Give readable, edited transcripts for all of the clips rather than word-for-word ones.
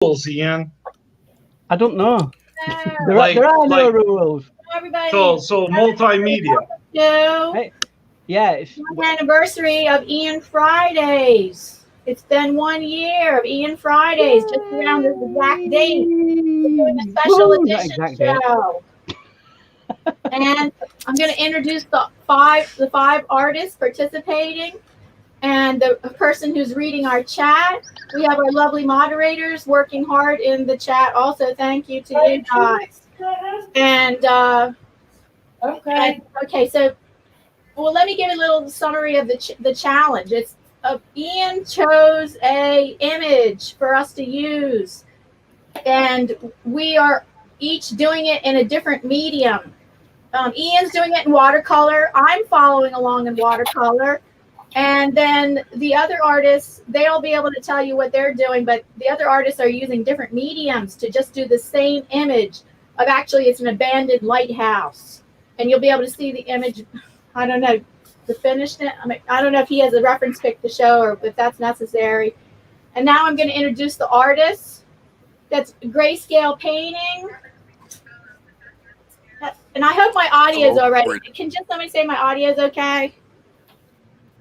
rules, Ian? I don't know. No. There are no rules. Everybody. So multimedia. Hey, yeah, it's Anniversary of Ian Fridays. It's been 1 year of Ian Fridays, just around this exact date. We're doing a special edition show. And I'm going to introduce the five artists participating and the person who's reading our chat. We have our lovely moderators working hard in the chat. Also, thank you to you guys. And okay, so well, let me give a little summary of the challenge. It's Ian chose a image for us to use, and we are each doing it in a different medium. Ian's doing it in watercolor. I'm following along in watercolor. And then the other artists, they'll be able to tell you what they're doing, but the other artists are using different mediums to just do the same image of actually it's an abandoned lighthouse. And you'll be able to see the image, I don't know, the finished it. I mean, I don't know if he has a reference pic to show or if that's necessary. And now I'm going to introduce the artists. That's Grayscale Painting. And I hope my audio is all right. Can just somebody say my audio is okay?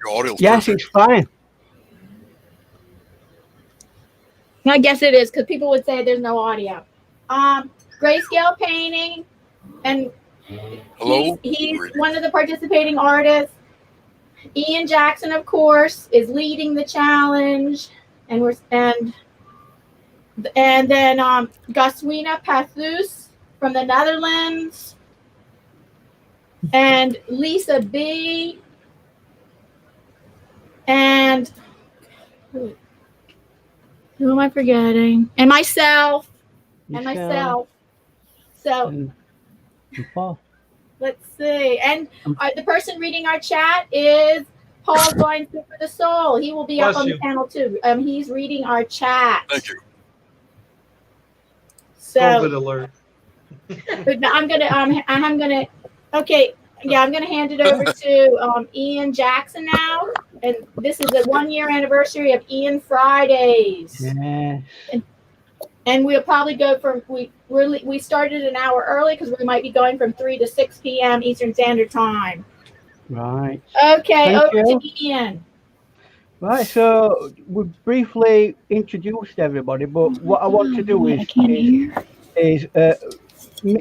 Your audio's yes, perfect. it's fine. I guess it is because people would say there's no audio. Grayscale Painting, and Hello? he's one of the participating artists. Ian Jackson, of course, is leading the challenge, and then Gosewina Pathuis from the Netherlands, and Lisa B. And who am I forgetting? And myself. So let's see. And the person reading our chat is Paul Blind for the Soul. He will be up on the panel too. He's reading our chat. Thank you. So COVID alert. But I'm gonna okay. Yeah, I'm going to hand it over to Ian Jackson now. And this is the 1 year anniversary of Ian Fridays. Yeah. And we'll probably go from, we started an hour early because we might be going from 3 to 6 p.m. Eastern Standard Time. Right. Okay, Thank over you. to Ian. Right, so we've briefly introduced everybody, but what I want to do is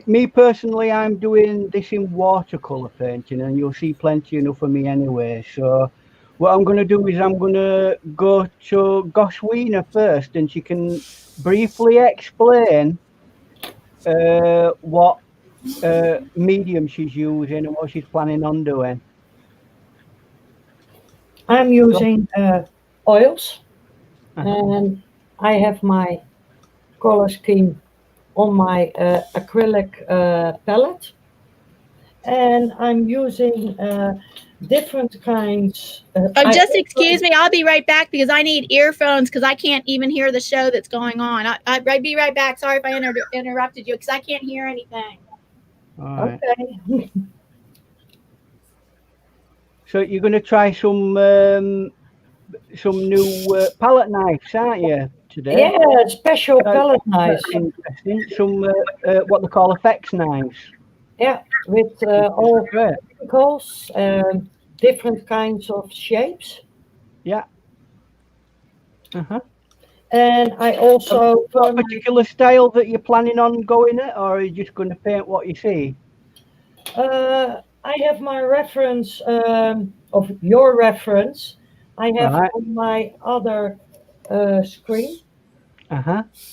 me personally, I'm doing this in watercolor painting, and you'll see plenty enough of me anyway. So what I'm going to do is I'm going to go to Gosewina first, and she can briefly explain what medium she's using and what she's planning on doing. I'm using oils, and I have my color scheme on my acrylic palette, and I'm using different kinds. Just excuse me, I'll be right back because I need earphones because I can't even hear the show that's going on. I'll be right back. Sorry if I interrupted you because I can't hear anything. All right. Okay. So you're going to try some new palette knives, aren't you, today? Yeah, special palette knives. That's interesting. Some what they call effects knives. Yeah, with all verticals, different kinds of shapes. Yeah. And I also a particular style that you're planning on going at, or are you just going to paint what you see? I have my reference of your reference. I have on my other screen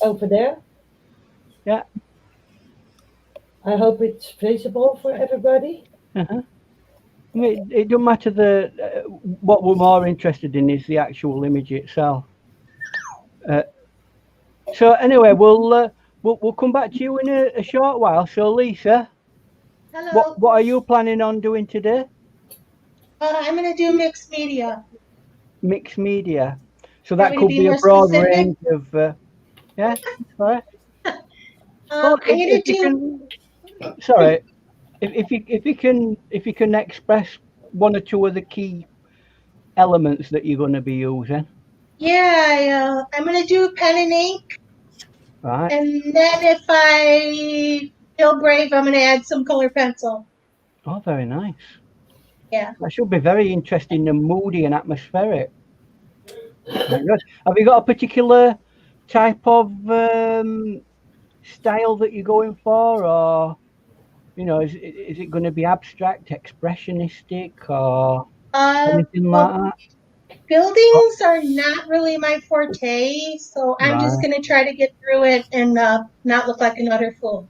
over there. Yeah. I hope it's visible for everybody. It doesn't matter what we're more interested in is the actual image itself. So anyway, we'll come back to you in a short while. So Lisa, hello. What are you planning on doing today? I'm going to do mixed media. Mixed media. So that could be a broad range of. Yeah. Sorry. I'm going to do. Sorry, if you can express one or two of the key elements that you're going to be using. Yeah, I'm going to do pen and ink, Right. And then if I feel brave, I'm going to add some color pencil. Oh, very nice. Yeah. That should be very interesting and moody and atmospheric. Very good. Have you got a particular type of style that you're going for, or is it going to be abstract, expressionistic, or anything like Well, that? buildings are not really my forte, so I'm just Right. going to try to get through it and not look like an utter fool.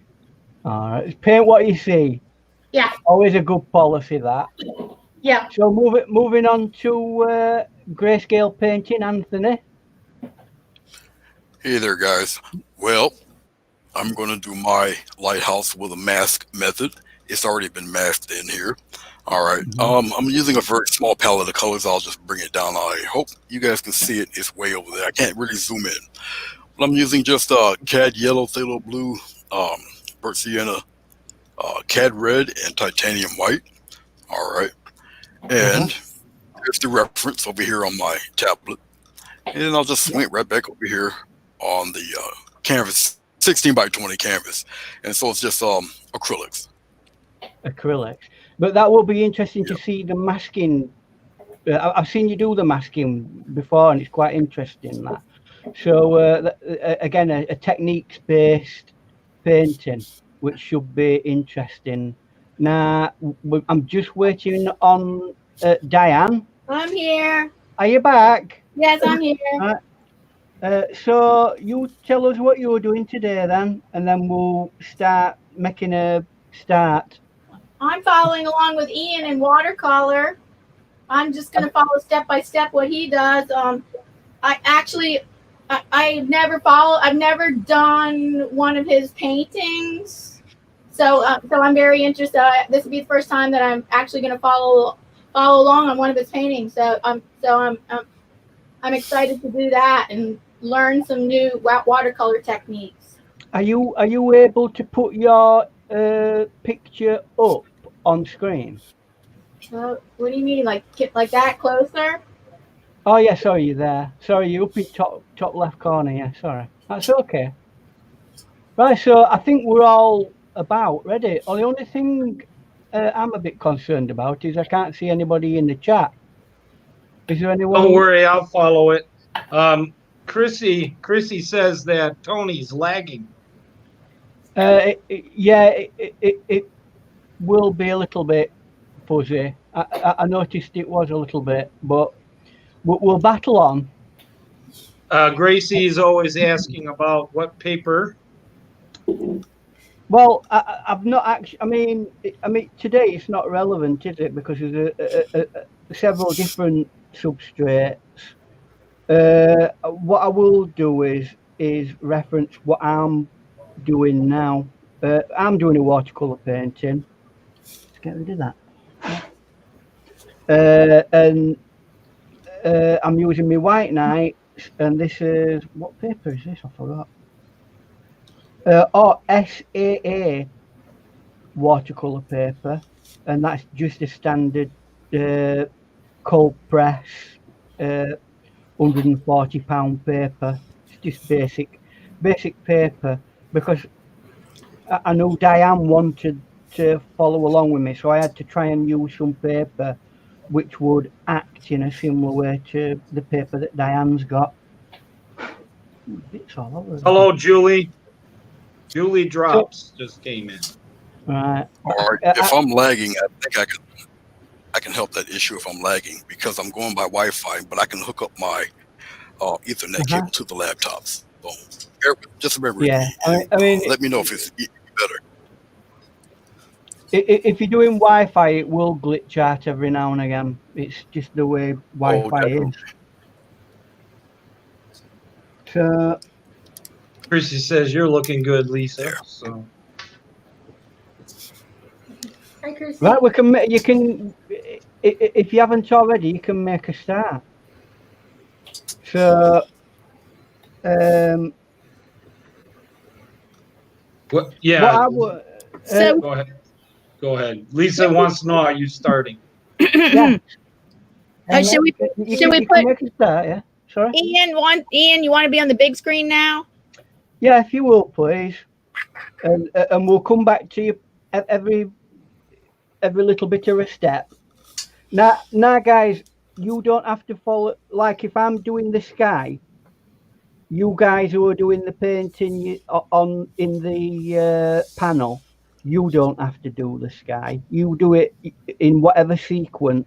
All right. Paint what you see. Yeah. Always a good policy, that. Yeah. So moving on to Grayscale Painting, Anthony. Hey there, guys. Well, I'm going to do my lighthouse with a mask method. It's already been masked in here. All right. I'm using a very small palette of colors. I'll just bring it down. I hope you guys can see it. It's way over there. I can't really zoom in. But I'm using just CAD yellow, phthalo blue, burnt sienna, CAD red, and titanium white. All right. And there's the reference over here on my tablet. And then I'll just swing it right back over here on the canvas, 16 by 20 canvas. And so it's just acrylics. Acrylics. But that will be interesting to see the masking. I've seen you do the masking before, and it's quite interesting, that. So again, a techniques-based painting, which should be interesting. Now, I'm just waiting on Diane. I'm here. Are you back? Yes, I'm here. So you tell us what you're doing today, then, and then we'll start making a start. I'm following along with Ian in watercolor. I'm just going to follow step by step what he does. I've never done one of his paintings. So I'm very interested. This will be the first time that I'm actually going to follow along on one of his paintings. So I'm excited to do that and learn some new watercolor techniques. Are you able to put your picture up on screen? What do you mean, like that closer? Oh yeah, sorry, you're there. Sorry, you're up in top left corner. Yeah, sorry. That's okay. Right, so I think we're all about ready. Oh, the only thing I'm a bit concerned about is I can't see anybody in the chat. Is there anyone? Don't worry, I'll follow it. Chrissy says that Tony's lagging. It will be a little bit fuzzy. I noticed it was a little bit, but we'll battle on. Gracie's always asking about what paper. Well, I've not actually. I mean, today it's not relevant, is it? Because there's several different substrates. What I will do is reference what I'm doing now. I'm doing a watercolor painting. Let's get rid of that. And I'm using my white nights, and this is, what paper is this? I forgot. SAA watercolor paper, and that's just a standard cold press £140 paper. It's just basic paper, because I know Diane wanted to follow along with me, so I had to try and use some paper which would act in a similar way to the paper that Diane's got. It's all over. Hello, Julie. Julie Drops just came in. Right. Or if I'm lagging, I think I can help that issue if I'm lagging, because I'm going by Wi-Fi, but I can hook up my Ethernet cable to the laptops. So just remember, yeah. I mean, let me know if it's better. If you're doing Wi-Fi, it will glitch out every now and again. It's just the way Wi-Fi is. So, Chrissy says you're looking good, Lisa. So. Hi, Chrissy. right, you can, if you haven't already, you can make a start. So, What? Yeah. Go ahead. Lisa wants to know, are you starting? Yeah. Should we put make a start, yeah? Sorry? Ian, you want to be on the big screen now? Yeah, if you will, please, and we'll come back to you every little bit of a step. Now, guys, you don't have to follow. Like if I'm doing the sky, you guys who are doing the painting on in the panel, you don't have to do the sky. You do it in whatever sequence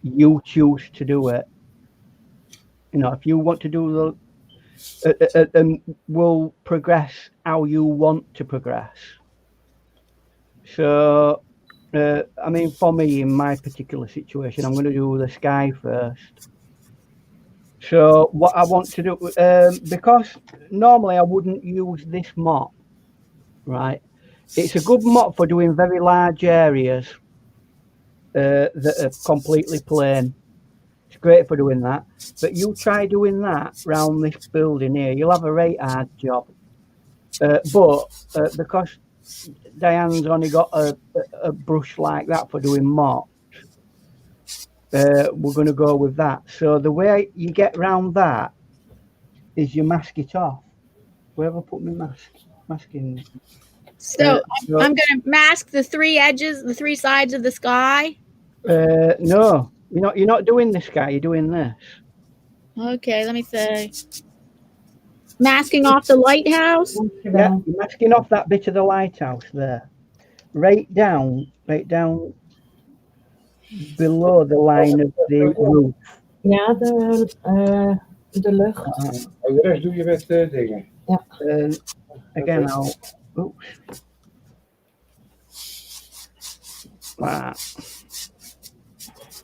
you choose to do it. You know, if you want to do and we'll progress how you want to progress. So, I mean, for me, in my particular situation, I'm going to do the sky first. So what I want to do, because normally I wouldn't use this mop, right? It's a good mop for doing very large areas that are completely plain. It's great for doing that. But you try doing that round this building here, you'll have a right hard job. But because Diane's only got a brush like that for doing mops, we're going to go with that. So the way you get round that is you mask it off. Where have I put my mask in? So I'm going to mask the three edges, the three sides of the sky. No, you're not doing this guy. You're doing this. Okay, let me say. Masking off the lighthouse. Yeah, you're masking off that bit of the lighthouse there. Right down below the line of the roof. Ja, de lucht. De rest doe je met dingen. Ja. Again, I'll. Oops. Wow.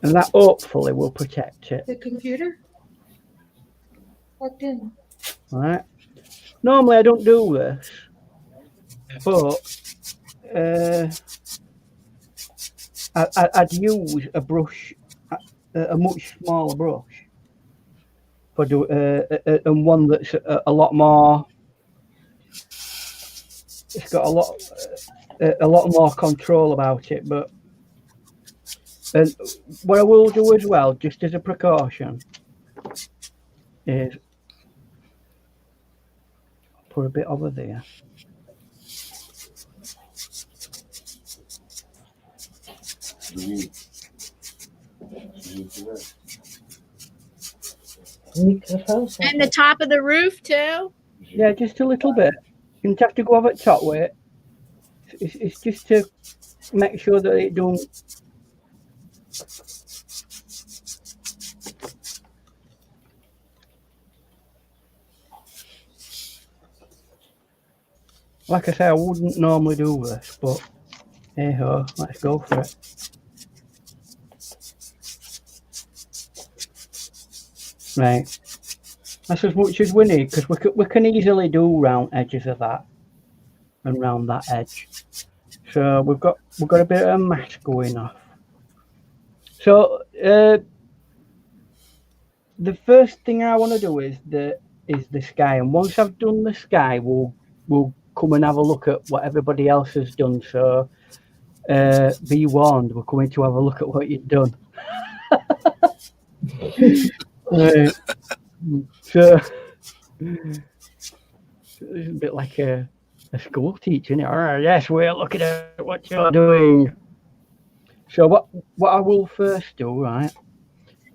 And that hopefully will protect it. The computer plugged in. All right. Normally I don't do this, but I'd use a brush, a much smaller brush, for and one that's a lot more. It's got a lot more control about it, but. And what I will do as well, just as a precaution, is put a bit over there. And the top of the roof too? Yeah, just a little bit. You don't have to go over the top with it. It's just to make sure that it don't. Like I say, I wouldn't normally do this, but hey ho, let's go for it. Right, that's as much as we need, because we can easily do round edges of that and round that edge. So we've got a bit of a mask going off. So the first thing I want to do is the sky, and once I've done the sky, we'll come and have a look at what everybody else has done. So be warned, we're coming to have a look at what you've done. So it's a bit like a school teacher, isn't it? All right, yes, we're looking at what you're doing. So what I will first do, right?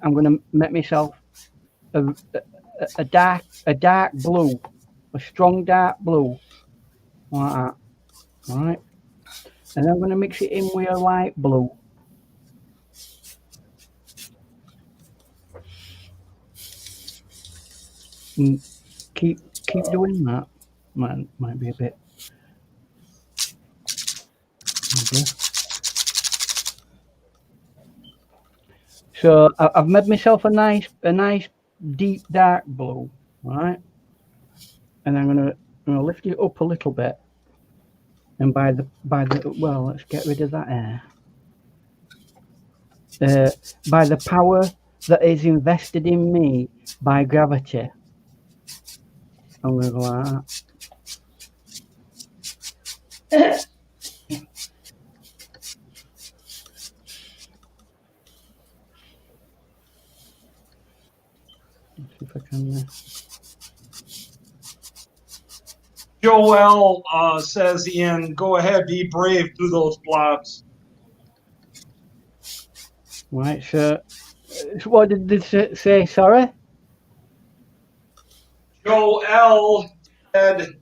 I'm going to make myself a dark blue, a strong dark blue, like that. All right, and I'm going to mix it in with a light blue. And keep doing that. Might be a bit. Okay. So I've made myself a nice deep dark blue, right? And I'm gonna lift it up a little bit. And by the well, let's get rid of that air. By the power that is invested in me by gravity, I'm gonna go like that. Let's see if I can. Joel says, Ian, go ahead, be brave, do those blobs. Right, so what did it say? Sorry? Joel said,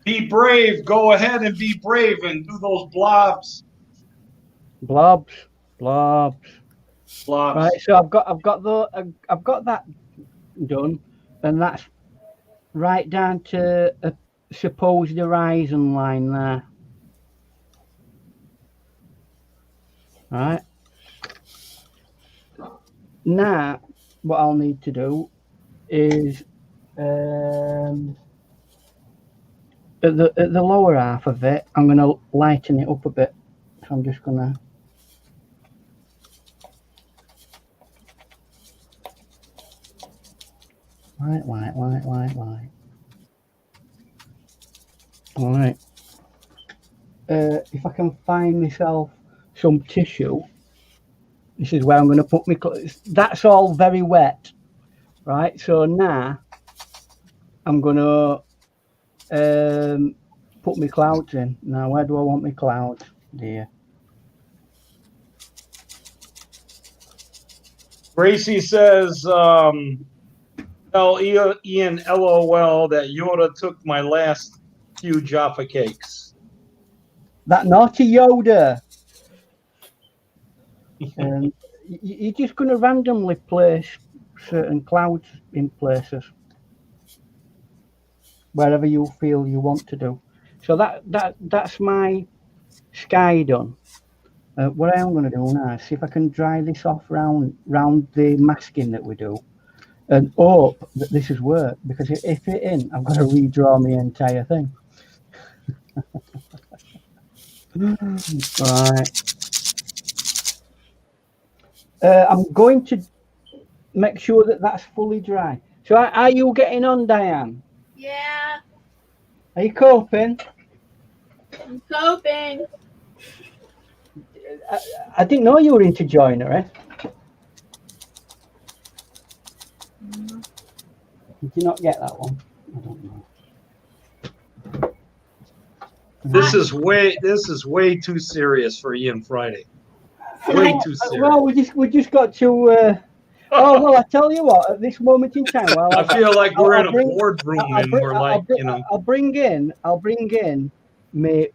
be brave, go ahead and be brave and do those blobs. Blobs. Blobs. Right, so I've got that done, and that's right down to a supposed horizon line there. Right. Now, what I'll need to do is at the lower half of it, I'm going to lighten it up a bit. So I'm just going to. Light. All right. If I can find myself some tissue, this is where I'm going to put my. That's all very wet, right? So now I'm going to put my clouds in. Now, where do I want my clouds, dear? Gracie says, tell Ian LOL that Yoda took my last few Jaffa cakes. That naughty Yoda. You're just going to randomly place certain clouds in places wherever you feel you want to do. So that's my sky done. What I am going to do now is see if I can dry this off round the masking that we do, and hope that this has worked. Because if it ain't, I've got to redraw my entire thing. Right. I'm going to make sure that that's fully dry. So are you getting on, Diane? Yeah, Are you coping? I'm coping. I didn't know you were into joinery. Did you not get that one? I don't know. This is way too serious for Ian Friday. Way too serious. Well, we just got to. Oh well, I tell you what. At this moment in time, well, I feel like we're in a boardroom and we're like, I'll bring in my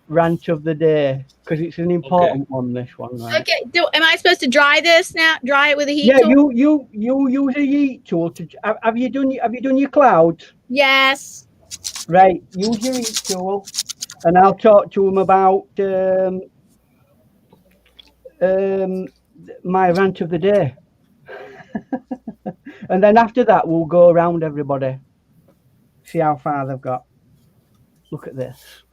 rant of the day because it's an important one. This one, right? Okay. Am I supposed to dry this now? Dry it with a heat Yeah, tool? you use a heat tool to. Have you done your clouds? Yes. Right. Use your heat tool, and I'll talk to him about my rant of the day. And then after that, we'll go around everybody. See how far they've got. Look at this.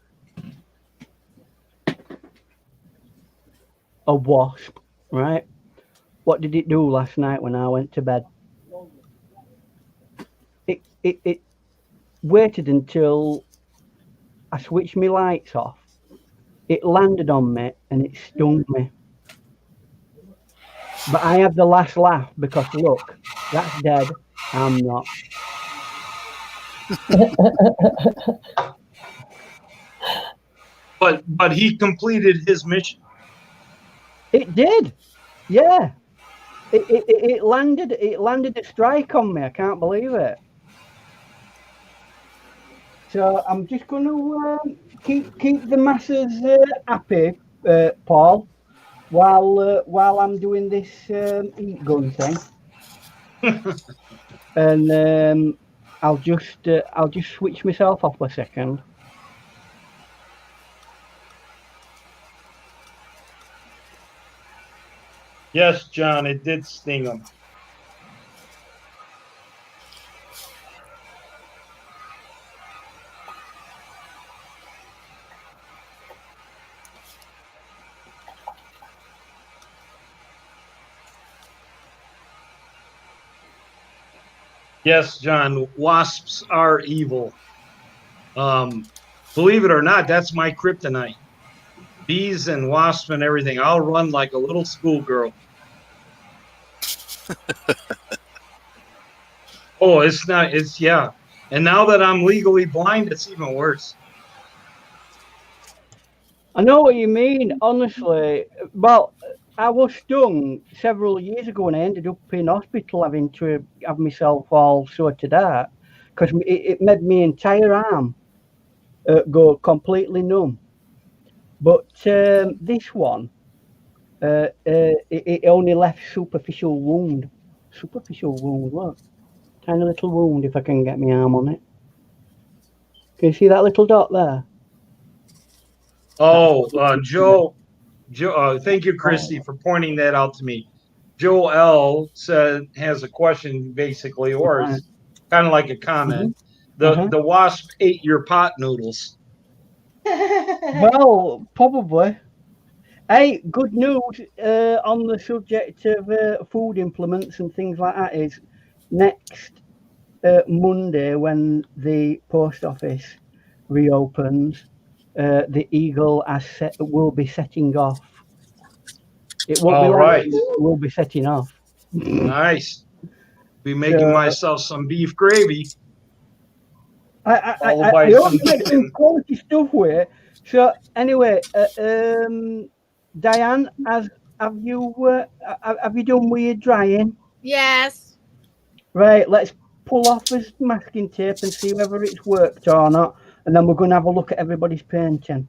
A wasp, right? What did it do last night when I went to bed? It waited until I switched my lights off. It landed on me and it stung me. But I have the last laugh because look, that's dead. I'm not. But he completed his mission. It did, yeah. It landed a strike on me. I can't believe it. So I'm just going to keep the masses happy, Paul, while I'm doing this heat gun thing. And I'll just switch myself off for a second. Yes, John, it did sting him. Yes, John, wasps are evil. Believe it or not, that's my kryptonite. Bees and wasps and everything. I'll run like a little schoolgirl. Oh, it's not. It's yeah. And now that I'm legally blind, it's even worse. I know what you mean, honestly. Well, I was stung several years ago and I ended up in hospital having to have myself all sorted out because it made my entire arm go completely numb. But this one, it only left superficial wound. Superficial wound, look. Tiny little wound if I can get my arm on it. Can you see that little dot there? Oh, Joe, thank you, Christy, for pointing that out to me. Joe L has a question basically, or it's kind of like a comment. The wasp ate your pot noodles. Well, probably. Hey, good news on the subject of food implements and things like that is next Monday when the post office reopens, the Eagle will be setting off. It won't be long, right. it will be setting off. Nice. Be making myself some beef gravy. I hope you get some quality stuff with it. So anyway, Diane, have you done with your drying? Yes. Right, let's pull off this masking tape and see whether it's worked or not, and then we're going to have a look at everybody's painting.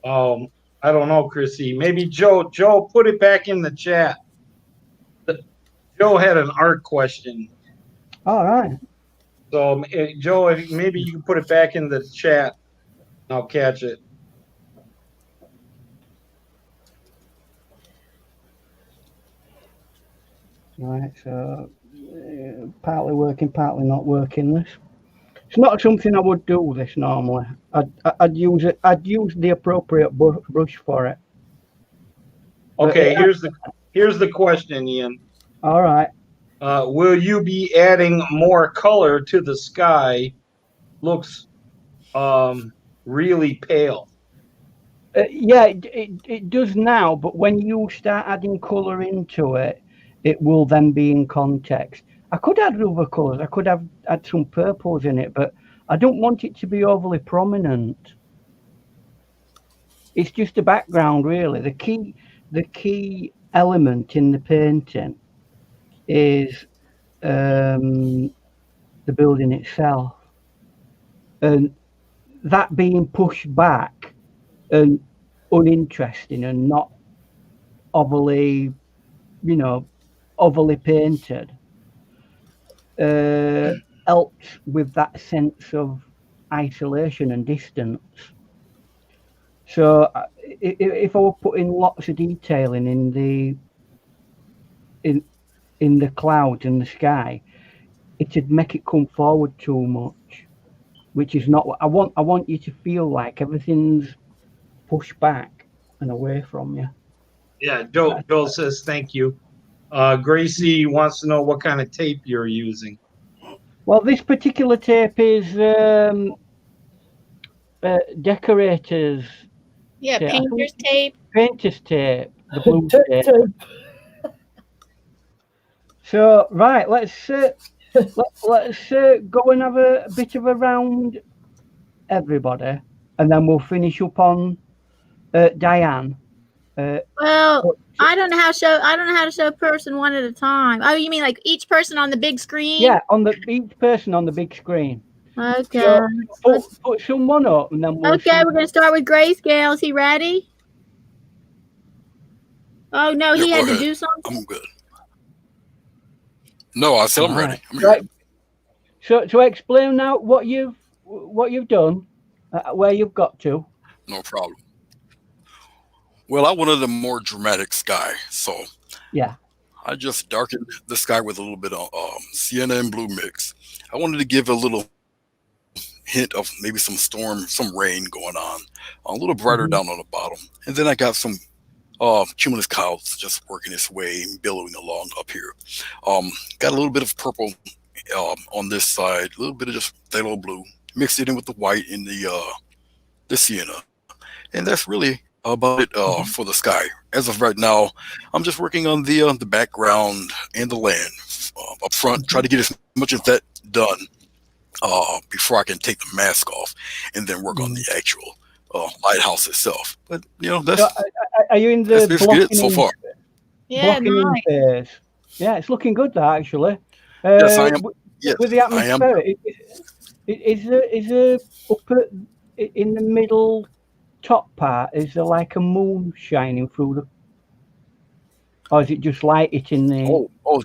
I don't know, Chrissy. Maybe Joe, put it back in the chat. Joe had an art question. All right. So, Joe, maybe you can put it back in the chat. I'll catch it. Right, so partly working, partly not working. This it's not something I would do. This normally, I'd use it. I'd use the appropriate brush for it. Okay, here's the question, Ian. All right. Will you be adding more color to the sky? Looks really pale. Yeah, it does now, but when you start adding color into it, it will then be in context. I could add other colors. I could add some purples in it, but I don't want it to be overly prominent. It's just a background, really. The key element in the painting is the building itself, and that being pushed back and uninteresting and not overly painted helps with that sense of isolation and distance. So if I were putting lots of detailing in the clouds and the sky, it'd make it come forward too much, which is not what I want. I want you to feel like everything's pushed back and away from you. Yeah, Joe says thank you. Gracie wants to know what kind of tape you're using. Well, this particular tape is decorators. Yeah, painter's tape. Painter's tape. The blue tape. So right, let's go and have a bit of a round, everybody, and then we'll finish up on Diane. Well, I don't know how to show person one at a time. Oh, you mean like each person on the big screen? Yeah, each person on the big screen. Okay. So put someone up, and then we'll. Okay, we're gonna start with Grayscale. Is he ready? Oh no, he had to do something. I'm good. No, I said I'm ready. Right. So explain now what you've done, where you've got to. No problem. Well, I wanted a more dramatic sky, so yeah, I just darkened the sky with a little bit of sienna and blue mix. I wanted to give a little hint of maybe some storm, some rain going on, a little brighter down on the bottom, and then I got some cumulus clouds just working its way and billowing along up here. Got a little bit of purple on this side, a little bit of just phthalo blue, mixed it in with the white in the sienna, and that's really about it for the sky. As of right now, I'm just working on the background and the land up front. Try to get as much of that done before I can take the mask off, and then work on the actual lighthouse itself. But that's So, are you in the that's basically it so far. Yeah, blocking in nice. phase? Yeah, it's looking good. That actually. Yes, I am. Yes, With the I am. atmosphere, is there up in the middle top part? Is there like a moon shining through the, or is it just light hitting the? Oh,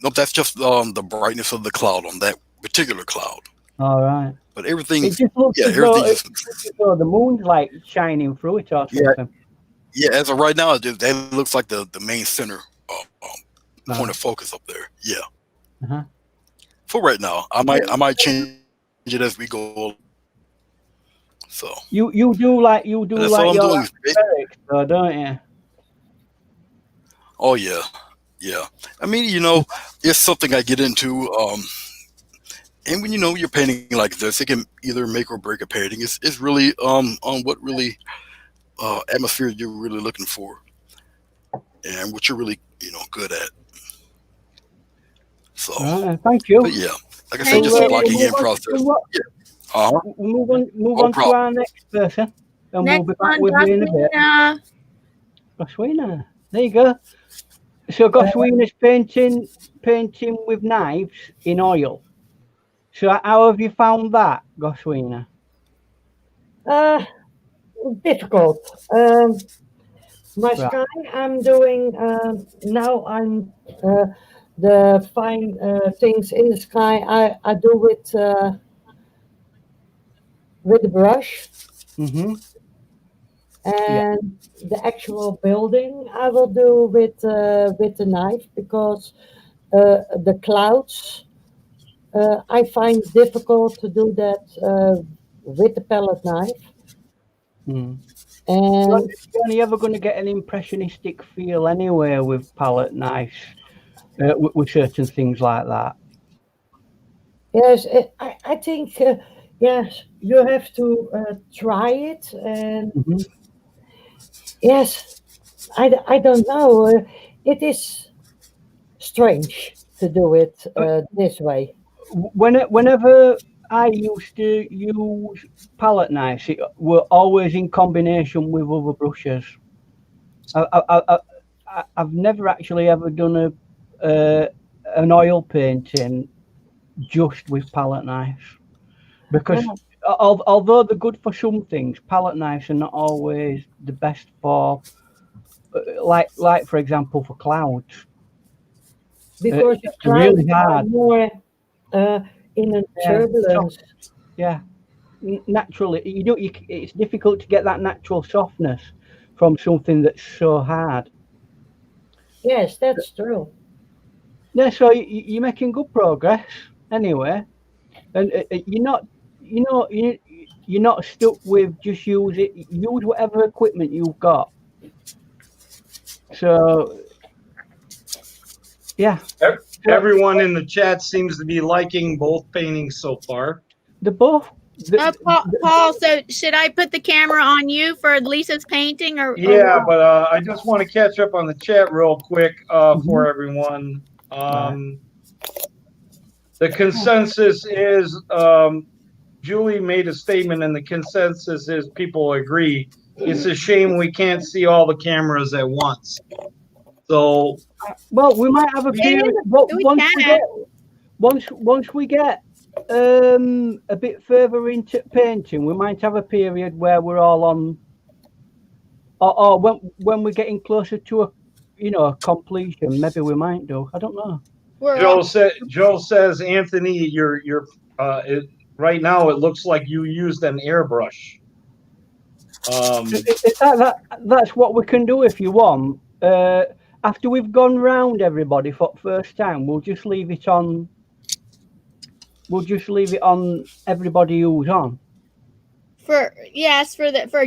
nope. That's just the brightness of the cloud on that particular cloud. All right. But everything, It just looks as though, the moon's like shining through it or something. Yeah. As of right now, that looks like the main center point of focus up there. Yeah. Uh-huh. For right now, I might change it as we go. So you do like your atmospherics, though, don't you? Oh yeah. I mean, it's something I get into. And when you're painting like this, it can either make or break a painting. It's really on what really atmosphere you're really looking for, and what you're really good at. So thank you. But yeah, like I said, just a blocking in process. We'll move on to our next person, and we'll be back with you in a bit. Gosewina, there you go. So Gosewina's painting with knives in oil. So how have you found that, Gosewina? Difficult. My sky, I'm doing now. I'm the fine things in the sky. I do with the brush, and the actual building I will do with the knife, because the clouds. I find it difficult to do that with the palette knife. And you're only ever going to get an impressionistic feel anyway with palette knives, with certain things like that. Yes, I think yes, you have to try it, and yes, I don't know. It is strange to do it this way. Whenever I used to use palette knives, it were always in combination with other brushes. I've never actually ever done an oil painting just with palette knives, because although they're good for some things, palette knives are not always the best for, like for example, for clouds. Because the clouds really are more in a turbulence. Naturally, it's difficult to get that natural softness from something that's so hard. Yes, that's true. Yeah, so you're making good progress anyway, and you're not stuck with just use whatever equipment you've got. So yeah, everyone in the chat seems to be liking both paintings so far. Paul, so should I put the camera on you for Lisa's painting, or? Yeah, but I just want to catch up on the chat real quick for everyone. The consensus is, Julie made a statement, and the consensus is people agree. It's a shame we can't see all the cameras at once. So, well, we might have a period. Once we get a bit further into painting, we might have a period where we're all on, or when we're getting closer to a completion, maybe we might do. I don't know. Joe says, Anthony, you're right now it looks like you used an airbrush. That's what we can do if you want. After we've gone round everybody for the first time, we'll just leave it on. We'll just leave it on everybody who's on. For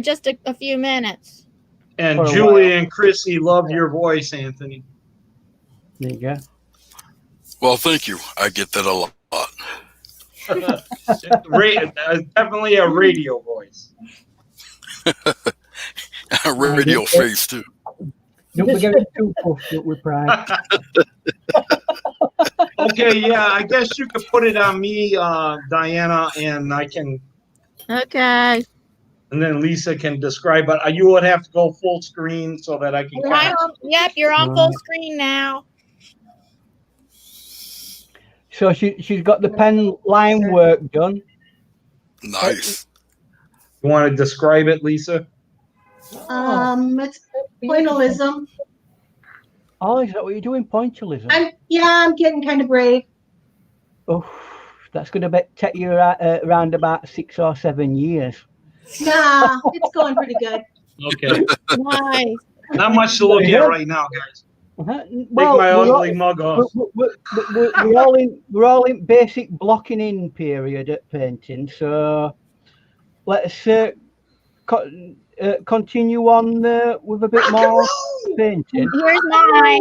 just a few minutes. And Julie and Chrissy love your voice, Anthony. There you go. Well, thank you. I get that a lot. Definitely a radio voice. A radio face too. Don't be getting too puffed up with pride. Okay, yeah, I guess you could put it on me, Diana, and I can, Okay. and then Lisa can describe. But you would have to go full screen so that I can. Yep, you're on full screen now. So she's got the pen line work done. Nice. You want to describe it, Lisa? It's pointillism. Oh, is that what you're doing? Pointillism? I'm getting kind of brave. Oh, that's going to take you around about 6 or 7 years. Nah, it's going pretty good. Okay. Nice. Not much to look at right now, guys. Well, Take my ugly mug off. We're all in basic blocking in period at painting, so let's continue on with a bit more painting. Here's mine.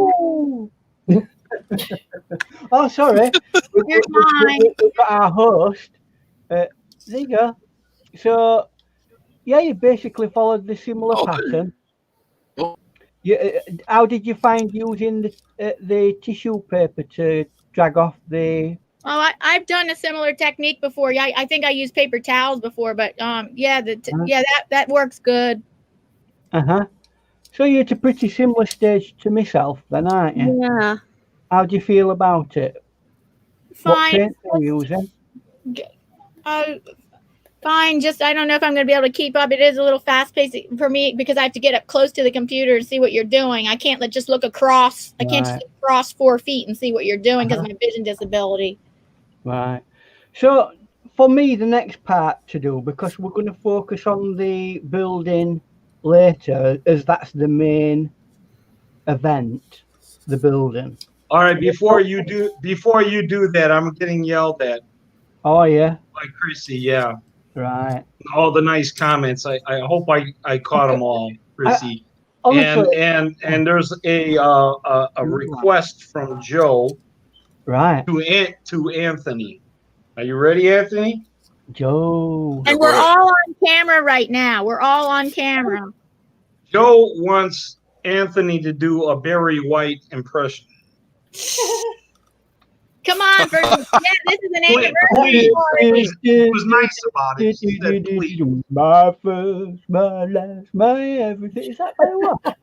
Oh, sorry. Here's mine. We've got our host. There you go. So, yeah, you basically followed the similar pattern. Oh. How did you find using the tissue paper to drag off the? Oh, I've done a similar technique before. Yeah, I think I used paper towels before, but yeah, that works good. So you're at a pretty similar stage to myself, then, aren't you? Yeah. How do you feel about it? Fine. What paint are you using? Fine. Just I don't know if I'm going to be able to keep up. It is a little fast paced for me because I have to get up close to the computer and see what you're doing. I can't just look across. I can't just look across 4 feet and see what you're doing because of my vision disability. Right. So for me, the next part to do, because we're going to focus on the building later, as that's the main event, the building. All right. Before you do that, I'm getting yelled at. Oh yeah. By Chrissy, yeah. Right. All the nice comments. I hope I caught them all, Chrissy. Honestly, and there's a request from Joe. Right. To Anthony. Are you ready, Anthony? Joe. And we're all on camera right now. We're all on camera. Joe wants Anthony to do a Barry White impression. Come on, this is an anniversary. He was nice about it. He said, please. My first, my last, my everything. Is that Barry White?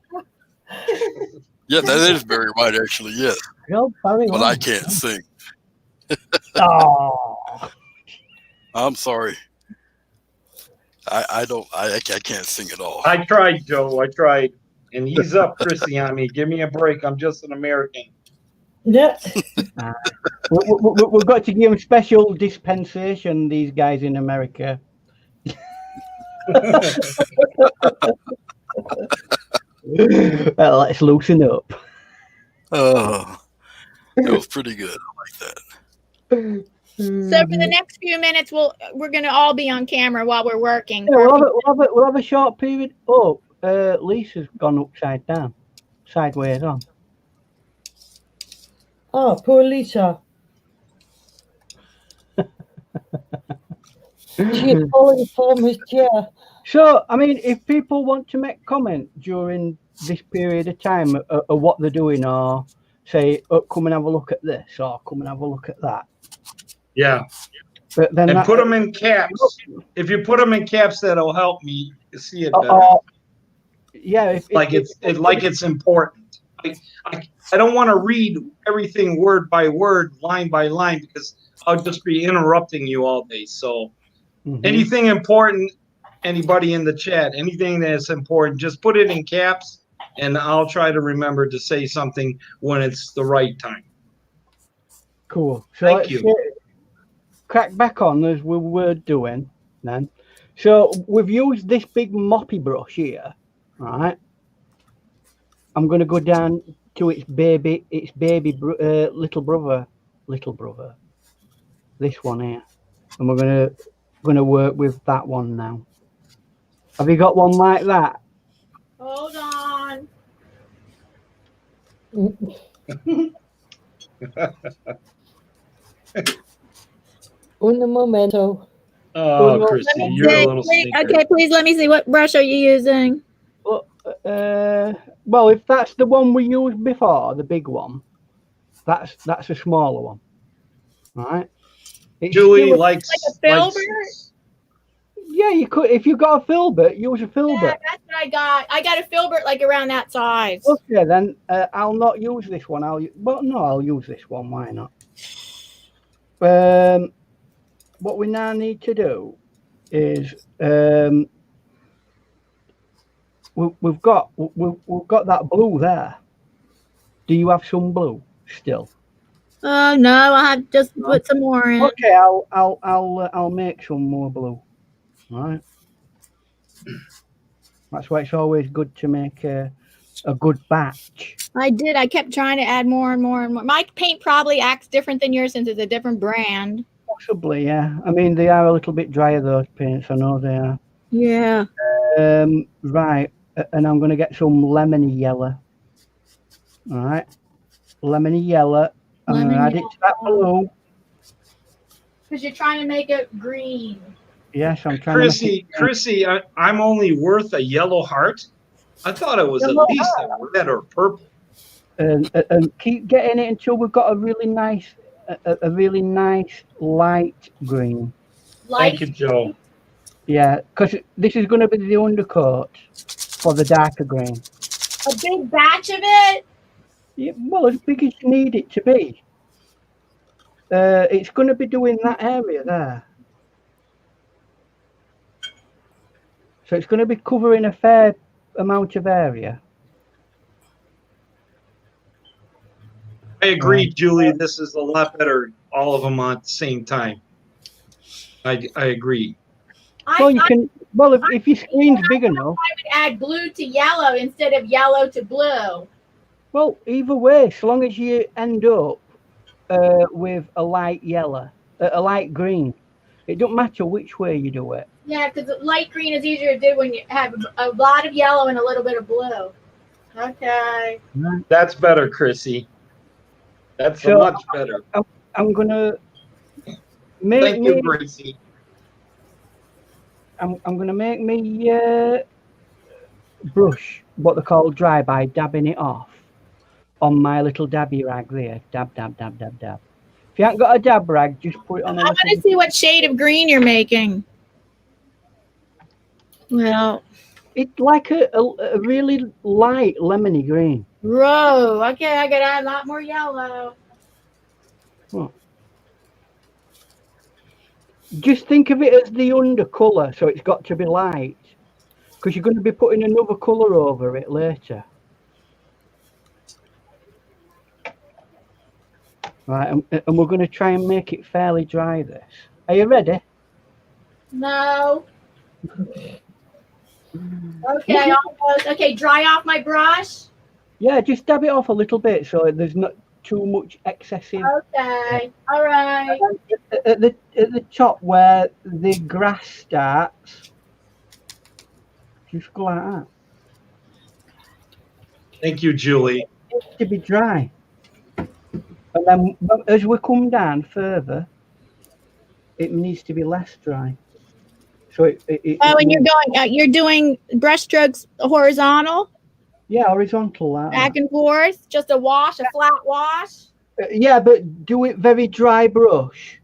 Yeah, that is Barry White, actually. Yes. No, Barry White. But I can't sing. Oh. I'm sorry. I can't sing at all. I tried, Joe. I tried. And he's up Chrissy on me. Give me a break. I'm just an American. Yeah. We've got to give them special dispensation, these guys in America. Well, let's loosen up. Oh, it was pretty good. I like that. So for the next few minutes, we're going to all be on camera while we're working. Yeah, we'll have a short period. Oh, Lisa's gone upside down, sideways on. Oh, poor Lisa. She's falling from his chair. So, I mean, if people want to make comment during this period of time of what they're doing, or say, oh, come and have a look at this, or come and have a look at that. Yeah. But then put them in caps. If you put them in caps, that'll help me see it better. Yeah. It's important. I don't want to read everything word by word, line by line, because I'll just be interrupting you all day. So anything important, anybody in the chat, anything that's important, just put it in caps, and I'll try to remember to say something when it's the right time. Cool. So Thank you. Crack back on as we were doing then. So we've used this big moppy brush here, right? I'm going to go down to its baby little brother, this one here, and we're going to work with that one now. Have you got one like that? Hold on. Un momento. Oh, Christy, you're a little sneaker. Okay, please let me see. What brush are you using? Well, Well, if that's the one we used before, the big one, that's a smaller one, right? It's Julie still likes Like a likes. filbert? Yeah, you could if you got a filbert, use a filbert. Yeah, that's what I got. I got a filbert like around that size. Okay, then I'll not use this one. I'll use this one. Why not? What we now need to do is we've got that blue there. Do you have some blue still? Oh no, I'll have to just put some more in. Okay, I'll make some more blue. All right. That's why it's always good to make a good batch. I did. I kept trying to add more and more and more. My paint probably acts different than yours since it's a different brand. Possibly, yeah. I mean, they are a little bit drier, those paints. I know they are. Yeah. Right, and I'm going to get some lemony yellow. All right, lemony yellow. I'm going to add it to that blue. Because you're trying to make it green. Yes, I'm trying to make it. Chrissy, I'm only worth a yellow heart. I thought it was Yellow at least a red or purple. And keep getting it until we've got a really nice light green. Thank you, Joe. Yeah, because this is going to be the undercoat for the darker green. A big batch of it? Yeah, well, as big as you need it to be. It's going to be doing that area there. So it's going to be covering a fair amount of area. I agree, Julie. This is a lot better. All of them at the same time. I agree. Well, you can. Well, if your screen's big enough. I would add blue to yellow instead of yellow to blue. Well, either way, so long as you end up with a light yellow, a light green, it don't matter which way you do it. Yeah, because light green is easier to do when you have a lot of yellow and a little bit of blue. Okay. That's better, Chrissy. That's So, much better. I'm gonna make Thank you, Gracie. I'm gonna make me brush, what they call dry, by dabbing it off on my little dabby rag there. Dab, dab, dab, dab, dab. If you haven't got a dab rag, just put it on. I want to see what shade of green you're making. Well, it's like a really light lemony green. Whoa, okay, I gotta add a lot more yellow. Oh. Just think of it as the undercolour, so it's got to be light, because you're going to be putting another colour over it later. Right, and we're going to try and make it fairly dry, this. Are you ready? No. Okay, almost. Okay, dry off my brush. Yeah, just dab it off a little bit so there's not too much excessive. Okay, all right. At the top where the grass starts, just go like that. Thank you, Julie. It needs to be dry. And then as we come down further, it needs to be less dry. So and you're doing brush strokes horizontal? Yeah, horizontal. Like back and forth, just a wash, a flat wash. Yeah, but do it very dry brush.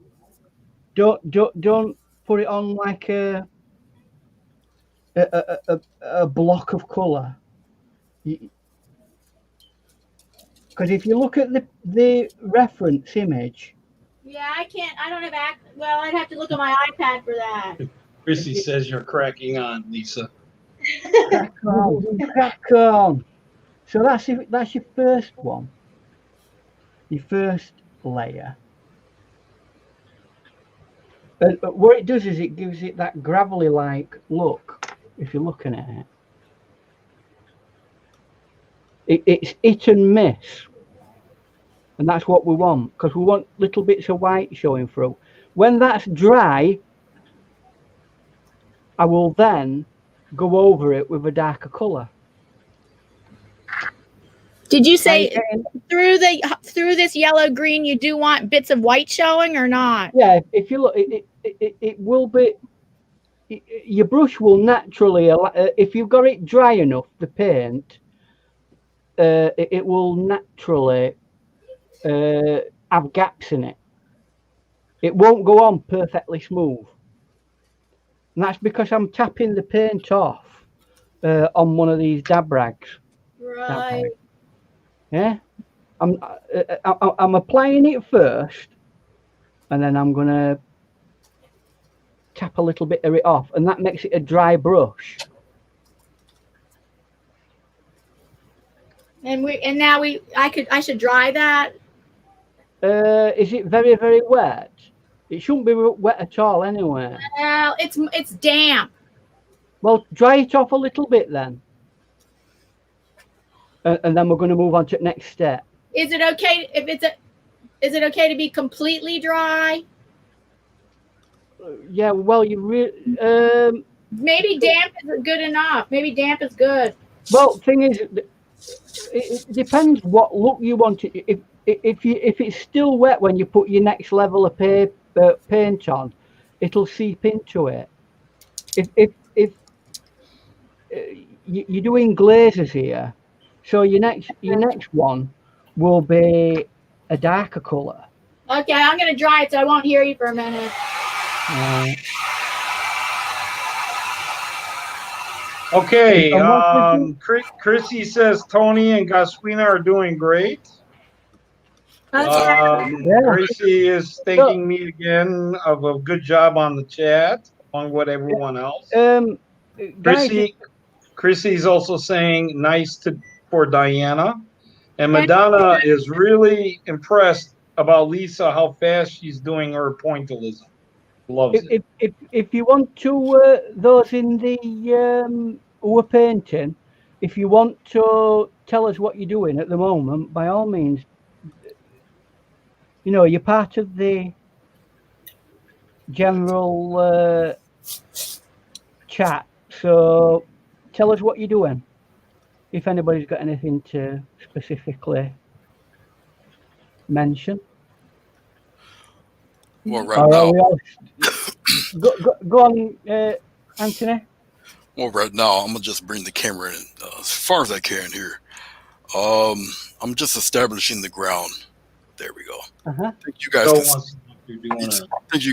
Don't put it on like a block of colour. Because if you look at the reference image. Yeah, I don't have well, I'd have to look at my iPad for that. Chrissy says you're cracking on, Lisa. Crack on. So that's your first one. Your first layer. What it does is it gives it that gravelly-like look, if you're looking at it. It's hit and miss. And that's what we want, because we want little bits of white showing through. When that's dry, I will then go over it with a darker colour. Did you say through this yellow green you do want bits of white showing or not? Yeah, if you look, it will be your brush will naturally, if you've got it dry enough, the paint, it will naturally have gaps in it. It won't go on perfectly smooth. And that's because I'm tapping the paint off on one of these dab rags. Right. Yeah, I'm applying it first, and then I'm gonna tap a little bit of it off, and that makes it a dry brush. And now I should dry that. Is it very, very wet? It shouldn't be wet at all anyway. Well, it's damp. Well, dry it off a little bit then. And then we're going to move on to the next step. Is it okay is it okay to be completely dry? Yeah, well, maybe damp is good enough. Maybe damp is good. Well, thing is, it depends what look you want to. If it's still wet when you put your next level of paint on, it'll seep into it. If you're doing glazes here, so your next one will be a darker color. Okay, I'm gonna dry it so I won't hear you for a minute. Okay, Chrissy says Tony and Gosewina are doing great. Gracie is thanking me again of a good job on the chat, along with everyone else. Chrissy's also saying nice for Diana. And Madonna is really impressed about Lisa, how fast she's doing her pointillism. Loves it. If you want to, those in the who are painting, if you want to tell us what you're doing at the moment, by all means, you know, you're part of the general chat. So tell us what you're doing. If anybody's got anything to specifically mention. Well, right now, go on, Anthony. Well, right now, I'm gonna just bring the camera in as far as I can here. I'm just establishing the ground. There we go. I think you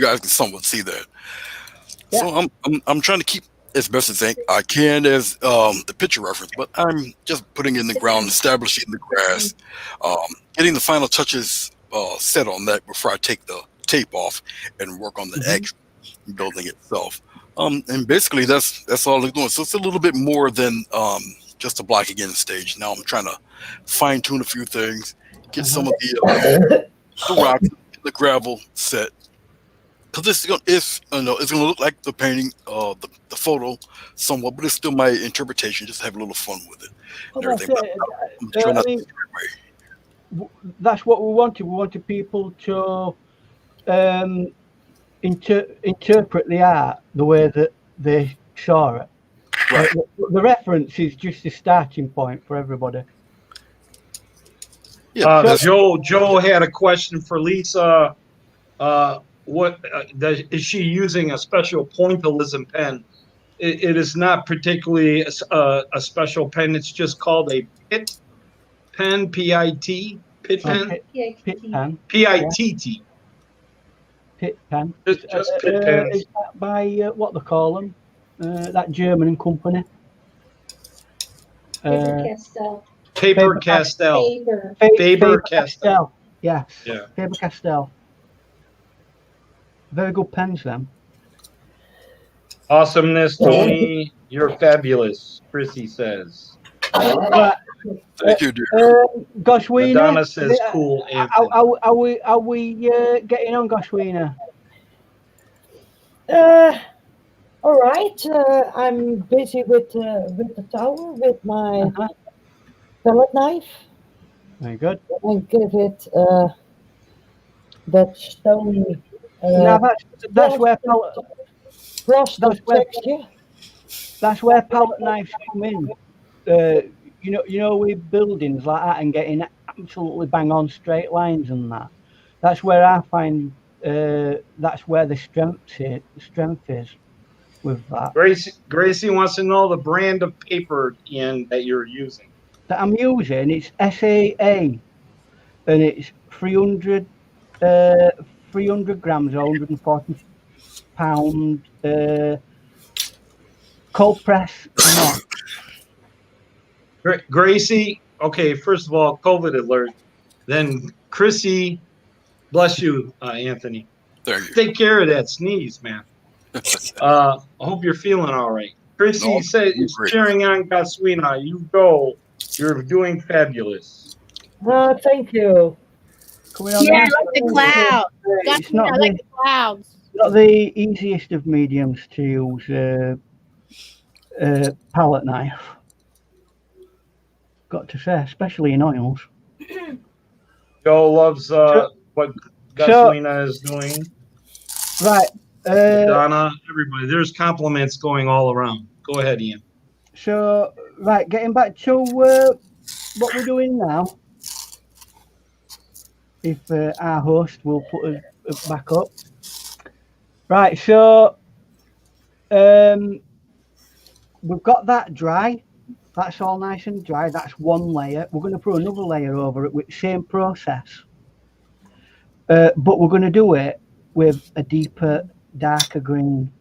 guys can somewhat see that. Yeah. So I'm trying to keep as best as I can as the picture reference, but I'm just putting in the ground, establishing the grass, getting the final touches set on that before I take the tape off and work on the actual building itself. And basically that's all I'm doing. So it's a little bit more than just a black again stage. Now I'm trying to fine tune a few things, get some of the rocks, the gravel set. Because it's gonna look like the painting, the photo somewhat, but it's still my interpretation. Just have a little fun with it. That's what we wanted. We wanted people to interpret the art the way that they saw it. Right. The reference is just a starting point for everybody. Yeah. Joe had a question for Lisa. Is she using a special pointillism pen? It is not particularly a special pen. It's just called a pit pen, P-I-T, pit pen. Pit pen. P-I-T-T. Pit pen. Just pit pens. Is that by what they call them? That German company. Faber-Castell. Faber-Castell. Yes. Yeah. Faber-Castell. Very good pens, them. Awesomeness, Tony. You're fabulous, Chrissy says. Thank you, dear. Gosewina. Madonna says cool. Are we getting on, Gosewina? All right. I'm busy with the tower with my palette knife. Very good. And give it that stony. Now that's where palette. That's where palette knives come in. You know, with buildings like that and getting absolutely bang on straight lines and that. That's where I find that's where the strength is. with that. Gracie wants to know the brand of paper, Ian, that you're using. That I'm using, it's SAA, and it's 300 grams or 140 pound cold press knot. Gracie, okay, first of all, COVID alert. Then Chrissy, bless you, Anthony. There you Take care of that sneeze, man. I hope you're feeling all right. Chrissy said it's cheering on Gosewina. You go. You're doing fabulous. Oh, thank you. Yeah, like the cloud. It's not like the clouds. not the easiest of mediums to use palette knife. Got to say, especially in oils. Joe loves what Gosewina is doing. Right. Donna, everybody. There's compliments going all around. Go ahead, Ian. So, right, getting back to what we're doing now. If our host will put us back up. Right, so we've got that dry. That's all nice and dry. That's one layer. We're going to put another layer over it with the same process. But we're going to do it with a deeper, darker green.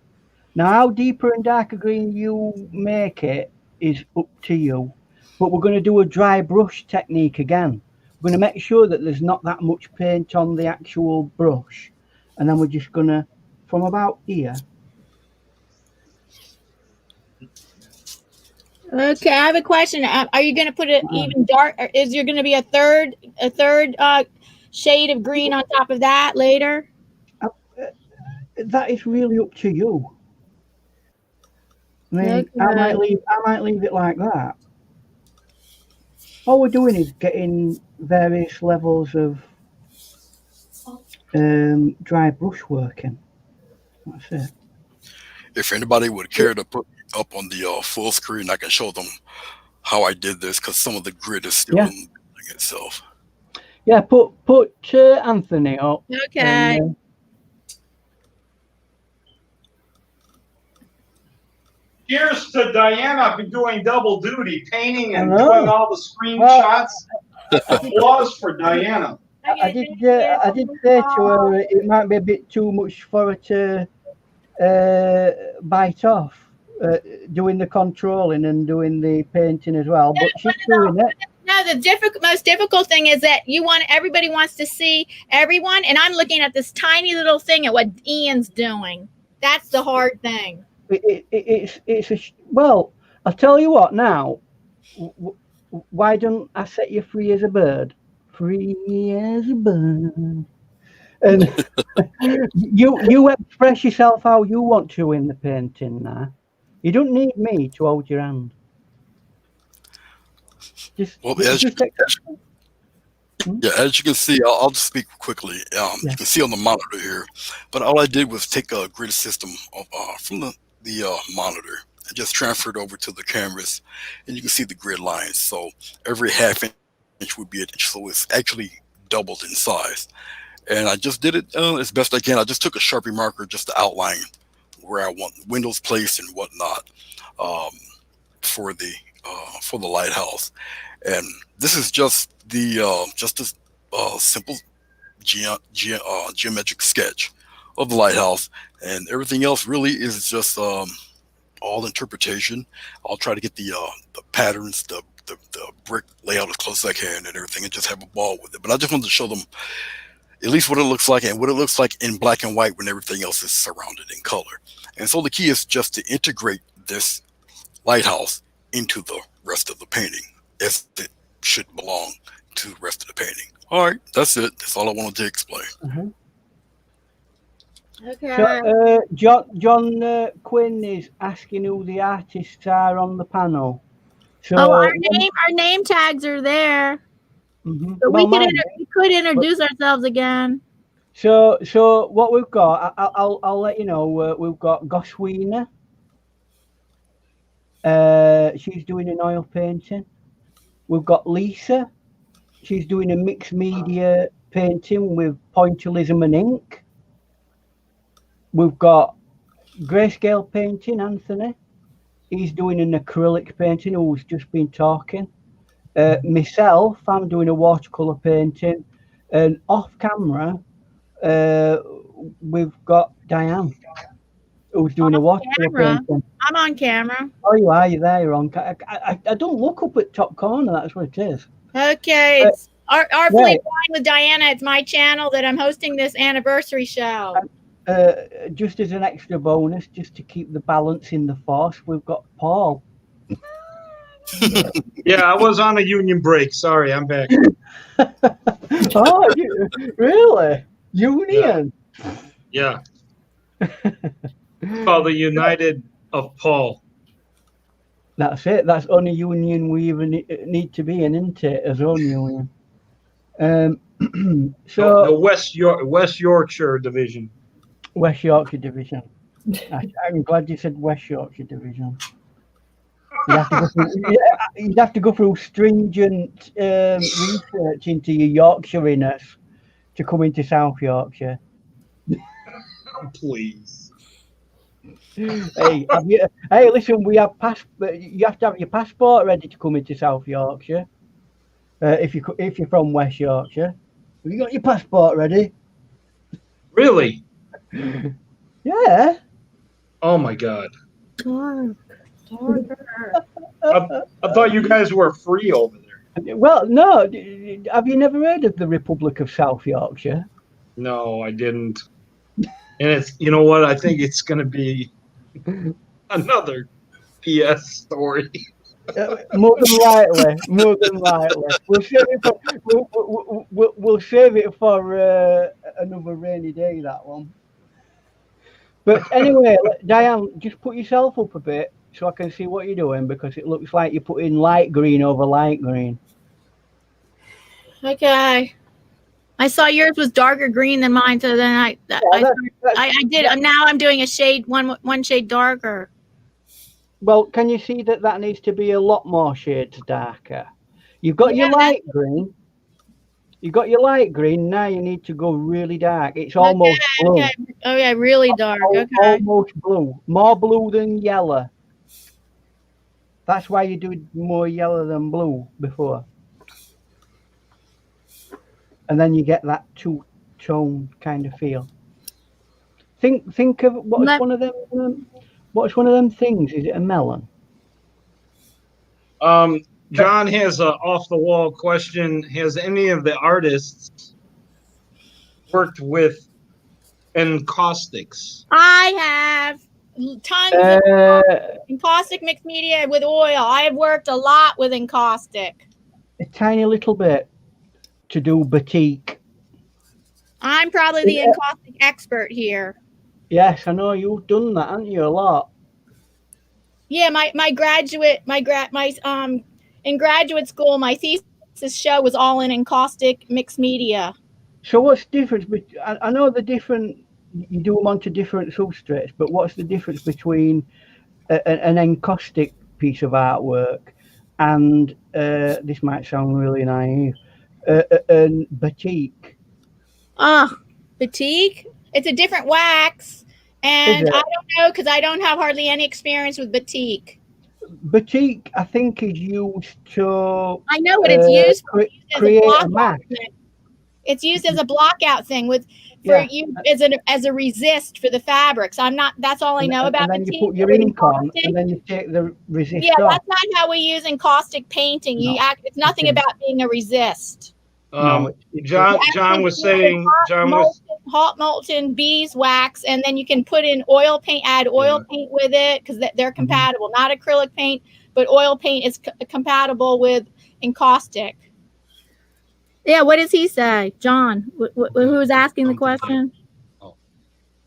Now, how deeper and darker green you make it is up to you. But we're going to do a dry brush technique again. We're going to make sure that there's not that much paint on the actual brush. And then we're just going to, from about here. Okay, I have a question. Are you going to put it even dark? Or is there going to be a third shade of green on top of that later? That is really up to you. I mean, Okay. I might leave it like that. All we're doing is getting various levels of dry brush working. That's it. If anybody would care to put up on the full screen, I can show them how I did this, because some of the grid is still in the building itself. Yeah, put Anthony up. Okay. Cheers to Diana for doing double duty, painting and doing all the screenshots. Applause for Diana. I did say to her it might be a bit too much for her to bite off, doing the controlling and doing the painting as well. But she's doing it. No, the most difficult thing is that everybody wants to see everyone, and I'm looking at this tiny little thing at what Ian's doing. That's the hard thing. Well, I'll tell you what now. Why don't I set you free as a bird? Free as a bird. And you express yourself how you want to in the painting now. You don't need me to hold your hand. As you can see, I'll just speak quickly. You can see on the monitor here, but all I did was take a grid system from the monitor and just transfer it over to the cameras, and you can see the grid lines. So every half inch would be an inch, so it's actually doubled in size. And I just did it as best I can. I just took a Sharpie marker just to outline where I want windows placed and whatnot for the lighthouse. And this is just a simple geometric sketch of the lighthouse, and everything else really is just all interpretation. I'll try to get the patterns, the brick layout as close as I can and everything, and just have a ball with it. But I just wanted to show them at least what it looks like, and what it looks like in black and white when everything else is surrounded in color. And so the key is just to integrate this lighthouse into the rest of the painting, as it should belong to the rest of the painting. All right, that's it. That's all I wanted to explain. Mm-hmm. Okay. So, John Quinn is asking who the artists are on the panel. So, our name tags are there. Mm-hmm. But we could introduce ourselves again. So what we've got, I'll let you know. We've got Gosewina. She's doing an oil painting. We've got Lisa. She's doing a mixed media painting with pointillism and ink. We've got Grayscale Painting, Anthony. He's doing an acrylic painting, who's just been talking. Myself, I'm doing a watercolor painting. And off camera, we've got Diane, who's doing a watercolor painting. I'm on camera. Oh, you are. You're there. You're on. I don't look up at top corner. That's what it is. Okay, it's Artfully Blind with Diana. It's my channel that I'm hosting this anniversary show. Just as an extra bonus, just to keep the balance in the force, we've got Paul. Yeah, I was on a union break. Sorry, I'm back. Oh, really? Union? Yeah. It's called the United of Paul. That's it. That's only union we even need to be in, isn't it? As own union. So the West Yorkshire division. West Yorkshire division. I'm glad you said West Yorkshire division. You'd have to go through stringent research into your Yorkshireness to come into South Yorkshire. Please. Hey, listen, we have you have to have your passport ready to come into South Yorkshire. If you're from West Yorkshire, have you got your passport ready? Really? Yeah. Oh my God. Darker. I thought you guys were free over there. Well, no. Have you never heard of the Republic of South Yorkshire? No, I didn't. And it's, you know what? I think it's going to be another PS story. More than likely. We'll save it for another rainy day, that one. But anyway, Diane, just put yourself up a bit so I can see what you're doing, because it looks like you're putting light green over light green. Okay. I saw yours was darker green than mine, so then I did. Now I'm doing a shade one shade darker. Well, can you see that needs to be a lot more shades darker? You've got your light green. You've got your light green. Now you need to go really dark. It's almost blue. Okay. Oh yeah, really dark. Okay. Almost blue. More blue than yellow. That's why you do more yellow than blue before. And then you get that two-tone kind of feel. Think of what's one of them things? Is it a melon? John has an off-the-wall question. Has any of the artists worked with encaustics? I have tons of encaustic mixed media with oil. I have worked a lot with encaustic. A tiny little bit to do batik. I'm probably the encaustic expert here. Yes, I know you've done that, haven't you? A lot. Yeah, in graduate school, my thesis show was all in encaustic mixed media. So what's the difference? I know you do them onto different substrates, but what's the difference between an encaustic piece of artwork and this might sound really naive, and batik? Batik? It's a different wax, and I don't know because I don't have hardly any experience with batik. Batik, I think, is used to. I know what it's used for. Create a mask. It's used as a blockout thing as a resist for the fabrics. That's all I know about batik. And then batik. you put your ink on, and then you take the resist off. That's not how we use encaustic painting. It's nothing about being a resist. John was saying hot molten beeswax, and then you can put in oil paint, add oil paint with it because they're compatible. Not acrylic paint, but oil paint is compatible with encaustic. Yeah, what does he say, John? Who's asking the question?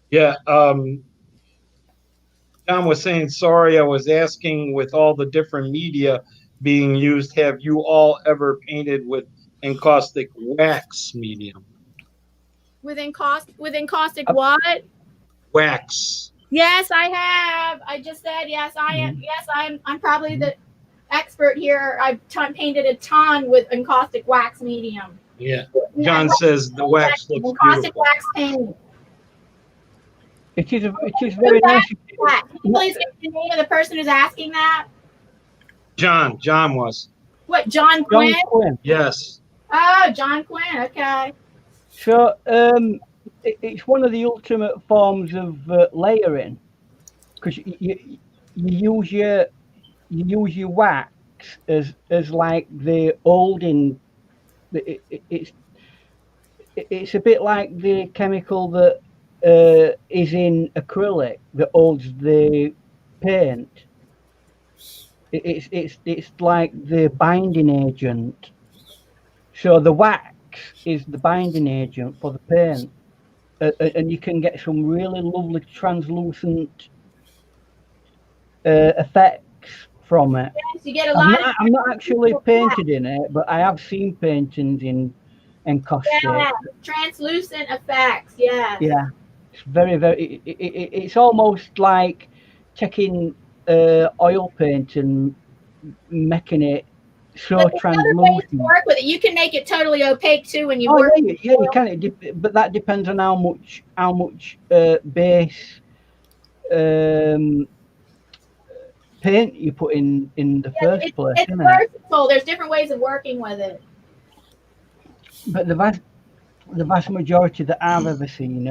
Yeah, John was saying, sorry, I was asking, with all the different media being used, have you all ever painted with encaustic wax medium? With encaustic what? Wax. Yes, I have. I just said yes. I am. Yes, I'm probably the expert here. I've painted a ton with encaustic wax medium. Yeah. John says the wax looks encaustic beautiful. Wax paint. It is very nice. Can you please get the name of the person who's asking that? John was. What, John John Quinn? Quinn. Yes. Oh, John Quinn. Okay. So it's one of the ultimate forms of layering, because you use your wax as like the olding. It's a bit like the chemical that is in acrylic that holds the paint. It's like the binding agent. So the wax is the binding agent for the paint, and you can get some really lovely translucent effects from it. Yes, you get a lot. I'm not actually painted in it, but I have seen paintings in encaustic. Yeah, translucent effects. Yeah. Yeah, it's very. It's almost like taking oil paint and making it so But there's other ways to translucent. work with it. You can make it totally opaque too when you Oh work. yeah, you can. But that depends on how much base paint you put in the first place. It's Isn't it? versatile. There's different ways of working with it. But the vast majority that I've ever seen,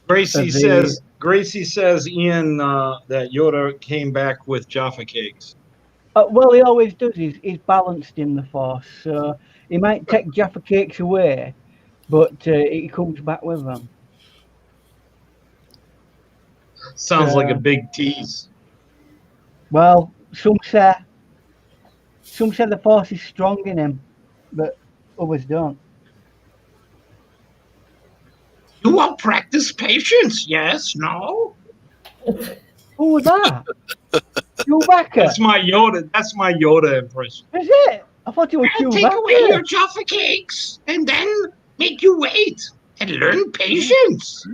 Gracie the- says Ian that Yoda came back with Jaffa cakes. well, he always does. He's balanced in the Force, so he might take Jaffa cakes away, but he comes back with them. Sounds like a big tease. Well, some say the Force is strong in him, but others don't. You all practice patience, yes? No? Who was that? Chewbacca. That's my Yoda impression. Is it? I thought it was Chewbacca. Jaffa cakes and then make you wait and learn patience.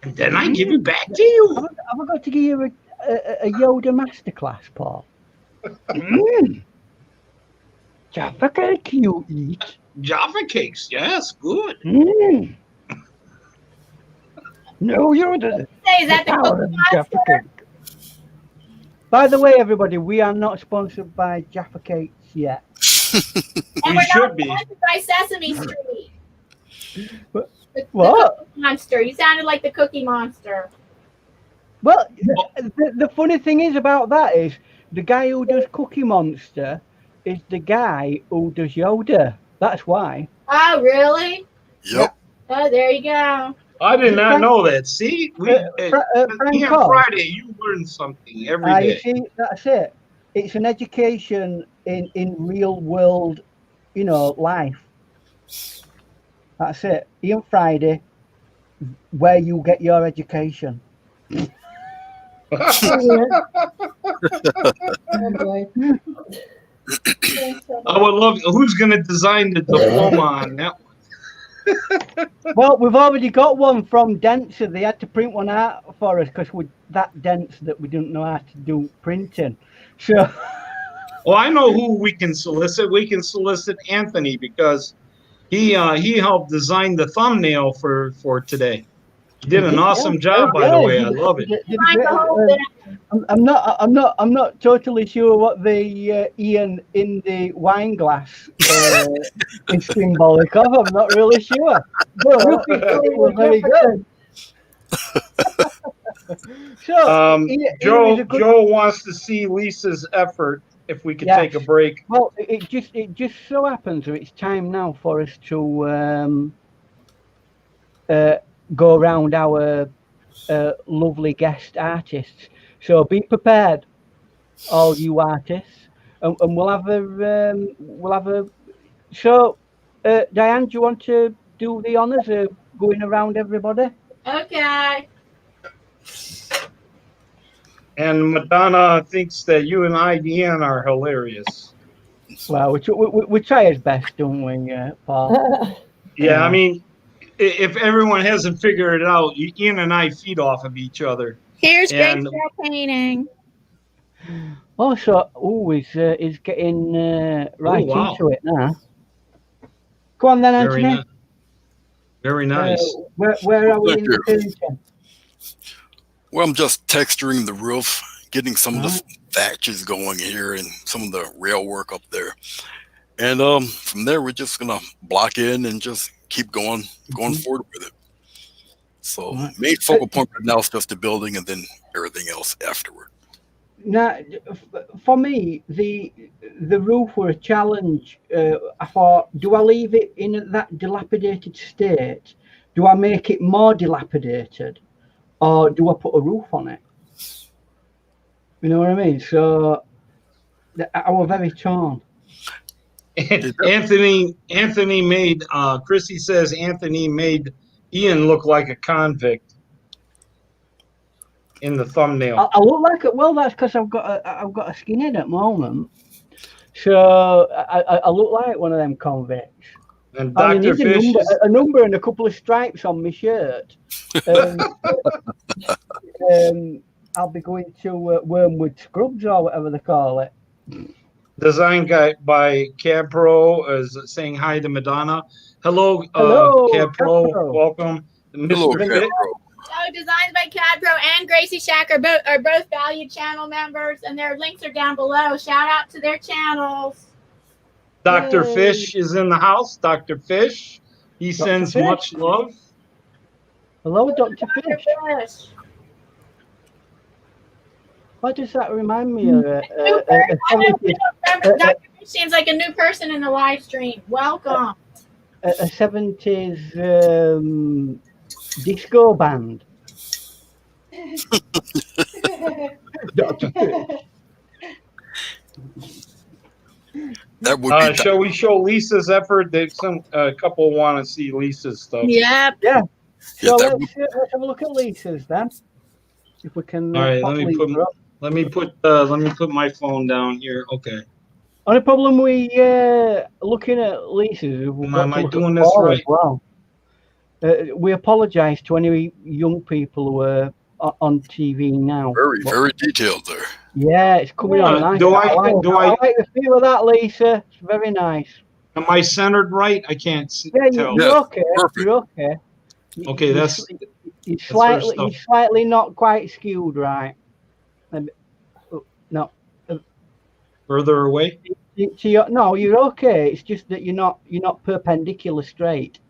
And then I give it back to you. Have I got to give you a Yoda masterclass, Paul? Jaffa cake you eat. Jaffa cakes, yes, good. No, Yoda. Say, is that the Power Cookie of Jaffa Monster? cake. By the way, everybody, we are not sponsored by Jaffa Cakes yet. And We we're should not be. sponsored by Sesame Street. What? The What? Cookie Monster. You sounded like the Cookie Monster. Well, the funny thing is about that is the guy who does Cookie Monster is the guy who does Yoda. That's why. Oh, really? Yep. Oh, there you go. I did not know that. See, Frank Ian, Cobb. Friday, you learn something every You day. see, that's it. It's an education in real world, life. That's it. Ian Friday, where you get your education. Oh boy. I would love. Who's going to design the diploma on that one? Well, we've already got one from Dentsu. They had to print one out for us because we're that dense that we didn't know how to do printing. So, Well, I know who we can solicit. We can solicit Anthony because he helped design the thumbnail for today. He did an awesome job, by the way. I love it. Find the whole thing. I'm not totally sure what the Ian in the wine glass is symbolic of. I'm not really sure. But it was very good. So, Joe wants to see Lisa's effort. If we could take a break. Well, it just so happens that it's time now for us to go around our lovely guest artists. So be prepared, all you artists, and we'll have a. So, Diane, do you want to do the honors of going around everybody? Okay. And Madonna thinks that you and Ian are hilarious. Well, we try as best, don't we, Paul? Yeah, I mean, if everyone hasn't figured it out, Ian and I feed off of each other. Here's And- Grayscale Painting. Also, is getting right wow. into it now. Go on then, Very Anthony. nice. Very nice. Where are we Thank in the you. painting? Well, I'm just texturing the roof, getting some of the thatches going here and some of the rail work up there. And from there, we're just gonna block in and just keep going forward with it. So main focal point right now is just the building, and then everything else afterward. Now, for me, the roof were a challenge. I thought, do I leave it in that dilapidated state? Do I make it more dilapidated, or do I put a roof on it? You know what I mean? So I was very torn. Anthony made Chrissy says Anthony made Ian look like a convict in the thumbnail. I look like it. Well, that's because I've got a skinhead at the moment, so I look like one of them convicts. And Dr. Fish, a number and a couple of stripes on my shirt. I'll be going to Wormwood Scrubs or whatever they call it. Design guy by CADPRO is saying hi to Madonna. Hello, CADPRO. Welcome. Hello, CADPRO. So Designs by CADPRO and Gracie Shack are both valued channel members, and their links are down below. Shout out to their channels. Dr. Fish is in the house. Dr. Fish. He sends much love. Hello, Dr. Fish. What does that remind me of? Dr. Fish seems like a new person in the live stream. Welcome. A 70s disco band. Dr. Fish. That would be shall we show Lisa's effort? That a couple want to see Lisa's stuff. Yep. Yeah. So Yeah, let's have a look at Lisa's then. If we can. All right. Let me put my phone down here. Okay. Only problem we looking at Lisa's. Am I doing this right? Well, we apologise to any young people who are on TV now. Very detailed there. Yeah, it's coming on nice. I like the feel of that, Lisa. It's very nice. Am I centered right? I can't see. Yeah, tell. you're okay. Perfect. You're okay. Okay, You're slightly not quite skewed right. No. Further away. No, you're okay. It's just that you're not perpendicular straight.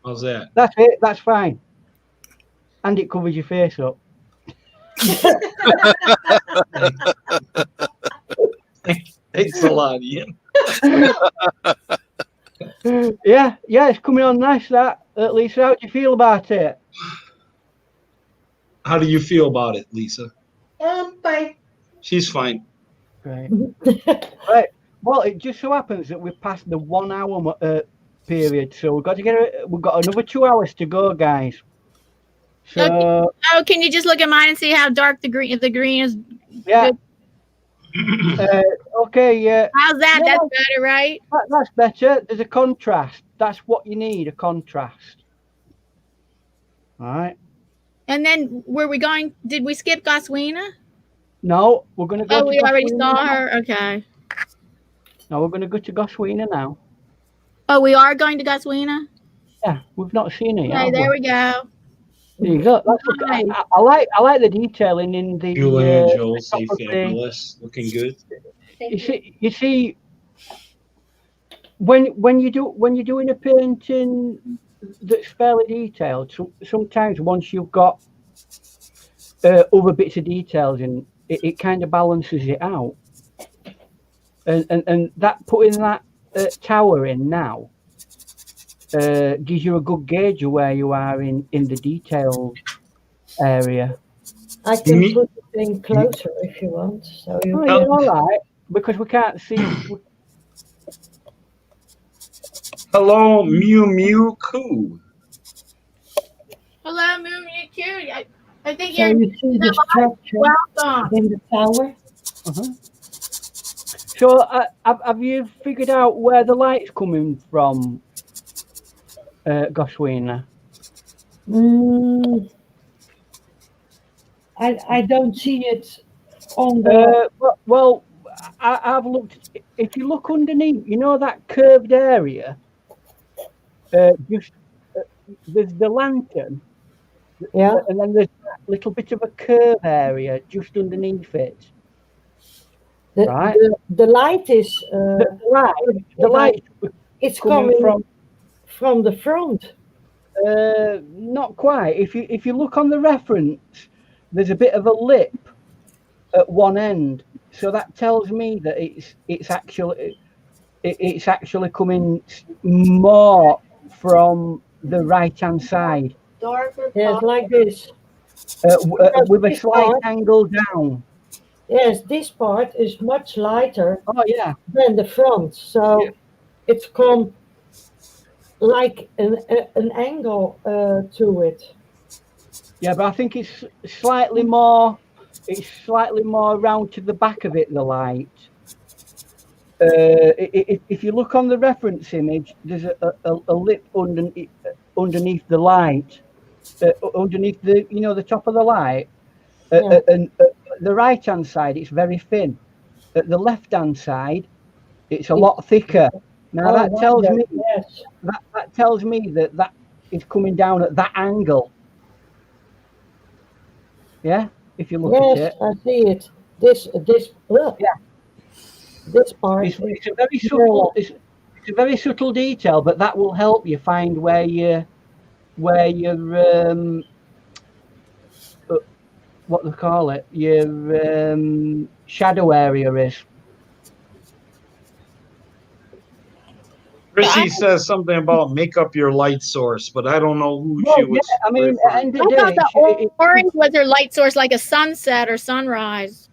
How's that? That's it. That's fine. And it covers your face up. Thanks a lot, Ian. Yeah, it's coming on nice. That Lisa, how do you feel about it? How do you feel about it, Lisa? Fine. She's fine. Right. Right. Well, it just so happens that we've passed the 1 hour period, so we've got another 2 hours to go, guys. So, can you just look at mine and see how dark the green? If the green is yeah. Okay. Yeah. How's that? Yeah, that's better, right? That's better. There's a contrast. That's what you need. A contrast. All right. And then were we going? Did we skip Gosewina? No, we're going to go. Oh, we already saw her. Okay. No, we're going to go to Gosewina now. Oh, we are going to Gosewina? Yeah, we've not seen it yet. Okay, there we go. There you go. Nice. I like the detailing in the. Julie and Joel say fabulous, looking good. You see, when you're doing a painting that's fairly detailed, sometimes once you've got other bits of details in, it kind of balances it out. And that putting that tower in now gives you a good gauge of where you are in the detail area. I can put it in closer if you want. So you you're all right, because we can't see. Hello, Mew Mew Coo. Hello, Mew Mew Coo. I think so you're you see the structure welcome in the tower. So have you figured out where the light's coming from, Gosewina? I don't see it on the. Well, I've looked. If you look underneath, you know that curved area. There's the lantern Yeah. And then there's a little bit of a curve area just underneath it. The, Right. the light is The light it's coming coming from the front. not quite. If you look on the reference, there's a bit of a lip at one end, so that tells me that it's actually coming more from the right hand side. Darker. Yes, like this. With a this slight part- angle down. Yes, this part is much lighter Oh yeah. than the front, so it's come like an angle to it. Yeah, but I think it's slightly more. It's slightly more round to the back of it. The light. If you look on the reference image, there's a lip underneath the light, underneath the top of the light, and the right hand side it's very thin. At the left hand side, it's a lot thicker. Now that tells me that tells me that is coming down at that angle. Yeah, if you look at it. I see it. This part. It's a very subtle. It's a very subtle detail, but that will help you find where your what they call it, your shadow area is. Chrissy says something about make up your light source, but I don't know who she was. Yeah, I mean, I thought the orange was her light source, like a sunset or sunrise.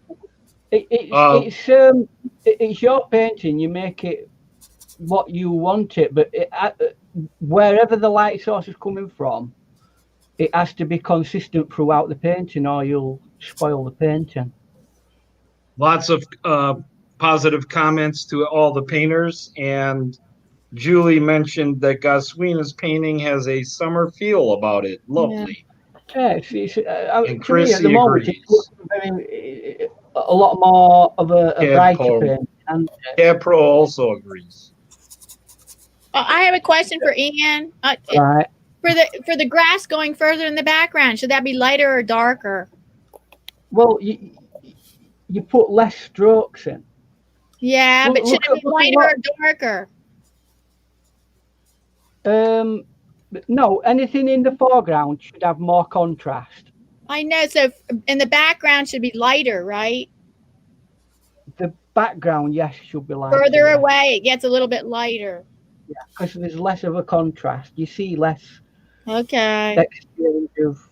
It's your painting. You make it what you want it, but wherever the light source is coming from, it has to be consistent throughout the painting, or you'll spoil the painting. Lots of positive comments to all the painters, and Julie mentioned that Gosewina's painting has a summer feel about it. Lovely. Yeah, and Chrissy at the moment, it's a lot more of a brighter painting. And CADPRO also agrees. I have a question for Ian. Right. For the grass going further in the background, should that be lighter or darker? Well, you put less strokes in. Yeah, but should it be lighter or darker? No, anything in the foreground should have more contrast. I know. So in the background should be lighter, right? The background, yes, should be lighter. Further away, it gets a little bit lighter. Yeah, because there's less of a contrast. You see less. Okay. Exchange of.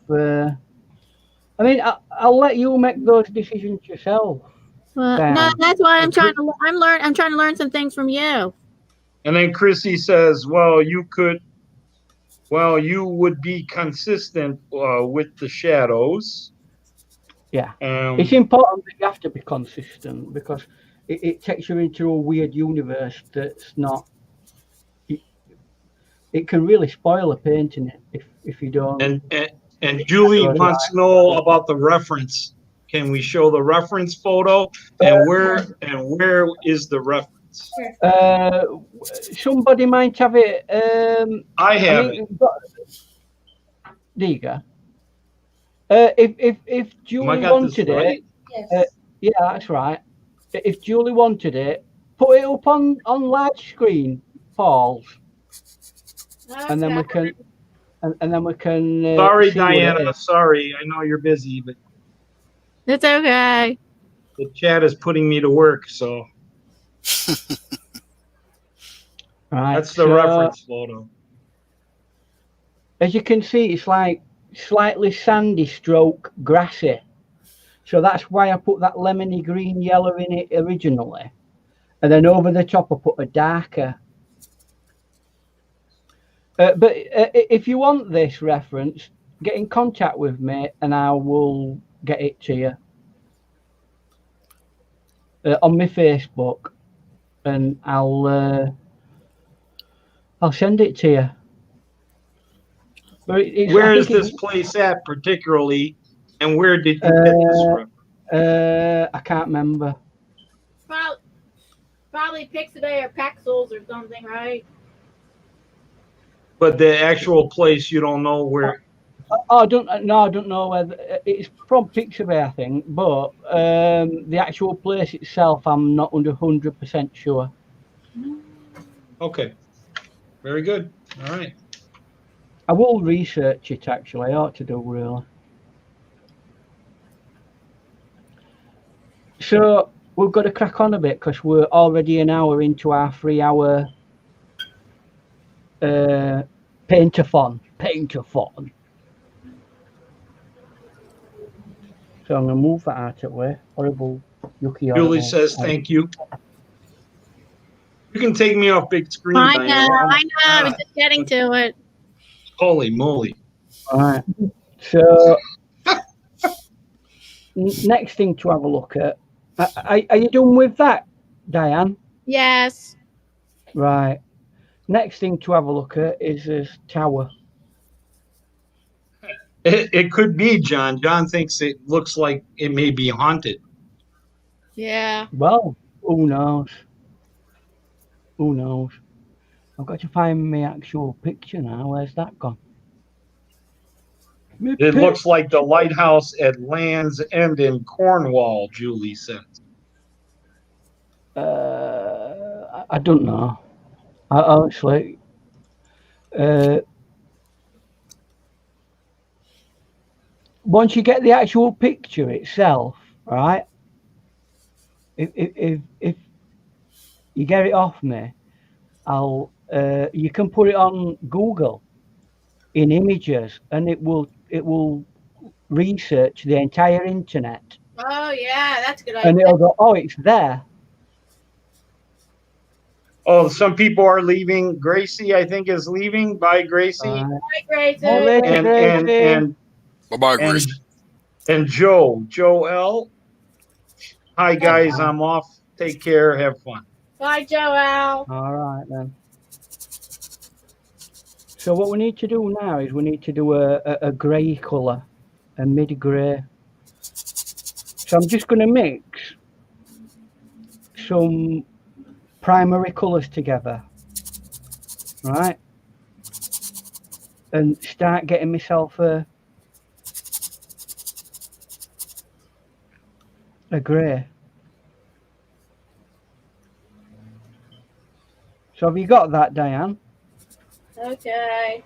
I mean, I'll let you make those decisions yourself. No, that's why I'm trying to. I'm trying to learn some things from you. And then Chrissy says, "Well, you would be consistent with the shadows." Yeah, it's important that you have to be consistent because it takes you into a weird universe that's not. It can really spoil a painting if you don't. And Julie wants to know about the reference. Can we show the reference photo? And where is the reference? Somebody might have it. I have it. There you go. If Julie wanted right? it, yeah, that's right. If Julie wanted it, put it up on large screen, Paul, and then we can. And then we can. Sorry, Diana. Sorry, I know you're busy, but it's okay. The chat is putting me to work, so right. That's the reference photo. As you can see, it's like slightly sandy stroke grassy, so that's why I put that lemony green yellow in it originally, and then over the top I put a darker. But if you want this reference, get in contact with me and I will get it to you on my Facebook, and I'll send it to you. But where is this place at particularly, and where did you get this reference? I can't remember. Probably Pixabay or Pexels or something, right? But the actual place, you don't know where I don't know whether it's from Pixabay, I think, but the actual place itself, I'm not 100% sure. Okay. Very good. All right. I will research it, actually. I ought to do, really. So we've got to crack on a bit because we're already an hour into our 3-hour paint-a-thon. So I'm going to move that out of the way. Horrible, yucky, horrible. Julie says thank you. You can take me off big screen. I know. I was just getting to it. Holy moly. All right. So next thing to have a look at. Are you done with that, Diane? Yes. Right. Next thing to have a look at is this tower. It could be, John. John thinks it looks like it may be haunted. Yeah. Well, who knows? Who knows? I've got to find my actual picture now. Where's that gone? It looks like the lighthouse at Land's End in Cornwall, Julie says. I don't know. Honestly, once you get the actual picture itself, right? If you get it off me, you can put it on Google in images, and it will research the entire internet. Oh yeah, that's a good idea. And it'll go, oh, it's there. Oh, some people are leaving. Gracie, I think, is leaving. Bye, Gracie. Bye, Gracie. And Bye-bye, Gracie. And Joe L. Hi, guys. I'm off. Take care. Have fun. Bye, Joel. All right, then. So what we need to do now is we need to do a grey colour, a mid-grey. So I'm just going to mix some primary colours together, right? And start getting myself a grey. So have you got that, Diane? Okay.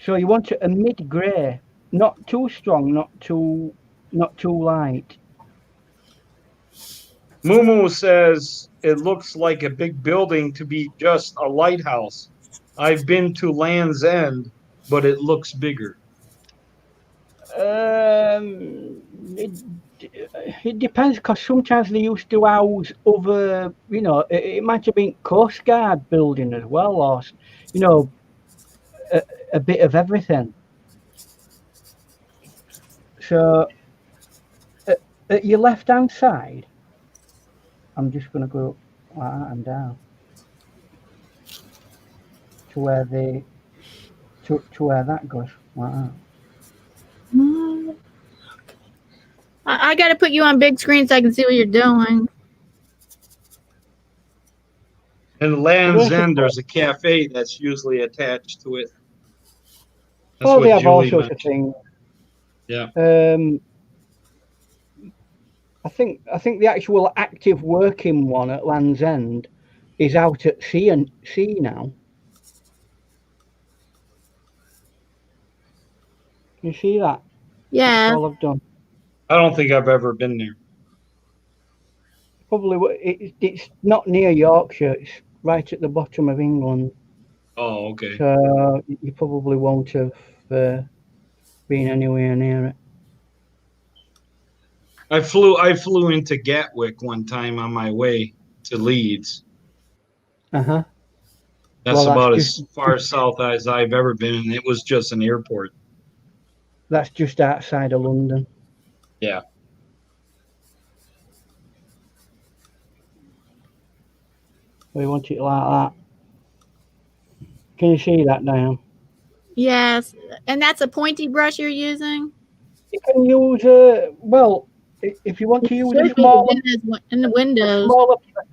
So you want a mid-grey, not too strong, not too light. Mumu says it looks like a big building to be just a lighthouse. I've been to Land's End, but it looks bigger. It depends, because sometimes they used to house other, it might have been Coast Guard building as well, or, a bit of everything. So, at your left-hand side, I'm just going to go like that and down to where where that goes, like that. I got to put you on big screen so I can see what you're doing. In Land's End, there's a cafe that's usually attached to it. That's Oh, they have all Julie sorts mentioned. of things. Yeah. I think the actual active working one at Land's End is out at sea now. Can you see that? Yeah. That's all I've done. I don't think I've ever been there. Probably it's not near Yorkshire. It's right at the bottom of England. Oh, okay. So you probably won't have been anywhere near it. I flew into Gatwick one time on my way to Leeds. Uh-huh. That's about as far south as I've ever been, and it was just an airport. That's just outside of London. Yeah. We want it like that. Can you see that, Diane? Yes. And that's a pointy brush you're using? You can use well, if you want to use a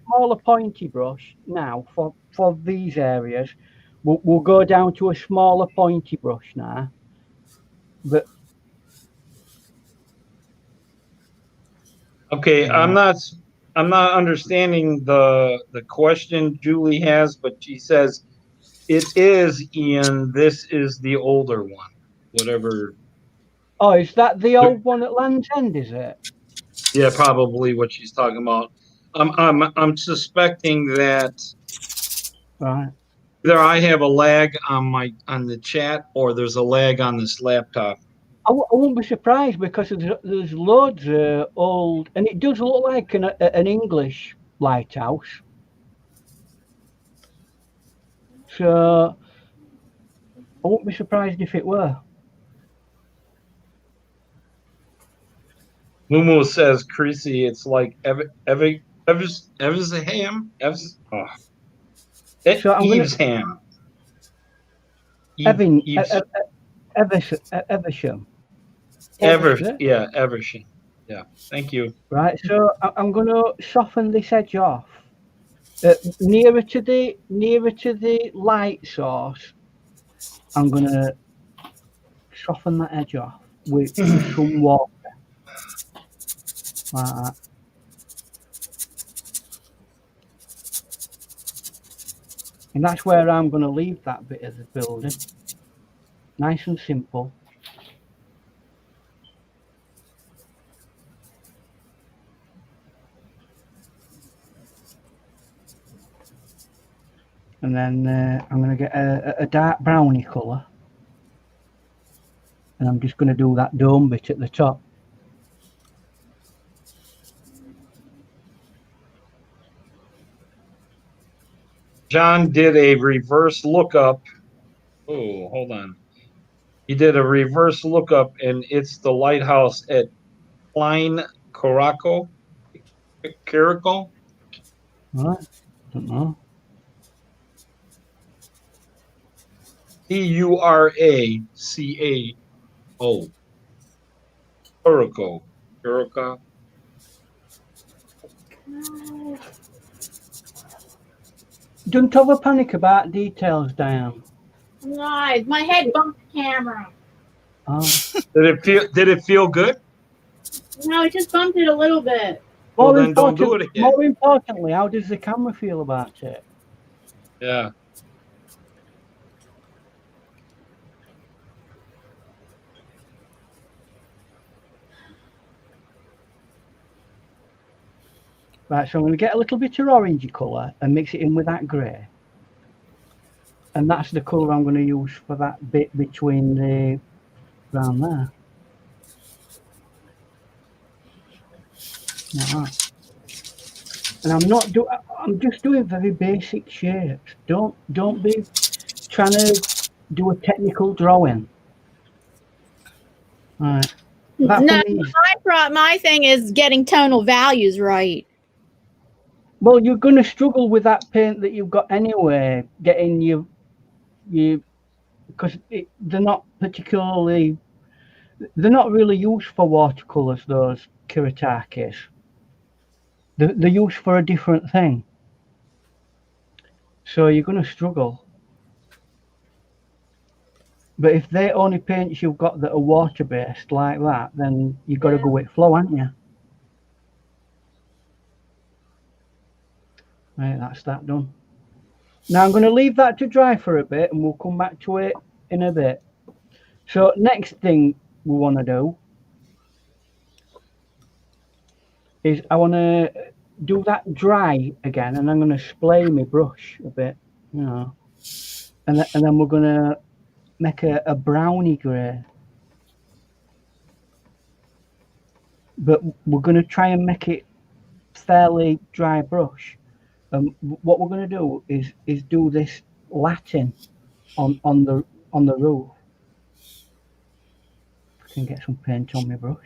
smaller pointy brush now for these areas, We'll go down to a smaller pointy brush now. But Okay, I'm not understanding the question Julie has, but she says it is Ian. This is the older one. Whatever. oh, is that the old one at Land's End? Is it? Yeah, probably what she's talking about. I'm suspecting that Right. either I have a lag on the chat or there's a lag on this laptop. I won't be surprised because there's loads of old, and it does look like an English lighthouse. So I won't be surprised if it were. Mumu says, Creasy, it's like Evesham. So I'm gonna Evesham. Eversham. Yeah, Eversham. Yeah, thank you. Right, so I'm going to soften this edge off nearer to the light source. I'm going to soften that edge off with some water, like that. And that's where I'm going to leave that bit of the building. Nice and simple. And then I'm going to get a dark browny colour. And I'm just going to do that dome bit at the top. John did a reverse lookup. Oh, hold on. He did a reverse lookup, and it's the lighthouse at Klein Caraco. Right? Don't know. Curaco. Caraco. Don't over panic about details, Diane. Live. My head bumped the camera. Oh. Did it feel good? No, it just bumped it a little bit. Well, then don't do it again. More importantly, how does the camera feel about it? Yeah. Right, so I'm going to get a little bit of orangey colour and mix it in with that grey. And that's the colour I'm going to use for that bit between the around there. Right. And I'm just doing very basic shapes. Don't be trying to do a technical drawing. Right. No, my thing is getting tonal values right. Well, you're going to struggle with that paint that you've got anyway, getting you because they're not really used for watercolors, those Kiritakis. They're used for a different thing. So you're going to struggle. But if they're only paints you've got that are water-based like that, then you've got to go with flow, haven't you? Right, that's that done. Now I'm going to leave that to dry for a bit and we'll come back to it in a bit. So next thing we want to do is I want to do that dry again, and I'm going to splay my brush a bit, you know, and then we're going to make a browny grey. But we're going to try and make it fairly dry brush. What we're going to do is do this Latin on the roof. I can get some paint on my brush.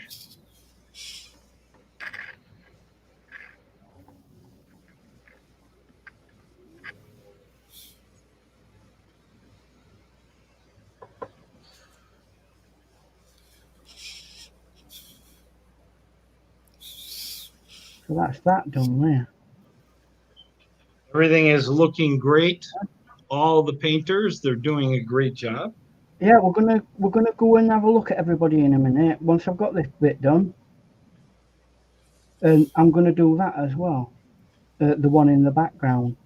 So that's that done there. Everything is looking great. all the painters. They're doing a great job. Yeah, we're gonna go and have a look at everybody in a minute. Once I've got this bit done, and I'm gonna do that as well. The one in the background.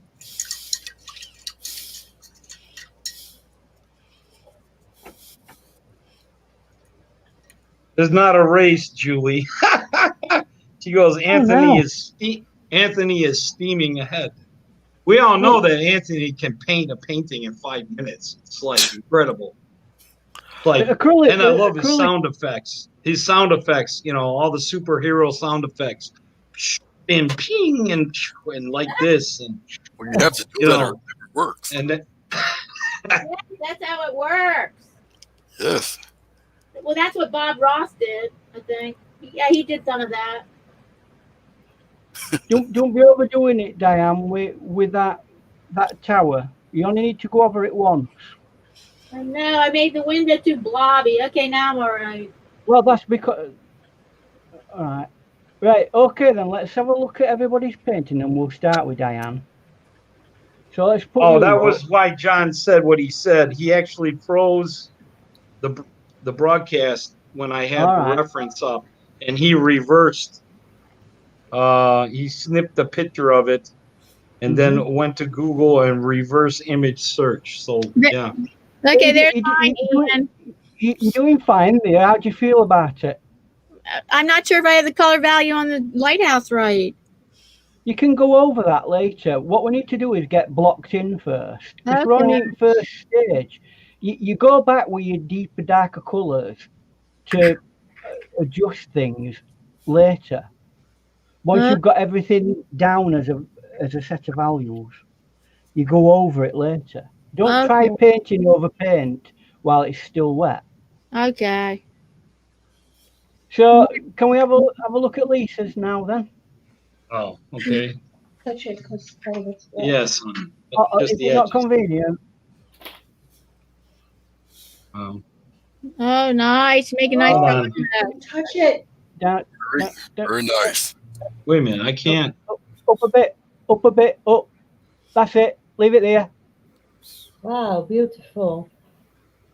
There's not a race, Julie. She goes, Anthony is steaming ahead. We all know that Anthony can paint a painting in 5 minutes. It's like incredible. Like, acrylic, and I love his acrylic. sound effects. His sound effects, all the superhero sound effects, and ping and like this, and Well, you have to do that or it never works. and then, That's how it works. Yes. Well, that's what Bob Ross did, I think. Yeah, he did some of that. Don't be overdoing it, Diane. With that tower, you only need to go over it once. I know, I made the window too blobby. Okay, now I'm all right. Well, that's because. All right. Right. Okay, then let's have a look at everybody's painting, and we'll start with Diane. So let's put. oh, that was why John said what he said. He actually froze the broadcast when I had the reference up, and he reversed. He snipped a picture of it, and then went to Google and reverse image search. So yeah. Okay, there's mine, Ian. You're doing fine there. How do you feel about it? I'm not sure if I have the color value on the lighthouse right. You can go over that later. What we need to do is get blocked in first. If we're only in first stage, you go back with your deeper, darker colours to adjust things later. Once you've got everything down as a set of values, you go over it later. Don't try painting over paint while it's still wet. Okay. So can we have a look at Lisa's now then? Oh, okay. Touch it because part of it's wet. Yes. Is it not convenient? Oh, nice. Make a nice Hold color. on. Touch it. Very nice. Wait a minute, I can't. Up a bit, up. That's it. Leave it there. Wow, beautiful.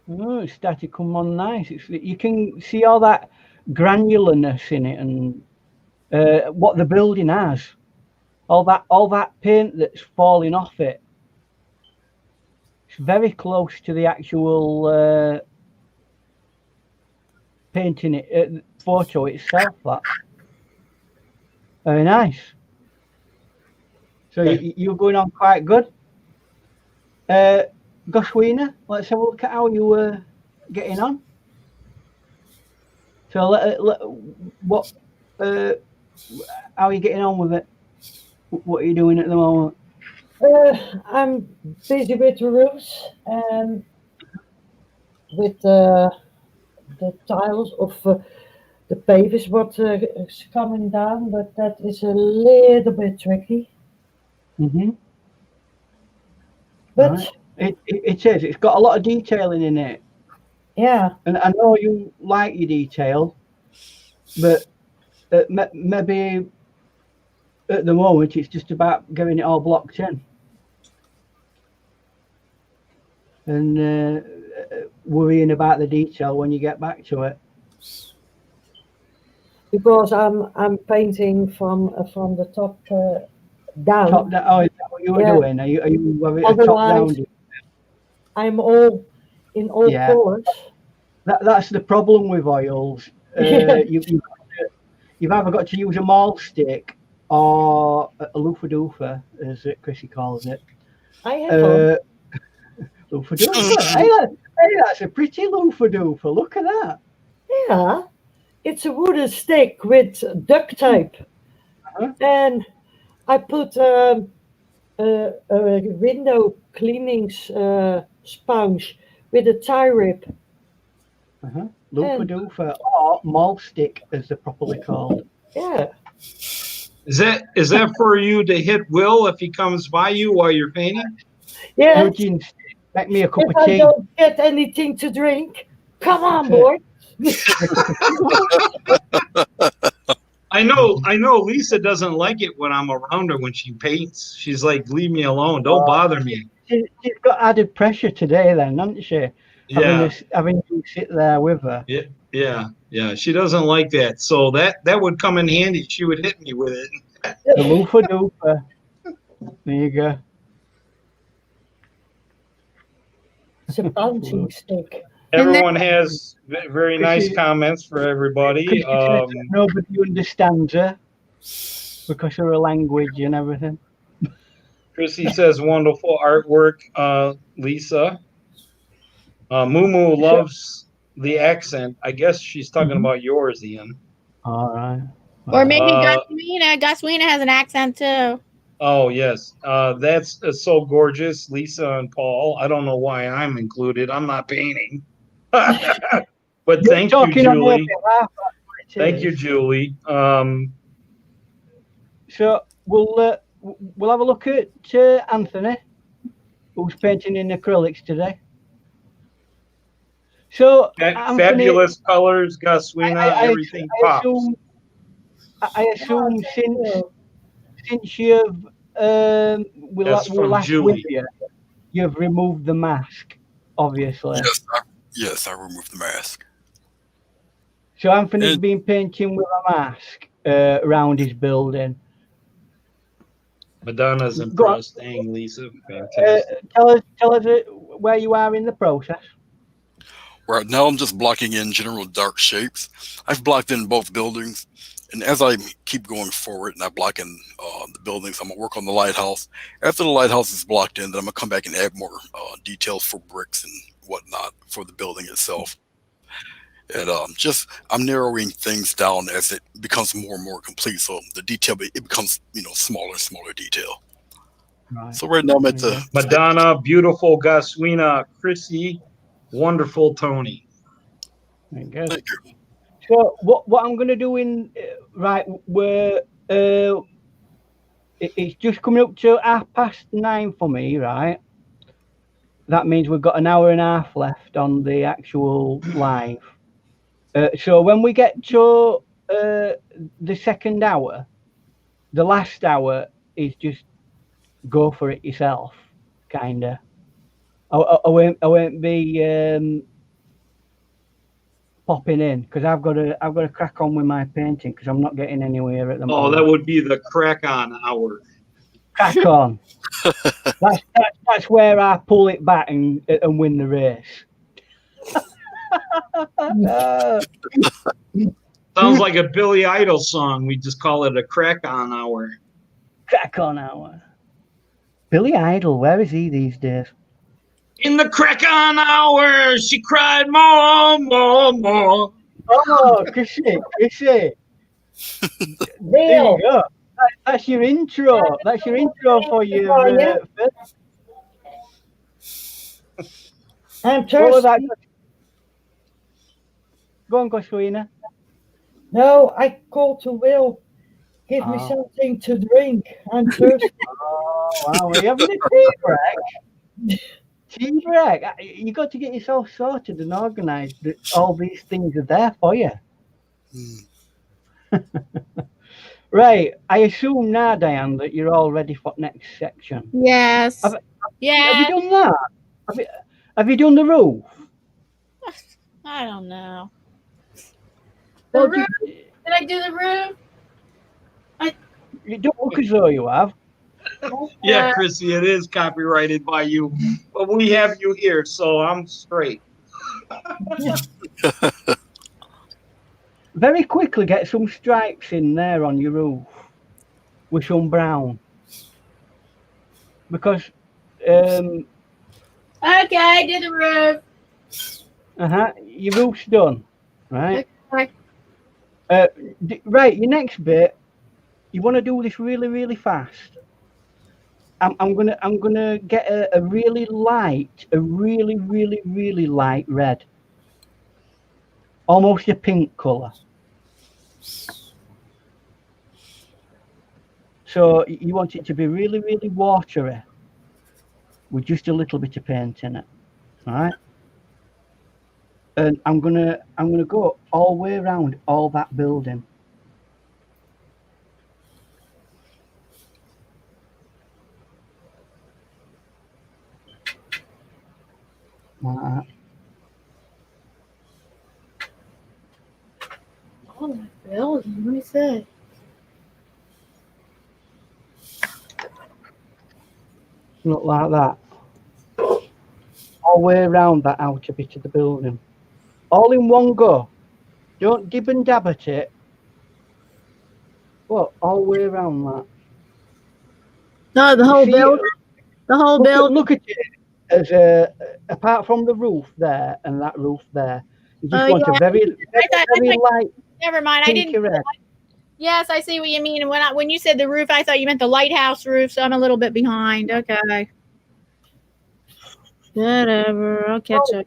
Oh, it's started to come on nice. You can see all that granularness in it, and what the building has. All that paint that's falling off it. It's very close to the actual painting it photo itself. That very nice. So you're going on quite good. Gosewina, let's have a look at how you were getting on. So how are you getting on with it? What are you doing at the moment? I'm busy with the roofs and with the tiles of the pavers what is coming down, but that is a little bit tricky. But right. It is. It's got a lot of detailing in it. Yeah. And I know you like your detail, but maybe at the moment it's just about getting it all blocked in. And worrying about the detail when you get back to it. Because I'm painting from the top down. Top down. Oh, is that what you were doing? Are you top down? I'm all in all colors. That's the problem with oils. You've either got to use a maul stick or a loofah-doofah, as Chrissy calls it. I have loofah-doofah. Hey, that's a pretty loofah-doofah. Look at that. Yeah, it's a wooden stick with duct tape, and I put a window cleaning sponge with a tie rip. Loofah-doofah, or maul stick, as they're properly called. Yeah. Is that for you to hit Will if he comes by you while you're painting? Yeah. Make me a cup if of tea. I don't get anything to drink, come on, boy. I know Lisa doesn't like it when I'm around her when she paints. She's like, leave me alone. Don't bother me. she's got added pressure today, then, hasn't she? Yeah, Having you sit there with her. yeah. She doesn't like that, so that would come in handy. She would hit me with it. The loofer doofer. There you go. It's a bouncing stick. Everyone has very nice She- comments for everybody. Nobody understands her because of her language and everything. Chrissy says wonderful artwork, Lisa. Mumu loves the accent. I guess she's talking about yours, Ian. All right. Or maybe Uh, Gosewina. Gosewina has an accent too. Oh, yes. That's so gorgeous, Lisa and Paul. I don't know why I'm included. I'm not painting. But You're thank you, talking on their Julie. behalf, that's what it Thank you, is. Julie. So we'll have a look at Anthony, who's painting in acrylics today. So Anthony, fabulous colors, Gosewina, everything pops. I assume since you've That's we're from last Julie. with you've removed the mask, obviously. Yes, I removed the mask. So Anthony's been painting with a mask around his building. Madonna's impressed. Dang, Lisa, fantastic. Tell us where you are in the process. Right now, I'm just blocking in general dark shapes. I've blocked in both buildings, and as I keep going forward and I block in the buildings, I'm gonna work on the lighthouse. After the lighthouse is blocked in, then I'm gonna come back and add more details for bricks and whatnot for the building itself. And I'm narrowing things down as it becomes more and more complete. So the detail, it becomes smaller and smaller detail. Right. So right now I'm at the Madonna, beautiful Gosewina, Chrissy, wonderful Tony. Thank you. Thank you. So what I'm going to do we're it's just coming up to 9:30 for me, right? That means we've got an hour and a half left on the actual live. So when we get to the second hour, the last hour is just go for it yourself, kinda. I won't be popping in because I've got to crack on with my painting because I'm not getting anywhere at the moment. Oh, that would be the crack on hour. Crack on. that's where I pull it back and win the race. Sounds like a Billy Idol song. We just call it a crack on hour. Crack on hour. Billy Idol, where is he these days? In the crack on hour, she cried more, more, more. Oh, Chrissy. There you go. That's your intro. That's your intro for your I'm thirsty. Go on, Gosewina. No, I called to Will. Give me something to drink. I'm thirsty. Oh, wow. Are you having a tea break? Tea break? You got to get yourself sorted and organised. All these things are there for you. Right. I assume now, Diane, that you're all ready for next section. Yes. Have you done that? Have you done the roof? I don't know. The roof? Did I do the roof? You don't look as though you have. Yeah, Chrissy, it is copyrighted by you, but we have you here, so I'm straight. Very quickly, get some stripes in there on your roof with some brown, because okay, I did the roof. Your roof's done, right? Okay. Right, your next bit, you want to do this really, really fast. I'm gonna get a really light, really, really, really light red, almost a pink color. So you want it to be really, really watery, with just a little bit of paint in it, all right? And I'm gonna go all the way around all that building. Oh, my building. Let me see. Look like that. All the way around that outer bit of the building. All in one go. Don't dib and dab at it. Look, all the way around that. No, the You whole see, building. The whole building. Look at it as apart from the roof there and that roof there. You just want a very light. Never mind. I didn't. red. Yes, I see what you mean. And when you said the roof, I thought you meant the lighthouse roof. So I'm a little bit behind. Okay. Whatever. I'll catch up.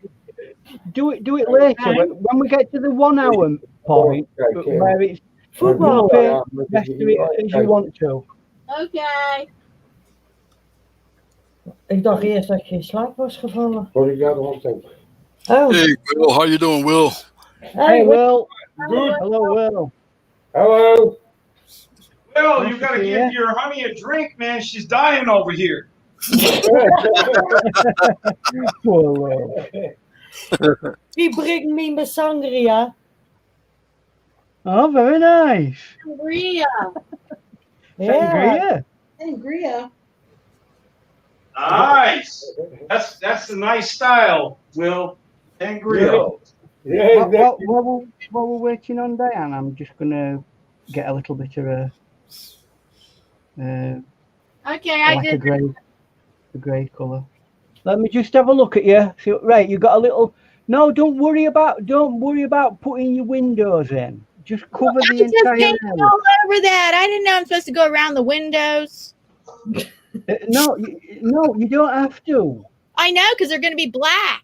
Do it later when we get to the 1 hour point where it's Voetbal. as you want to. Okay. Ik dacht eerst dat je in slaap was gevallen. Word ik daar nog op zetten? Oh. Hey, Will, how you doing, Will? Hey, Will. Good. Hello, Will. Hello. Will, you gotta give your honey a drink, man. She's dying over here. Poor Will. Wie brengt me mijn sangria? Oh, very nice. Sangria. Sangria. Sangria. Nice. That's a nice style, Will. Sangria. Yeah. While we're waiting on Diane, I'm just gonna get a little bit of a Okay, I like did. a grey colour. Let me just have a look at you. See, right, you got a little. No, don't worry about putting your windows in. Just cover the entire area. All over that. I didn't know I'm supposed to go around the windows. No, you don't have to. I know, because they're going to be black.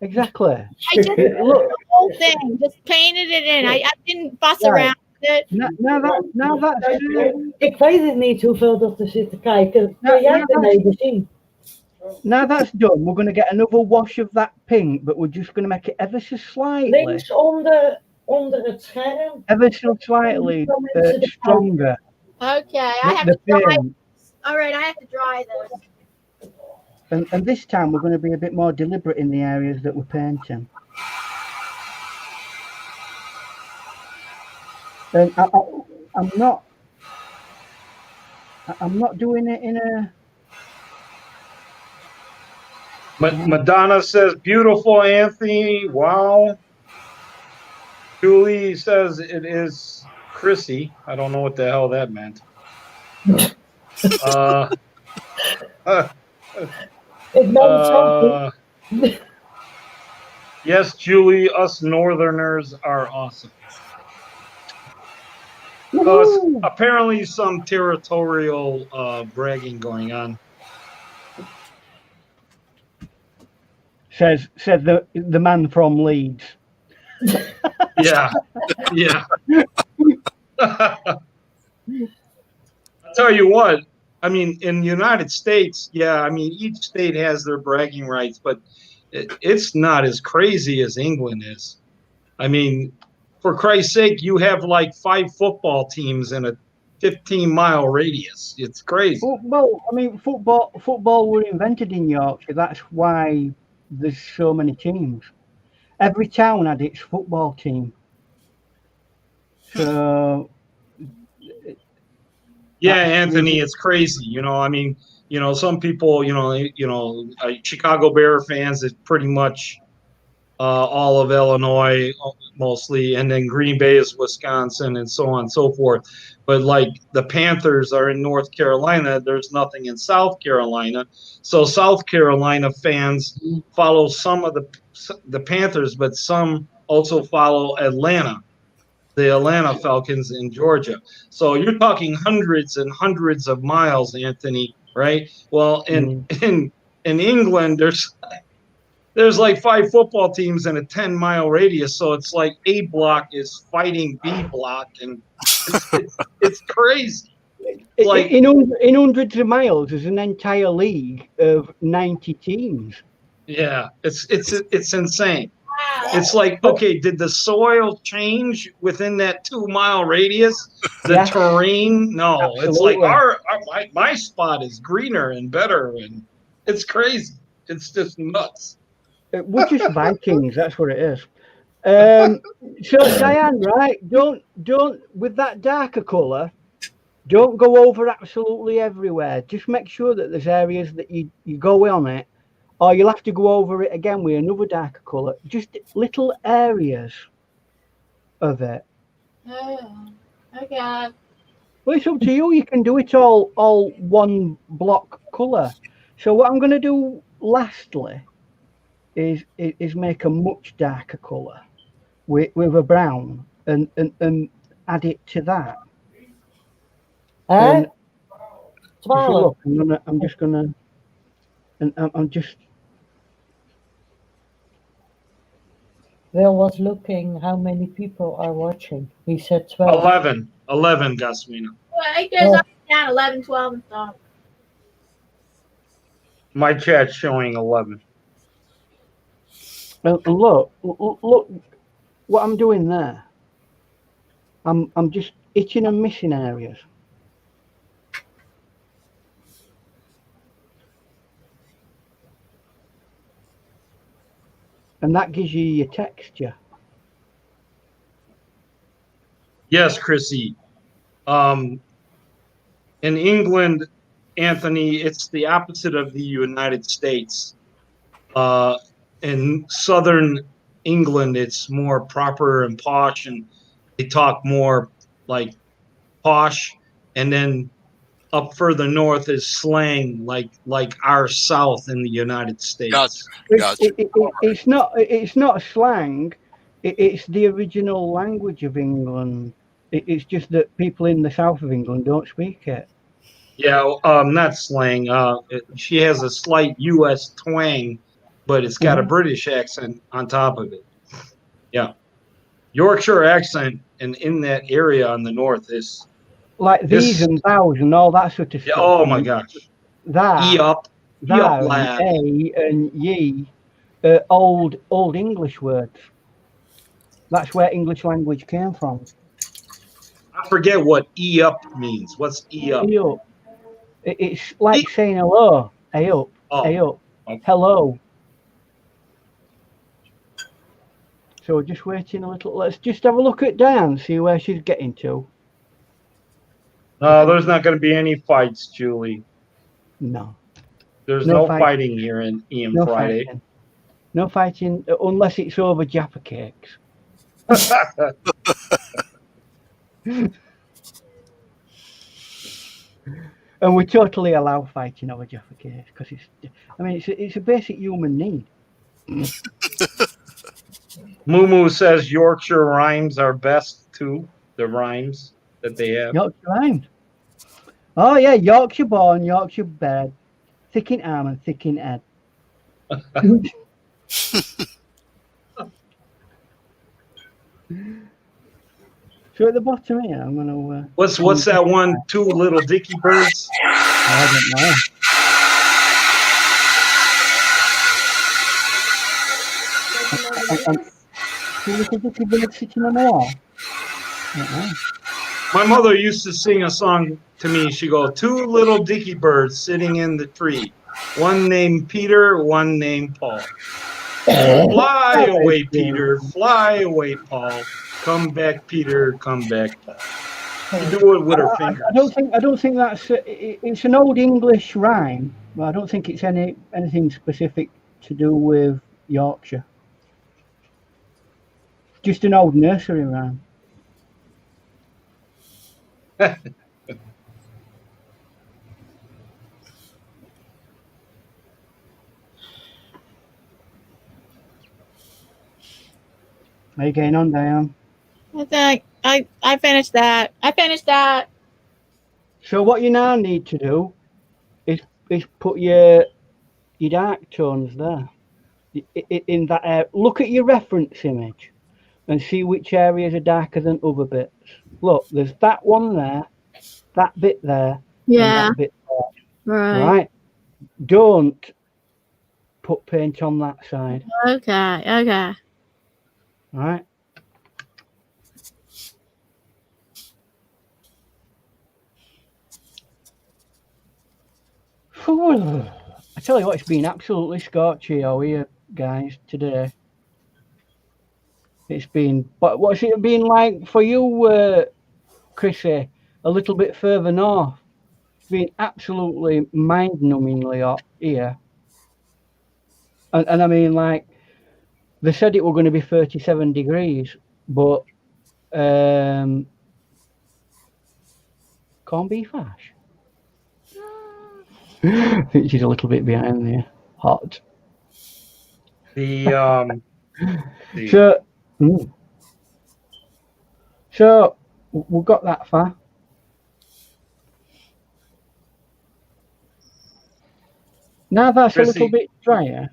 Exactly. I just did the whole thing, just painted it in. I didn't fuss around with it. Now that's Ik weet het niet hoeveel dat er zit te kijken. Kun jij beneden zien? now that's done. We're going to get another wash of that pink, but we're just going to make it ever so slightly. Links onder het scherm. Ever so slightly stronger. Okay, I have to dry. All right, I have to dry this. And this time we're going to be a bit more deliberate in the areas that we're painting. And I'm not doing it in a. Madonna says, beautiful, Anthony. Wow. Julie says it is Chrissy. I don't know what the hell that meant. It meant something. Yes, Julie, us Northerners are awesome. So it's apparently some territorial bragging going on. Says the man from Leeds. Yeah. I'll tell you what, I mean, in the United States, yeah, I mean, each state has their bragging rights, but it's not as crazy as England is. I mean, for Christ's sake, you have like 5 football teams in a 15-mile radius. It's crazy. Well, I mean, football were invented in Yorkshire. That's why there's so many teams. Every town had its football team. So yeah, Anthony, it's crazy. You know, I mean, you know, some people, Chicago Bear fans is pretty much all of Illinois mostly, and then Green Bay is Wisconsin, and so on and so forth. But like the Panthers are in North Carolina, there's nothing in South Carolina. So South Carolina fans follow some of the Panthers, but some also follow Atlanta, the Atlanta Falcons in Georgia. So you're talking hundreds and hundreds of miles, Anthony, right? Well, in England, there's like 5 football teams in a 10-mile radius. So it's like A block is fighting B block, and it's crazy. Like in hundreds of miles, there's an entire league of 90 teams. Yeah, it's insane. It's like, okay, did the soil change within that 2-mile radius? The terrain? No, absolutely. It's like my spot is greener and better, and it's crazy. It's just nuts. We're just Vikings. That's what it is. So Diane, right? Don't with that darker colour. Don't go over absolutely everywhere. Just make sure that there's areas that you go on it, or you'll have to go over it again with another darker colour. Just little areas of it. Oh, okay. Well, it's up to you. You can do it all one block colour. So what I'm going to do lastly is make a much darker colour with a brown and add it to that. Hè? And if you 12. look, I'm just gonna, and I'm just. Will was looking how many people are watching. He said 12. 11, Gosewina. Well, it goes up and down 11, 12, and stuff. My chat's showing 11. Look what I'm doing there. I'm just itching and missing areas. And that gives you your texture. Yes, Chrissy. In England, Anthony, it's the opposite of the United States. In southern England, it's more proper and posh, and they talk more like posh. And then up further north is slang, like our South in the United States. Gotcha. It's not slang. It's the original language of England. It's just that people in the south of England don't speak it. Yeah, not slang. She has a slight U.S. twang, but it's got a British accent on top of it. Yeah, Yorkshire accent, and in that area on the north is like these and thous and all that sort of stuff. Yeah, oh my gosh. That, E up lad. A and ye, old English words. That's where English language came from. I forget what E up means. What's E up? E up. It's like saying hello. Hey up. Oh, hey up. okay. Hello. So just waiting a little. Let's just have a look at Diane, see where she's getting to. No, there's not going to be any fights, Julie. No. There's no fighting here in Ian Friday. Fighting. No fighting unless it's over Jaffa cakes. And we totally allow fighting over Jaffa cakes because it's a basic human need. Moo says Yorkshire rhymes are best too. The rhymes that they have. Yorkshire rhymes. Oh yeah, Yorkshire born, Yorkshire bred, thick in arm and thick in head. So at the bottom here, I'm gonna. What's that one? Two little dicky birds. I don't know. Two little dicky birds sitting on the wall. My mother used to sing a song to me. She go, two little dicky birds sitting in the tree. One named Peter, one named Paul. Fly away, Peter. Fly away, Paul. Come back, Peter. Come back, Paul. You do it with her fingers. I don't think that's. It's an old English rhyme, but I don't think it's anything specific to do with Yorkshire. Just an old nursery rhyme. How you getting on, Diane? I think I finished that. So what you now need to do is put your dark tones there in that area. Look at your reference image and see which areas are darker than other bits. Look, there's that one there, that bit there, Yeah. and that bit there. Right. Right? Don't put paint on that side. Okay. Right? I tell you what, it's been absolutely scorchy over here guys, today. It's been, but what's it been like for you, Chrissy? A little bit further north. It's been absolutely mind-numbingly hot here. And I mean, like, they said it were going to be 37 degrees, but corned beef hash. I think she's a little bit behind there. Hot. So, so we've got that far. Now that's Chrissy. a little bit drier.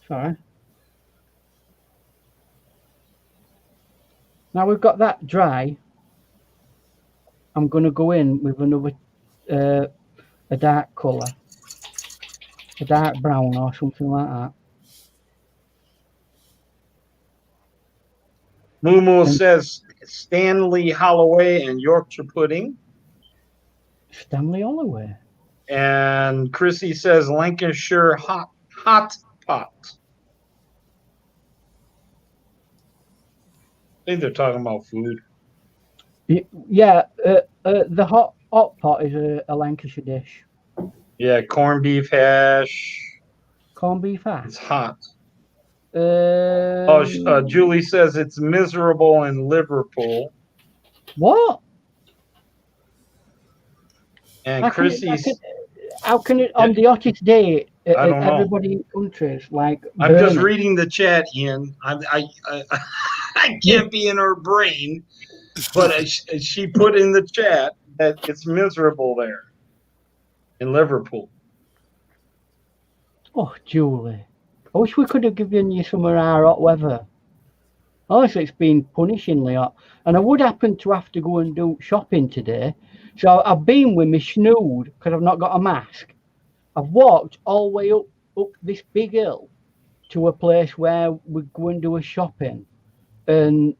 Sorry. Now we've got that dry. I'm going to go in with another, a dark colour, a dark brown or something like that. Mumu says Stanley Holloway and Yorkshire pudding. Stanley Holloway. And Chrissy says Lancashire hot pot. I think they're talking about food. Yeah, the hot pot is a Lancashire dish. Yeah, corned beef hash. Corned beef hash. It's hot. Julie says it's miserable in Liverpool. What? And Chrissy's. How can it on the hottest day? I don't know. Everybody in countries like. I'm just burning. reading the chat, Ian. I can't be in her brain, but she put in the chat that it's miserable there in Liverpool. Oh, Julie, I wish we could have given you some of our hot weather. Honestly, it's been punishingly hot, and I would happen to have to go and do shopping today. So I've been with me snood because I've not got a mask. I've walked all the way up this big hill to a place where we go and do a shopping. And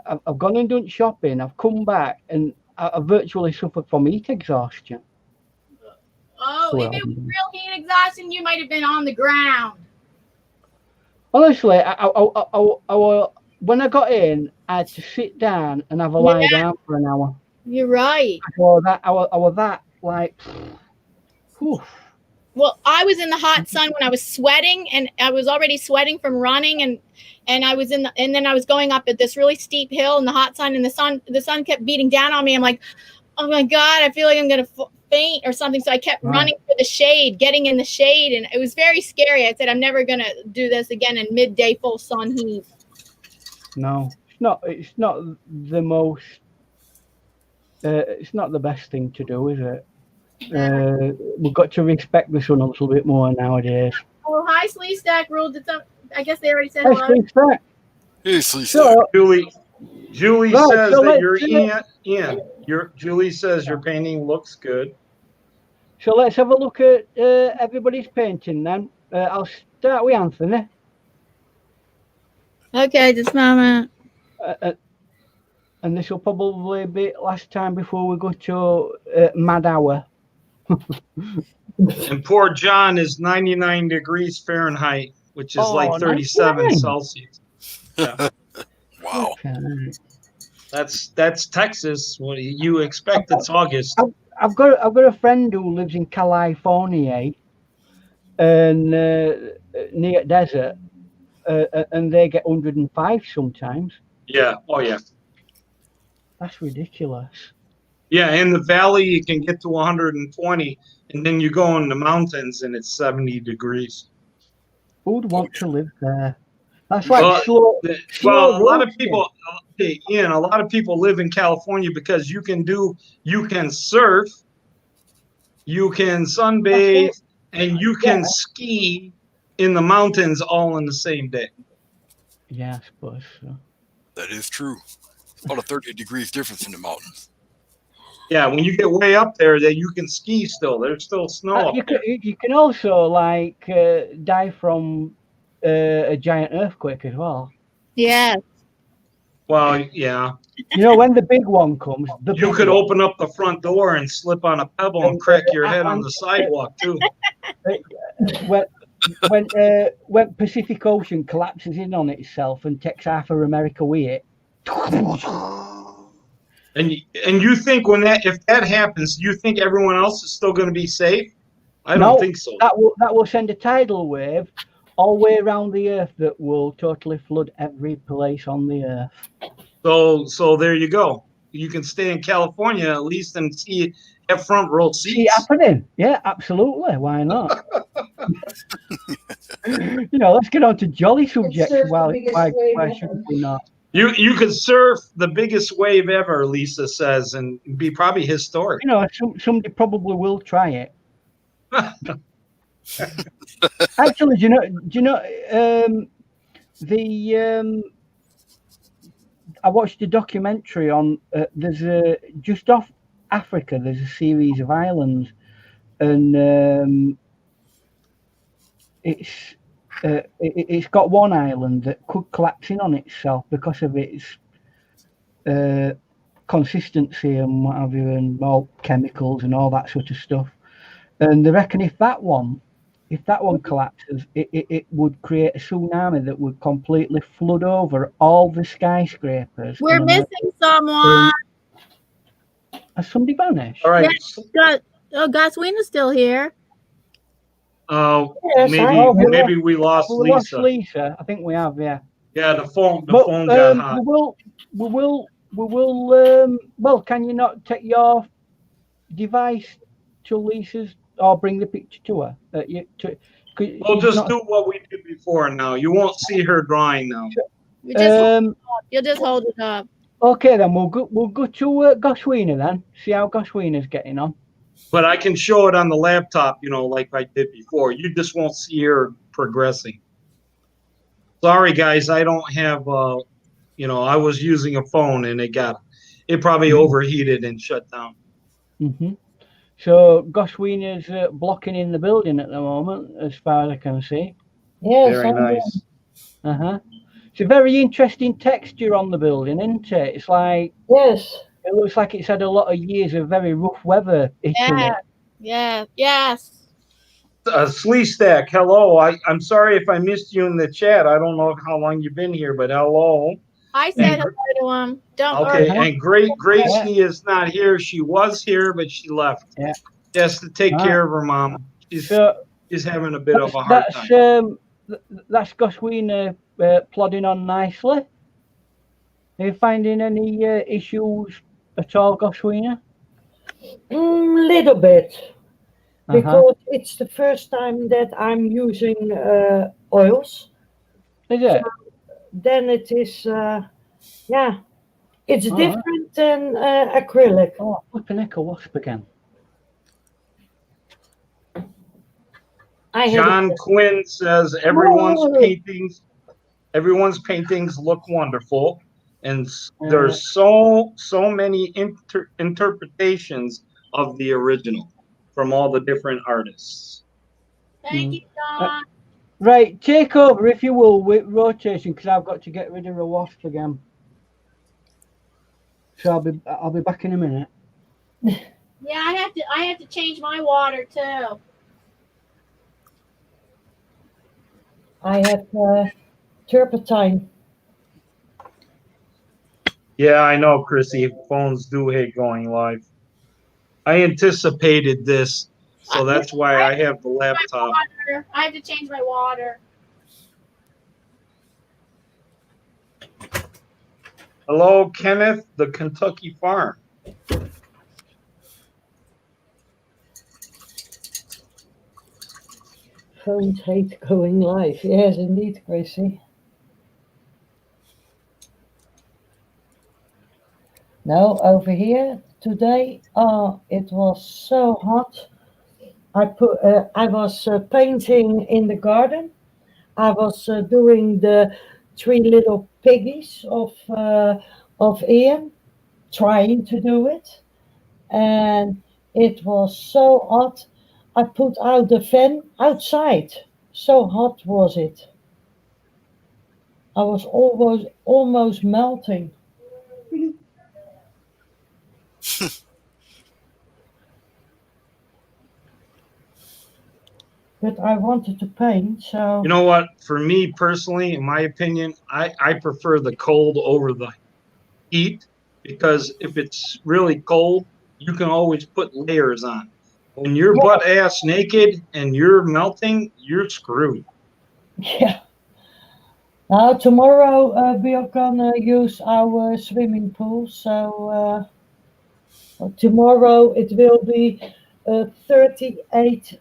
I've gone and done shopping. I've come back and I virtually suffered from heat exhaustion. Oh, if it was real heat exhaustion, you might have been on the ground. Honestly, when I got in, I had to sit down and have a lie down for an hour. You're right. I was that like. Whew. Well, I was in the hot sun when I was sweating, and I was already sweating from running, and I was and then I was going up at this really steep hill in the hot sun, and the sun kept beating down on me. I'm like, oh my God, I feel like I'm gonna faint or something. So I kept running for the shade, getting in the shade, and it was very scary. I said, I'm never gonna do this again in midday full sun heat. No, it's not the most. It's not the best thing to do, is it? We've got to respect the sun a little bit more nowadays. Oh, hi, Slee Stack ruled. I guess they already said Hey, hello. Slee Stack. Hey, Slee Stack. Julie says that you're in. Julie says your painting looks good. So let's have a look at everybody's painting then. I'll start with Anthony. Okay, just a moment. And this will probably be last time before we go to Mad Hour. And poor John is 99 degrees Fahrenheit, which is like 37 99. Celsius. Yeah. Wow. Okay. That's Texas. What do you expect? It's August. I've got a friend who lives in California, and near desert, and they get 105 sometimes. Yeah. Oh yeah. That's ridiculous. Yeah, in the valley you can get to 120, and then you go in the mountains and it's 70 degrees. Who'd want to live there? That's like slow. Well, a lot of people, Ian, a lot of people live in California because you can surf, you can sunbathe, and you can ski in the mountains all in the same day. Yeah, I suppose so. That is true. About a 30 degrees difference in the mountains. Yeah, when you get way up there, that you can ski still. There's still snow. You can also like die from a giant earthquake as well. Yeah. Well, yeah. You know, when the big one comes, You could open up the front door and slip on a pebble and crack your head on the sidewalk too. when Pacific Ocean collapses in on itself and takes half of America with it. And you think if that happens, you think everyone else is still going to be safe? I don't think so. That will send a tidal wave all the way around the Earth that will totally flood every place on the Earth. So there you go. You can stay in California at least and have front row seats. See it happening? Yeah, absolutely. Why not? Let's get on to jolly subjects while should we not? You could surf the biggest wave ever, Lisa says, and be probably historic. Somebody probably will try it. Actually, I watched a documentary on there's just off Africa. There's a series of islands, and it's got one island that could collapse in on itself because of its consistency and what have you, and all chemicals and all that sort of stuff. And they reckon if that one collapses, it would create a tsunami that would completely flood over all the skyscrapers. We're missing someone. Has somebody vanished? All right. Yeah, Gosewina's still here. Maybe we lost Lisa. We lost Lisa. I think we have. Yeah. Yeah, the phone got hot. We will. Well, can you not take your device to Lisa's or bring the picture to her? We'll just do what we did before. Now you won't see her drawing now. You'll just hold it up. Okay, then we'll go to Gosewina then. See how Gosewina's getting on. But I can show it on the laptop, like I did before. You just won't see her progressing. Sorry, guys, I don't have. I was using a phone and it probably overheated and shut down. Mm-hmm. So Gosewina's blocking in the building at the moment, as far as I can see. Yes. Very nice. It's a very interesting texture on the building, isn't it? It's like it looks like it's had a lot of years of very rough weather hitting it. Yes. Slee Stack, hello. I'm sorry if I missed you in the chat. I don't know how long you've been here, but hello. I said hello to him. Okay, and Gracie is not here. She was here, but she left. Yeah. She has to take care of her mom. She's having a bit of a hard time. That's Gosewina plodding on nicely. Are you finding any issues at all, Gosewina? Little bit. Because it's the first time that I'm using oils. Is it? Then it is, it's different than acrylic. Oh, flipping heck, a wasp again. John Quinn says everyone's paintings look wonderful, and there's so many interpretations of the original from all the different artists. Thank you, John. Right, take over if you will with rotation, because I've got to get rid of a wasp again. So I'll be back in a minute. Yeah, I have to change my water too. I have turpentine. Yeah, I know, Chrissy. Phones do hate going live. I anticipated this, so that's why I have the laptop. I have to change my water. Hello, Kenneth, the Kentucky Farm. Phones hate going live. Yes, indeed, Gracie. Now over here today, it was so hot. I was painting in the garden. I was doing the 3 little piggies of Ian, trying to do it, and it was so hot. I put out the fan outside. So hot was it. I was almost melting. but I wanted to paint, so You know what? For me personally, in my opinion, I prefer the cold over the heat because if it's really cold, you can always put layers on. When you're yeah, butt ass naked and you're melting, you're screwed. yeah. Now tomorrow we are gonna use our swimming pool, so tomorrow it will be 38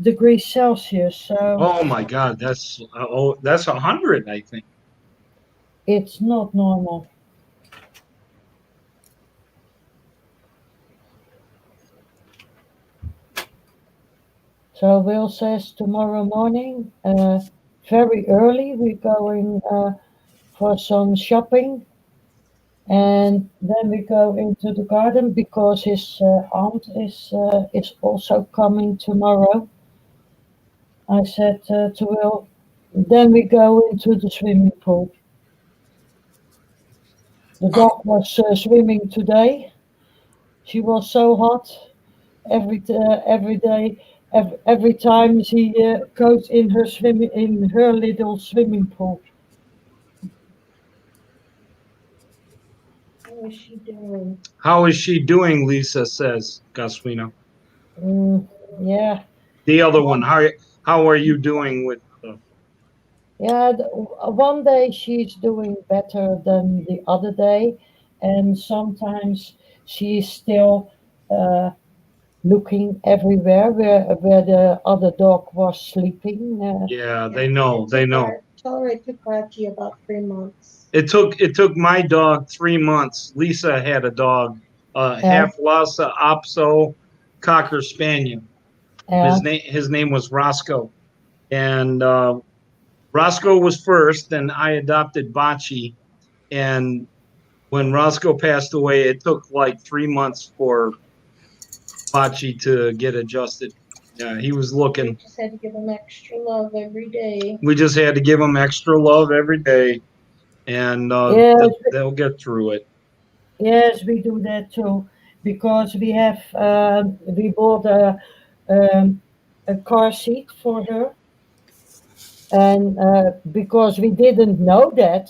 degrees Celsius, so Oh my God, that's 100, I think. it's not normal. So Will says tomorrow morning, very early, we're going for some shopping, and then we go into the garden because his aunt is also coming tomorrow. I said to Will, then we go into the swimming pool. The dog was swimming today. She was so hot every day. Every time she goes in her little swimming pool. How is she doing? How is she doing? Lisa says, Gosewina. Mm, yeah, The other one, how are you doing with? yeah. One day she's doing better than the other day, and sometimes she's still looking everywhere where the other dog was sleeping. Yeah, they know, they know. Tell her it took Archie about 3 months. It took my dog 3 months. Lisa had a dog, Yeah, half Lhasa Apso Cocker Spaniel. yeah, His name was Roscoe, and Roscoe was first. Then I adopted Bachi, and when Roscoe passed away, it took like 3 months for Bachi to get adjusted. Yeah, he was We looking. just had to give him extra love every day. We just had to give him extra love every day, and yes, they'll get through it. yes, we do that too, because we bought a car seat for her, and because we didn't know that,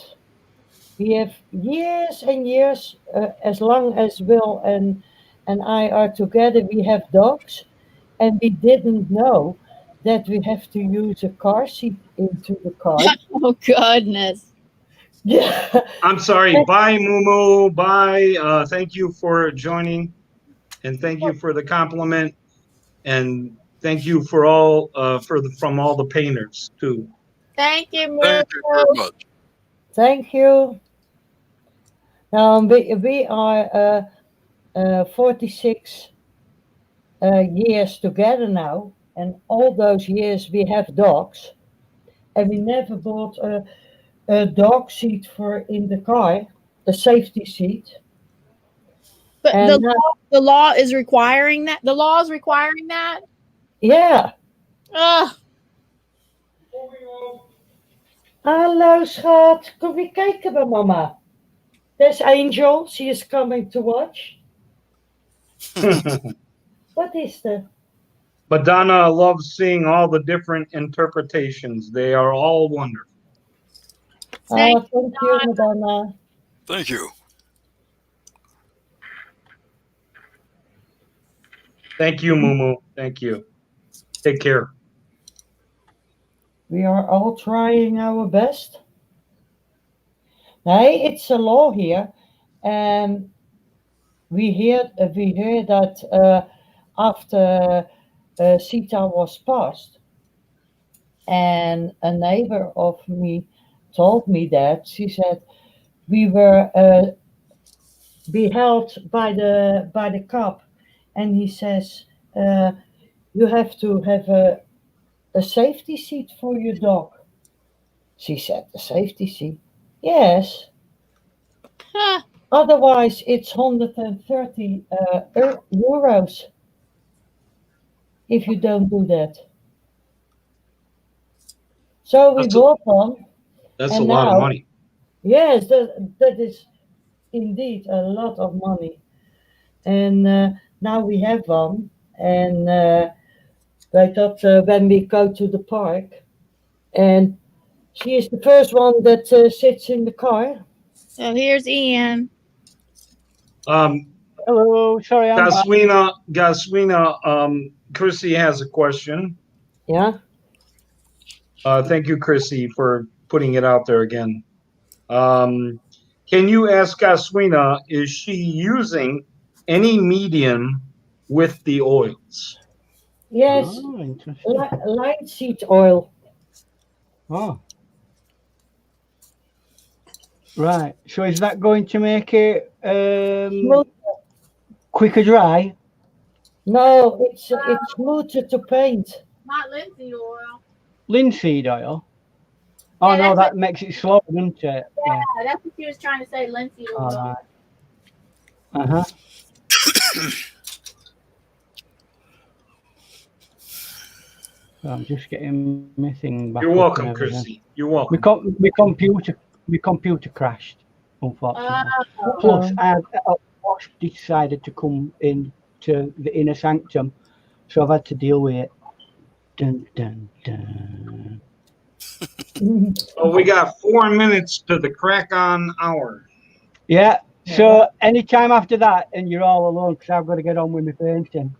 we have years and years, as long as Will and I are together, we have dogs, and we didn't know that we have to use a car seat into the car. Oh goodness. Yeah. I'm sorry. Bye, Mumu. Bye. Thank you for joining, and thank you for the compliment, and thank you for all from all the painters too. Thank you, Moo. Thank you very much. Thank you. We are 46 years together now, and all those years we have dogs, and we never bought a dog seat for in the car, a safety seat. But And now, the law is requiring that. The law is requiring that. yeah. Ugh. Hallo schat, kom je kijken bij mama. There's Angel, she is coming to watch. What is that? Madonna loves seeing all the different interpretations. They are all wonderful. Thank Thank you, Madonna. Thank you. Thank you, Mumu. Thank you. Take care. We are all trying our best. Hey, it's a law here, and we hear that after CETA was passed, and a neighbor of me told me that she said we were beheld by the cop, and he says you have to have a safety seat for your dog. She said, a safety seat? Yes. Huh. Otherwise, it's 130 euros if you don't do that. So we bought one. That's and a lot of now- money. Yes, that is indeed a lot of money. And now we have one, and right up when we go to the park. And she is the first one that sits in the car. So here's Ian. Hello, sorry, I'm back. Gosewina, Chrissy has a question. Yeah. Thank you, Chrissy, for putting it out there again. Can you ask Gosewina, is she using any medium with the oils? Yes. Oh, interesting. Linseed oil. Oh. Right. So is that going to make it quicker dry? No, it's smoother to paint. Not linseed oil. Linseed oil? Oh, Yeah, no, that's that makes it slower, doesn't it? Yeah, that's what she was trying to say, linseed oil. All right. Uh-huh. So I'm just getting my thing back. You're up welcome, and everything. Chrissy. You're welcome. My computer crashed, unfortunately. Plus, I decided to come in to the inner sanctum, so I've had to deal with it. Dun, dun, dun. Oh, we got 4 minutes to the crack on hour. Yeah. So anytime after that, and you're all alone, because I've got to get on with my painting.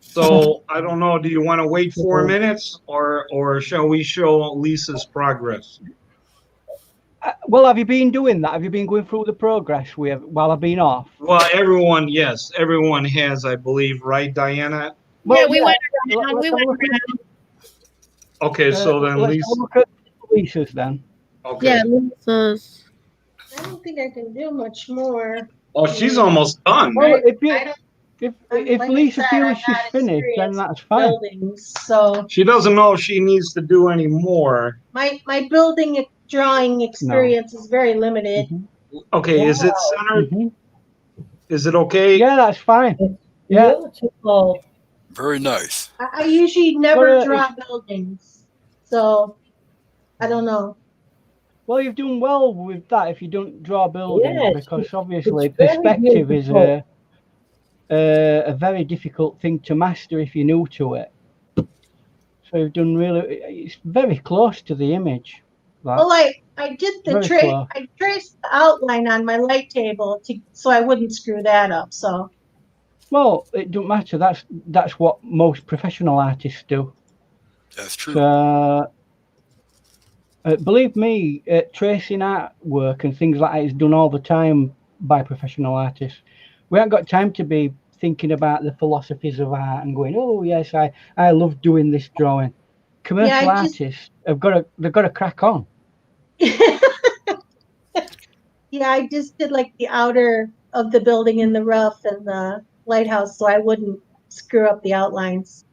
So I don't know. Do you want to wait 4 minutes, or shall we show Lisa's progress? Well, have you been doing that? Have you been going through the progress while I've been off? Well, yes, everyone has, I believe, right, Diana? Well, we went around. We went around. Okay, so then let's Lisa. look at Lisa's then. Okay. Yeah, Lisa's. I don't think I can do much more. Oh, she's almost done. Well, if Like I Lisa said, feels I'm she's not finished, then experienced that's fine. buildings, so She doesn't know if she needs to do any more. my building drawing experience is very limited. Okay, is it centered? Is it okay? Yeah, that's fine. Yeah. Beautiful. Very nice. I usually never Well, draw buildings, so I don't know. Well, you've done well with that if you don't draw buildings, Yes, because obviously it's very perspective is beautiful. a very difficult thing to master if you're new to it. So you've done really. It's very close to the image. That. Well, I did the Very trace. close. I traced the outline on my light table so I wouldn't screw that up. So Well, it don't matter. That's what most professional artists do. That's true. So, believe me, tracing artwork and things like that is done all the time by professional artists. We haven't got time to be thinking about the philosophies of art and going, oh yes, I love doing this drawing. Commercial artists they've got to crack on. Yeah, I just did like the outer of the building and the roof and the lighthouse, so I wouldn't screw up the outlines.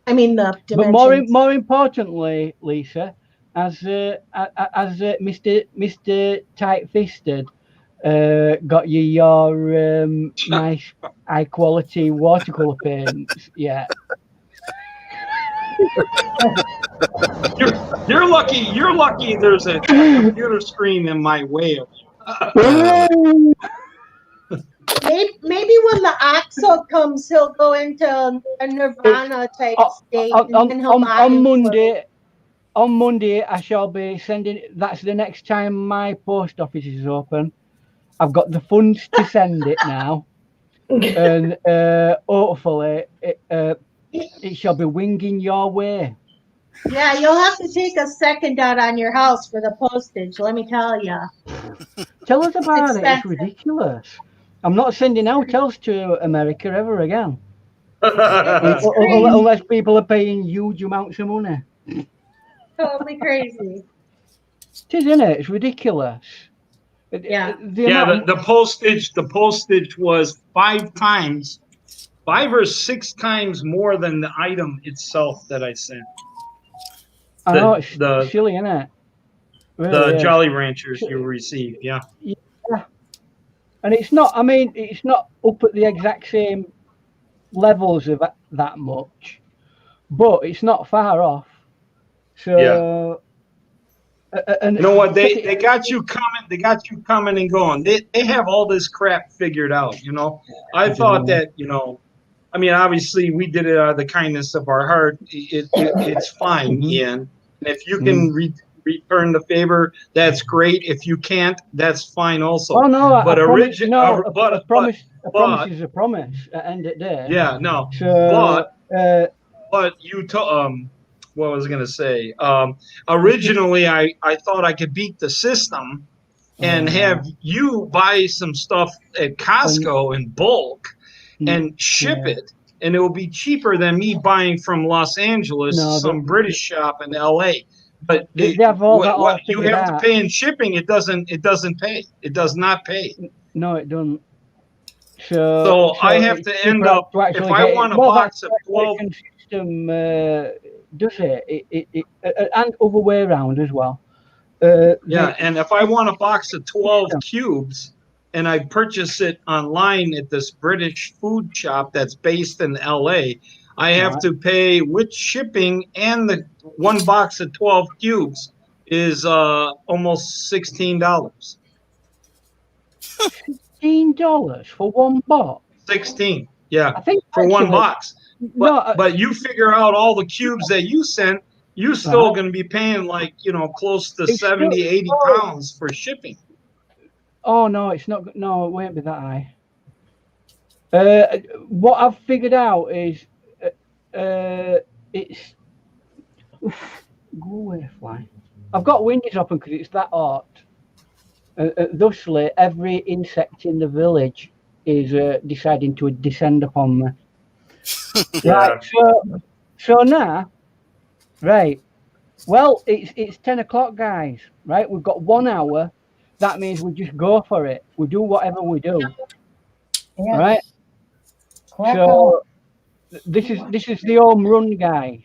I mean the dimensions. But more importantly, Lisa, as Mr. Tight-Fisted got you your nice high quality watercolor paints. Yeah. You're lucky. You're lucky. There's a computer screen in my way of you. Maybe when the OXO comes, he'll go into a Nirvana type state. And then he'll on Monday, I shall be sending. That's the next time my post office is open. I've got the funds to send it now, and hopefully it shall be winging your way. Yeah, you'll have to take a second out on your house for the postage. Let me tell you. Tell us about it. It's ridiculous. I'm not sending hotels to America ever again. Unless people are paying huge amounts of money. Totally crazy. It is, isn't it? It's ridiculous. Yeah. The postage was 5 or 6 times more than the item itself that I sent. I know, it's silly, isn't it? Really, the Jolly Ranchers you received, yeah. Yeah. And it's not, I mean, it's not up at the exact same levels of that much, but it's not far off. So, and you know what? They got you coming. They got you coming and going. They have all this crap figured out. You know, I thought that I mean, obviously, we did it out of the kindness of our heart. It's fine, Ian. And if you can return the favor, that's great. If you can't, that's fine also. Oh no, but a promise is a promise is a promise at the end of the day. Yeah, no. So, but you what was I gonna say? Originally, I thought I could beat the system and have you buy some stuff at Costco in bulk and ship it, and it will be cheaper than me buying from Los Angeles, some British shop in LA. But they have all that all you have to pay in shipping. It doesn't pay. It does not pay. No, it doesn't. So I have to end up if I want a box of 12. System does it and other way around as well. And if I want a box of 12 cubes and I purchase it online at this British food shop that's based in LA, I have to pay with shipping, and the one box of 12 cubes is almost $16. $16 for one box? 16, yeah, I think for one box. But you figure out all the cubes that you sent, you're still going to be paying like, close to 70, 80 pounds for shipping. Oh, no, it's not. No, it won't be that high. What I've figured out is it's. Go away, fly. I've got windows open because it's that hot. Thusly, every insect in the village is deciding to descend upon me. Right, so now, right. Well, it's 10 o'clock, guys. Right, we've got 1 hour. That means we just go for it. We do whatever we do. Yes. Right. So this is the home run, guys.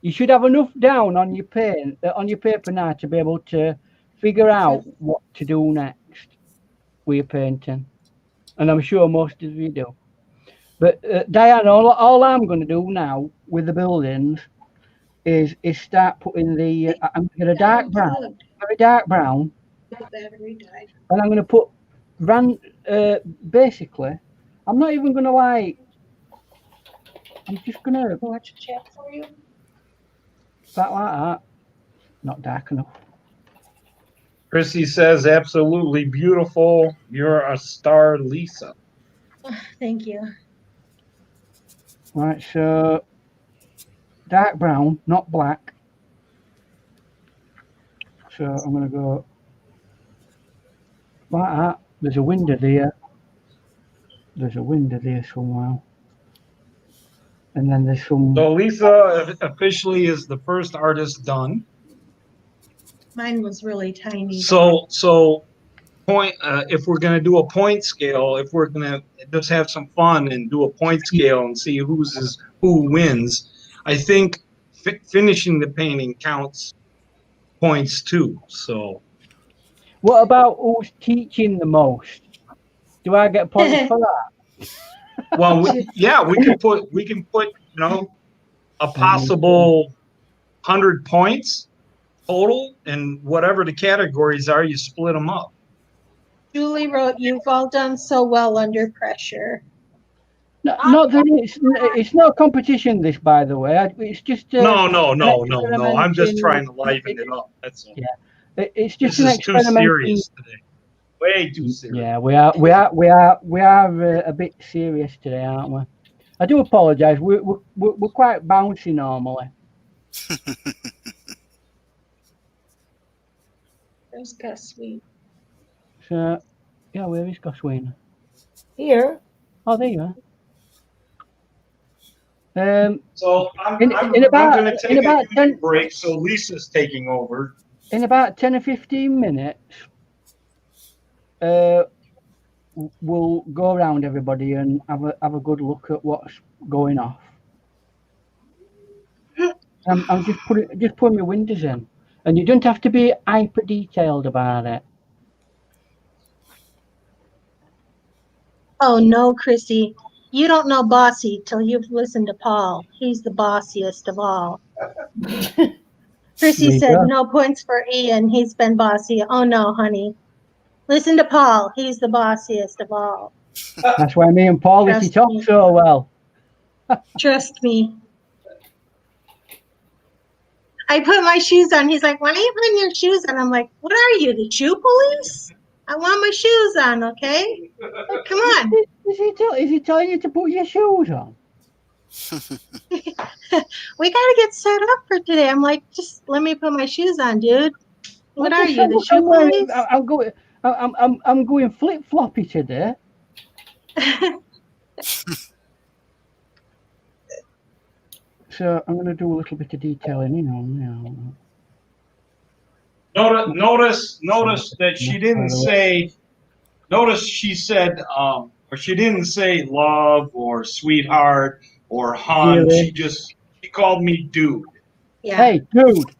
You should have enough down on your paper now to be able to figure out what to do next with your painting, and I'm sure most of you do. But Diane, all I'm going to do now with the buildings is start putting the. I'm going to get very dark brown, and I'm going to put basically. I'm not even going to I'm just going to watch a chat for you. That like that. Not dark enough. Chrissy says, absolutely beautiful. You're a star, Lisa. Thank you. Right, so dark brown, not black. So I'm going to go like that. There's a window there. There's a window there somewhere. And then there's some. So Lisa officially is the first artist done. Mine was really tiny. So point. If we're gonna do a point scale, if we're gonna just have some fun and do a point scale and see who wins, I think finishing the painting counts points too. So. What about who's teaching the most? Do I get points for that? Well, we can put a possible 100 points total, and whatever the categories are, you split them up. Julie wrote, "You've all done so well under pressure." No, it's not a competition. This, by the way, it's just no. I'm just trying to liven it up. That's all. Yeah, it's just this is too serious today. Way too serious. Yeah, we are a bit serious today, aren't we? I do apologise. We're quite bouncy normally. There's Gosewina. So, yeah, where is Gosewina? Here. Oh, there you are. So I'm going to take a break. So Lisa's taking over. In about 10 or 15 minutes. We'll go around everybody and have a good look at what's going off. I'm just putting my windows in, and you don't have to be hyper detailed about it. Oh no, Chrissy, you don't know Bossy till you've listened to Paul. He's the bossiest of all. Chrissy said no points for Ian. He's been bossy. Oh no, honey. Listen to Paul. He's the bossiest of all. That's why me and Paul hit it off so well. Trust me. I put my shoes on. He's like, why are you putting your shoes on? I'm like, what are you, the shoe police? I want my shoes on, okay? Like, come on. Is he telling you to put your shoes on? We gotta get set up for today. I'm like, just let me put my shoes on, dude. What are you, the shoe police? I'm going flip floppy today. So I'm going to do a little bit of detailing in on now. Notice that she didn't say. Notice she said, or she didn't say love or sweetheart or hon. Really? She called me dude. Yeah. Hey, dude.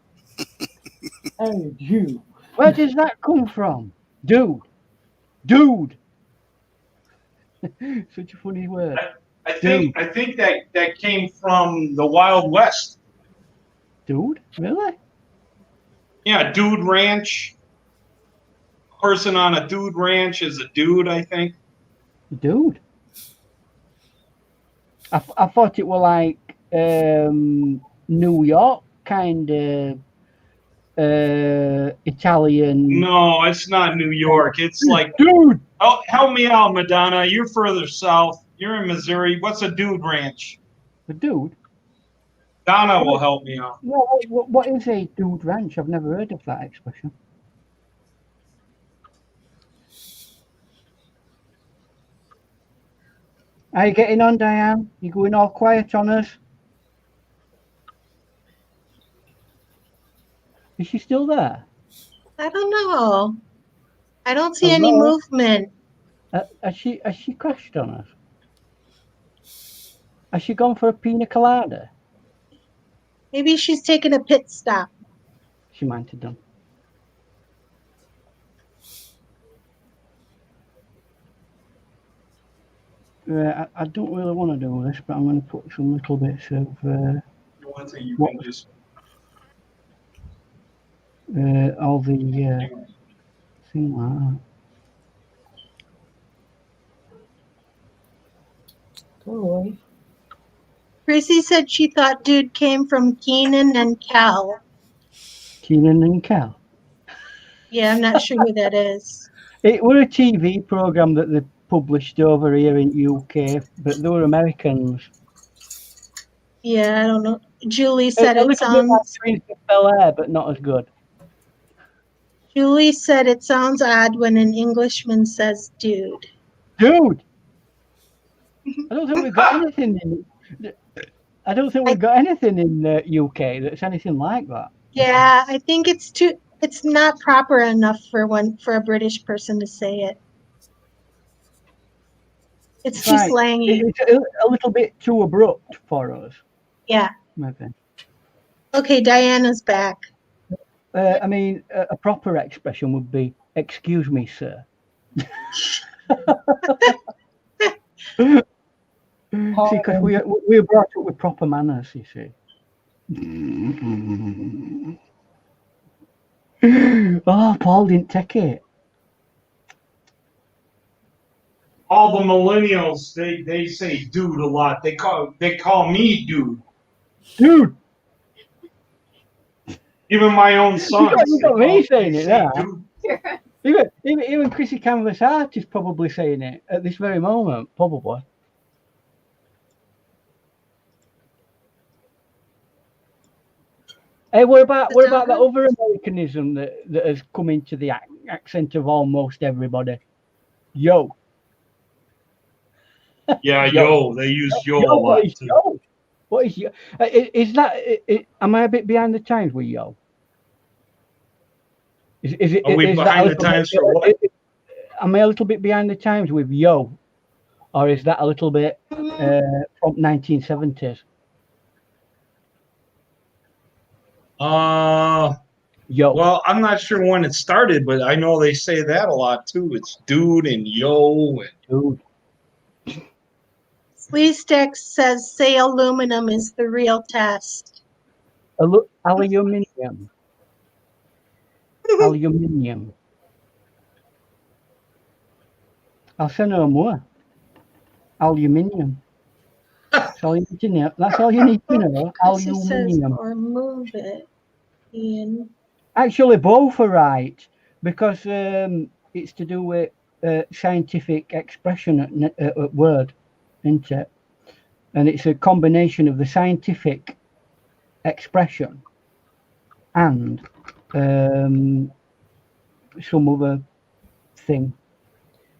Hey, you. Where does that come from? Dude. Such a funny word. I think that came from the Wild West. Dude? Really? Yeah, dude ranch. Person on a dude ranch is a dude, I think. Dude. I thought it were like New York kind of Italian. No, it's not New York. It's like, dude. Oh, help me out, Madonna. You're further south. You're in Missouri. What's a dude ranch? A dude? Donna will help me out. What is a dude ranch? I've never heard of that expression. How you getting on, Diane? You going all quiet on us? Is she still there? I don't know. I don't see any Hello? movement. Has she crashed on us? Has she gone for a pina colada? Maybe she's taking a pit stop. She might have done. I don't really want to do this, but I'm going to put some little bits of One thing you can just all the thing like that. Go away. Gracie said she thought dude came from Keenan and Kel. Keenan and Kel. Yeah, I'm not sure who that is. It were a TV program that they published over here in UK, but they were Americans. Yeah, I don't know. Julie said a it little bit like sounds. Prince of Bel-Air, but not as good. Julie said it sounds odd when an Englishman says dude. Dude, I don't think we've got anything in. I don't think we've got anything in the UK that's anything like that. Yeah, I think it's too. It's not proper enough for a British person to say it. It's too slangy. It's a little bit too abrupt for us. Yeah. Maybe. Okay, Diana's back. I mean, a proper expression would be, "Excuse me, sir." See, because we were brought up with proper manners, you see. Oh, Paul didn't take it. all the millennials they say dude a lot. They call me dude. Dude. Even my own sons. You got me saying it there. Dude. Even Chrissy Canvas Art is probably saying it at this very moment, probably. Hey, what about that other Americanism that has come into the accent of almost everybody? Yo. Yeah, yo. They use yo a lot too. Yo? What is yo? Is that? Am I a bit behind the times with yo? Are we behind the times for what? Am I a little bit behind the times with yo, or is that a little bit from 1970s? Yo. Well, I'm not sure when it started, but I know they say that a lot too. It's dude and yo and dude. Sleestex says say aluminum is the real test. Aluminium. Aluminium. I'll say no more. Aluminium. That's all you need to know. That's all you need to know. Chrissy says, Aluminium. or move it in. Actually, both are right because it's to do with scientific expression at word, isn't it? And it's a combination of the scientific expression and some other thing.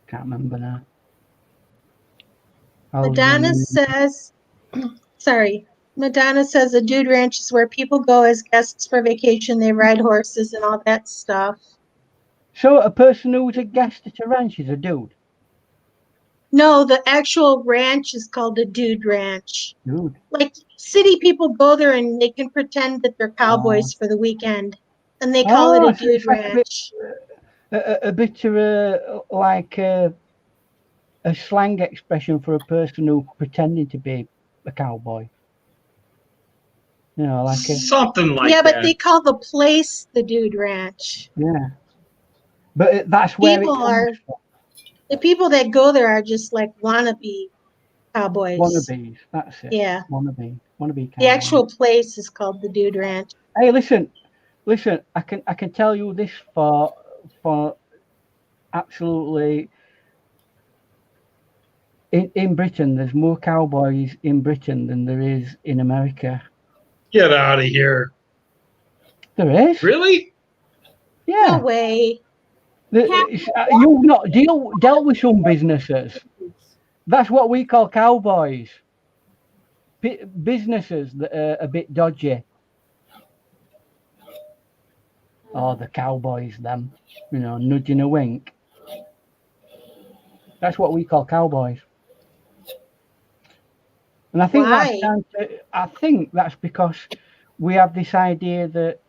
Can't remember now. Madonna says, sorry. Madonna says a dude ranch is where people go as guests for vacation. They ride horses and all that stuff. So a person who's a guest at a ranch is a dude. No, the actual ranch is called a dude ranch. Dude. Like city people go there and they can pretend that they're cowboys for the weekend, and they call it a so dude it's like ranch. a bit of like a slang expression for a person who pretending to be a cowboy. You know, like something like yeah, that. but they call the place the dude ranch. Yeah, but that's where People it comes are from. the people that go there are just like wannabe cowboys. Wannabes, that's it. Yeah. Wannabe cowboy. The actual place is called the dude ranch. Hey, listen. I can tell you this for absolutely. In Britain, there's more cowboys in Britain than there is in America. Get out of here. There is. Really? Yeah. No way. You've not dealt with some businesses. That's what we call cowboys. Businesses that are a bit dodgy. Oh, the cowboys, them. You know, nudging a wink. That's what we call cowboys. And I think that's because we have this idea that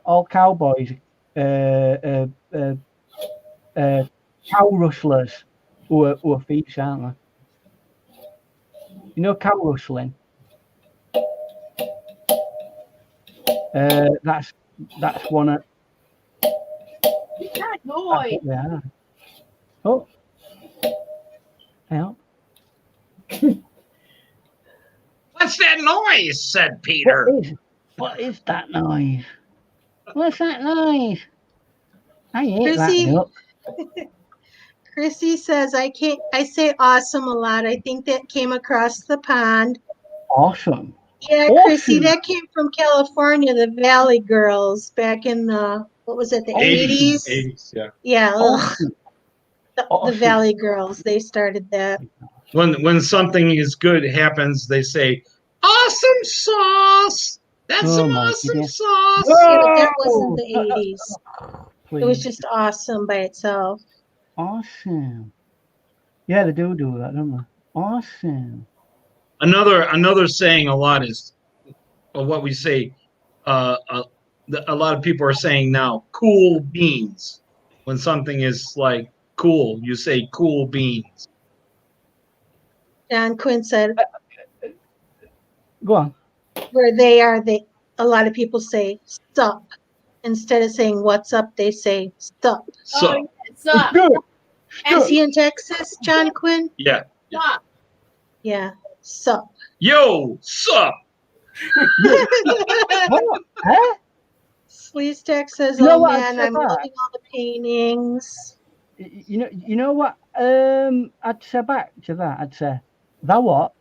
all cowboys cow rustlers who are thieves, aren't they? You know cow rustling? That's one of That noise. they are. Oh, help. What's that noise? Said Peter. What is that noise? What's that noise? I hate Chrissy, that duck. Chrissy says I say awesome a lot. I think that came across the pond. Awesome. Yeah, Awesome. Chrissy, that came from California, the Valley Girls back in the what was it, the 80s? 80s, yeah. Yeah, Awesome. the Valley Girls, they started that. When something is good happens, they say, "Awesome sauce! That's some awesome sauce!" Yeah, but that wasn't the 80s. It was just awesome by itself. Awesome. Yeah, they do that, don't they? Awesome. Another saying a lot is what we say. A lot of people are saying now, "cool beans." When something is like cool, you say "cool beans." John Quinn said, Go on. where they are, a lot of people say "sup." Instead of saying "what's up," they say "sup." So, Sup. Is he in Texas, John Quinn? yeah. Sup. Yeah, sup. Yo, sup? Huh? Sleazetack says, You know "Oh what man, I'd I'm say loving back? all the paintings." You know what? I'd say back to that. I'd say, that what?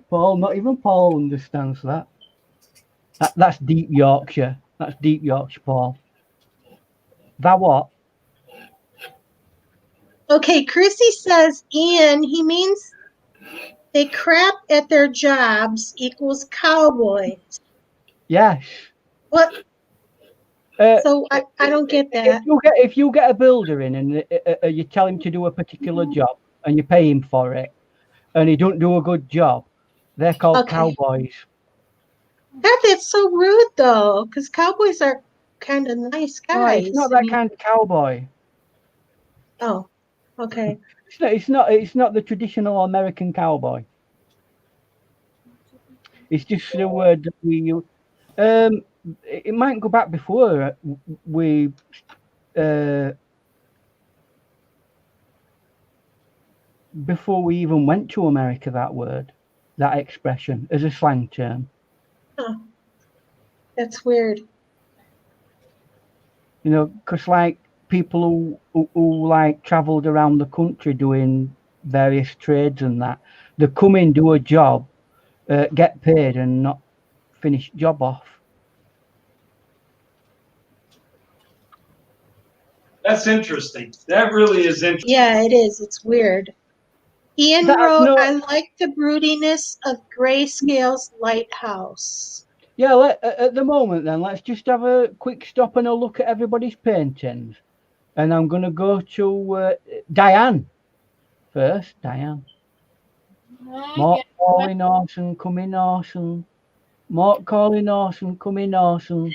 Paul, not even Paul understands that. That's deep Yorkshire. That's deep Yorkshire, Paul. That what? Okay, Chrissy says, Ian, he means they crap at their jobs equals cowboys. Yes. What? So I don't get that. If you get a builder in and you tell him to do a particular job and you pay him for it, and he don't do a good job, they're called cowboys. That's so rude though, because cowboys are kind of nice guys. No, it's not that kind of cowboy. Oh, okay. It's not the traditional American cowboy. It's just the word that we use. It might go back before we before we even went to America, that word, that expression, as a slang term. Huh. That's weird. You know, because like people who like travelled around the country doing various trades and that, they come in, do a job, get paid, and not finish job off. That's interesting. That really is interesting. Yeah, it is. It's weird. Ian wrote, I like the broodiness of Grayscale's lighthouse. Yeah, at the moment then, let's just have a quick stop and a look at everybody's paintings. And I'm going to go to Diane first. Diane. Mark calling Orson, coming Orson. Mark calling Orson, coming Orson.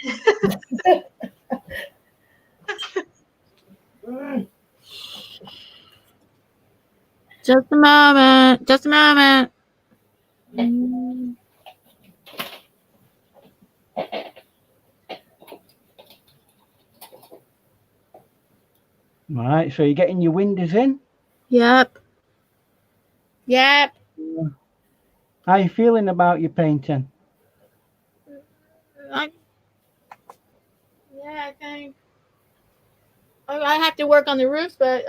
Just a moment. Just a moment. All right, so you're getting your windows in? Yep. Yep. How are you feeling about your painting? I think I have to work on the roof, but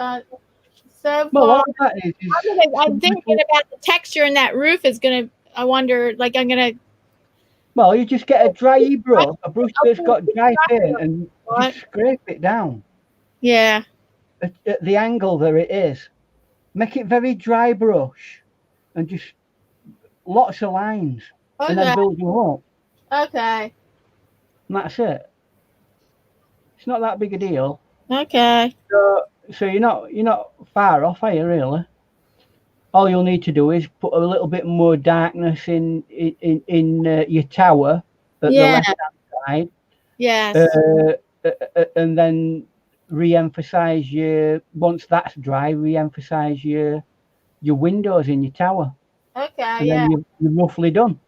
so far, I'm thinking about the texture in that roof is gonna. I wonder, like, I'm gonna. Well, you just get a dry brush, a brush that's got dry paint, and just scrape it down. Yeah. At the angle that it is. Make it very dry brush, and just lots of lines, and then build them up. Okay. And that's it. It's not that big a deal. Okay. So you're not far off, are you, really? All you'll need to do is put a little bit more darkness in your tower at the left-hand side. Yes. And then re-emphasize once that's dry, re-emphasize your windows in your tower. Okay. And then you're roughly done.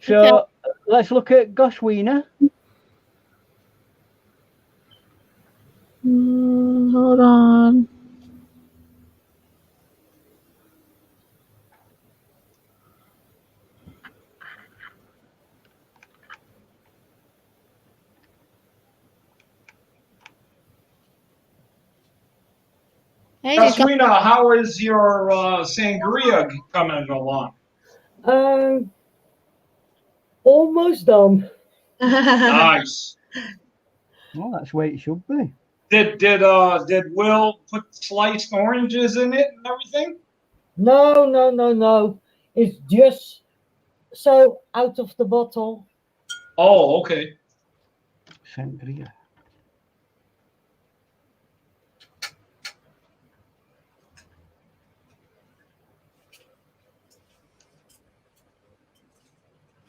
So let's look at Gosewina. Hold on. Hey, Gosewina, how is your sangria coming along? Almost done. Nice. Well, that's the way it should be. Did Will put sliced oranges in it and everything? No. It's just so out of the bottle. Oh, okay. Sangria.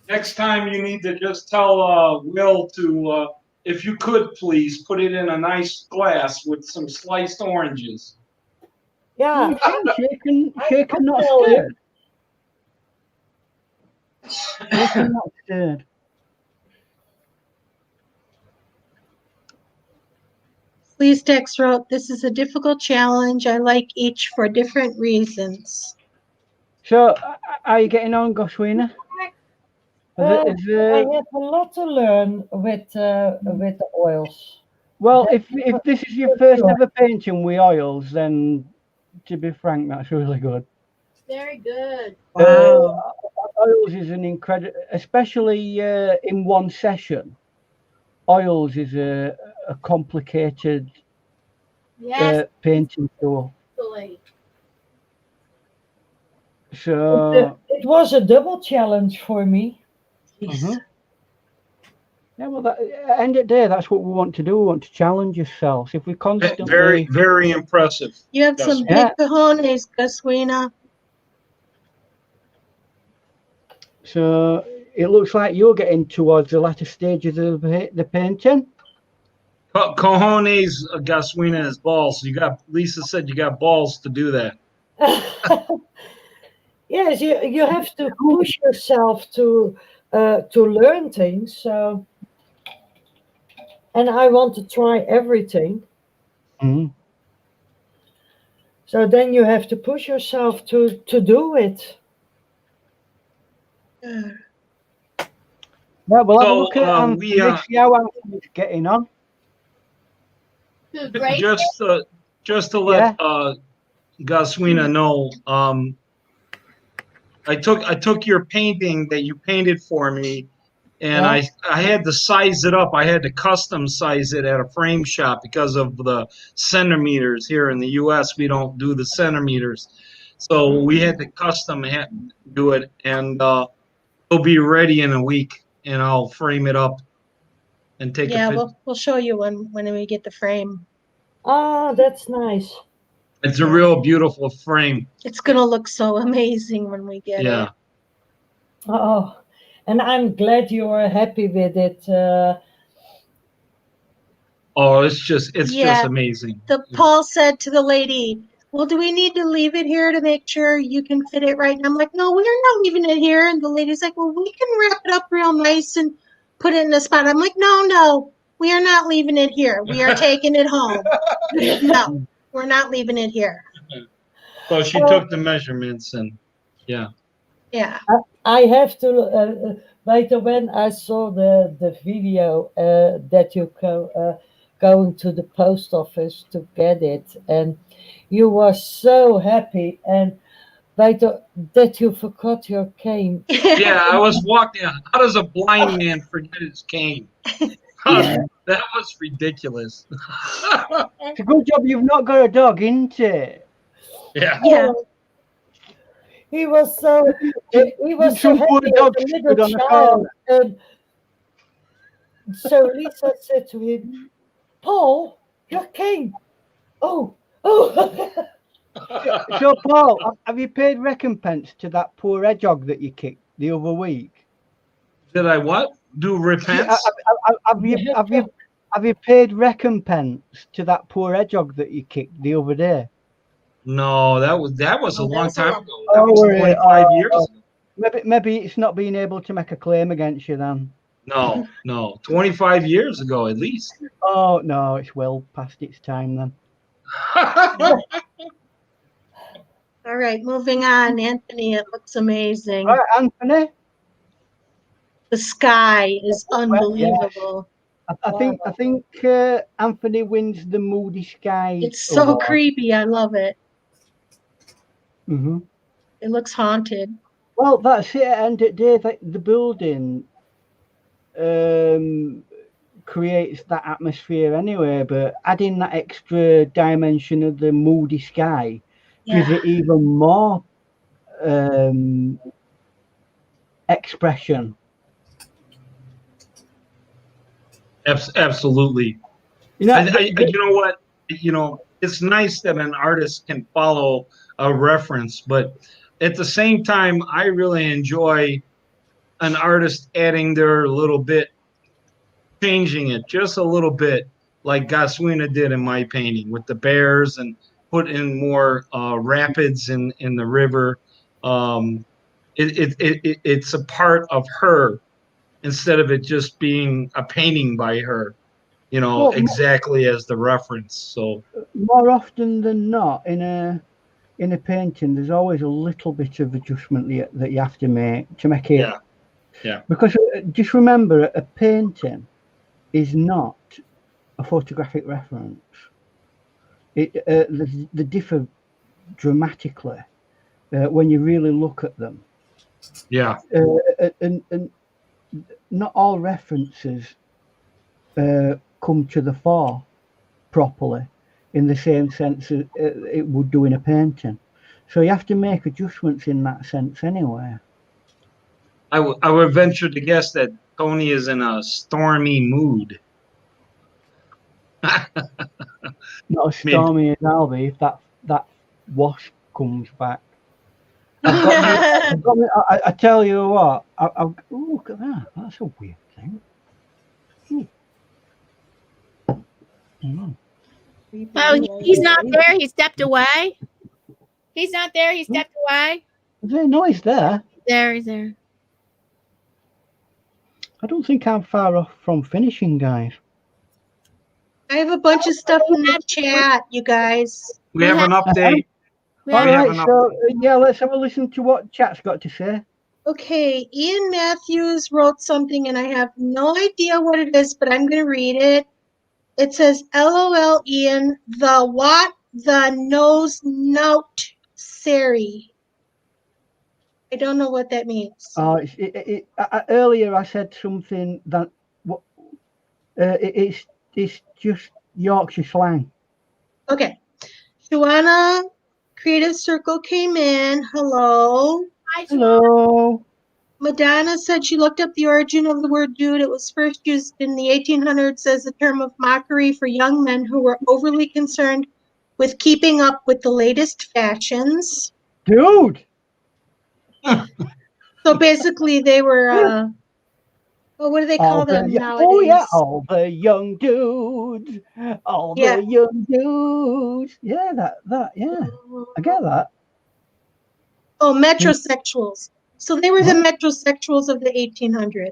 Next time you need to just tell Will to, if you could please, put it in a nice glass with some sliced oranges. Yeah. Shaken, not stirred. Shaken, not stirred. Please text wrote, this is a difficult challenge. I like each for different reasons. So, are you getting on, Gosewina? I have a lot to learn with the oils. Well, if this is your first ever painting with oils, then to be frank, that's really good. Very good. Wow. Oils is an incredible, especially in one session. Oils is a complicated painting tool. So it was a double challenge for me. Yeah, well, at the end of the day, that's what we want to do. We want to challenge yourselves. If we constantly very impressive. You have some big cojones, Gosewina. So it looks like you're getting towards the latter stages of the painting. Cojones, Gosewina is balls. Lisa said you got balls to do that. Yes, you have to push yourself to learn things. So, and I want to try everything. So then you have to push yourself to do it. Yeah, we'll have a So, look at Anthony, see how Anthony's getting on. Who, Grace? Just to let Gosewina know, I took your painting that you painted for me, and I had to size it up. I had to custom size it at a frame shop because of the centimeters. Here in the U.S., we don't do the centimeters, so we had to custom do it, and it'll be ready in a week, and I'll frame it up and take a picture. We'll show you when we get the frame. Oh, that's nice. It's a real beautiful frame. It's gonna look so amazing when we get it. Oh, and I'm glad you are happy with it. Oh, it's just amazing. Paul said to the lady, well, do we need to leave it here to make sure you can fit it right? And I'm like, no, we are not leaving it here. And the lady's like, well, we can wrap it up real nice and put it in a spot. I'm like, no, we are not leaving it here. We are taking it home. No, we're not leaving it here. So she took the measurements and Yeah. I have to, later when I saw the video that you going to the post office to get it, and you were so happy, and later that you forgot your cane. Yeah, I was walking. How does a blind man forget his cane? That was ridiculous. It's a good job you've not got a dog, isn't it? Yeah. He was so happy as a little child. And so Lisa said to him, Paul, your cane. Oh. So, Paul, have you paid recompense to that poor hedgehog that you kicked the other week? Did I what? Do repents? Have you paid recompense to that poor hedgehog that you kicked the other day? No, that was a long time ago. That was 25 years ago. Maybe it's not being able to make a claim against you then. No, 25 years ago at least. Oh no, it's well past its time then. All right, moving on. Anthony, it looks amazing. All right, Anthony. The sky is unbelievable. I think Anthony wins the Moody Sky. It's so award. creepy. I love it. Mm-hmm. It looks haunted. Well, that's it. And the building creates that atmosphere anyway, but adding that extra dimension of the moody sky gives it even more expression. Absolutely. You know what? It's nice that an artist can follow a reference, but at the same time, I really enjoy an artist adding their little bit, changing it just a little bit, like Gosewina did in my painting with the bears, and put in more rapids in the river. It's a part of her instead of it just being a painting by her, exactly as the reference. So more often than not, in a painting, there's always a little bit of adjustment that you have to make it. Yeah. Because just remember, a painting is not a photographic reference. They differ dramatically when you really look at them. Yeah. And not all references come to the fore properly in the same sense as it would do in a painting. So you have to make adjustments in that sense anyway. I would venture to guess that Tony is in a stormy mood. Not as stormy as I'll be if that wasp comes back. I tell you what, look at that. That's a weird thing. Oh, he's not there. He stepped away. He's not there. He stepped away. No, he's there. He's there. I don't think I'm far off from finishing, guys. I have a bunch of stuff in the chat, you guys. We have an update. All right, so yeah, let's have a listen to what chat's got to say. Okay, Ian Matthews wrote something, and I have no idea what it is, but I'm going to read it. It says, LOL, Ian, the what the nose note Sari. I don't know what that means. Earlier I said something that it's just Yorkshire slang. Okay. Joanna Creative Circle came in. Hello. Hi, Hello. Madonna said she looked up the origin of the word dude. It was first used in the 1800s as a term of mockery for young men who were overly concerned with keeping up with the latest fashions. Dude. So basically they were, what do they call them nowadays? Oh yeah, all the young dudes. The young dudes. Yeah, yeah. I get that. Oh, metrosexuals. So they were the metrosexuals of the 1800s.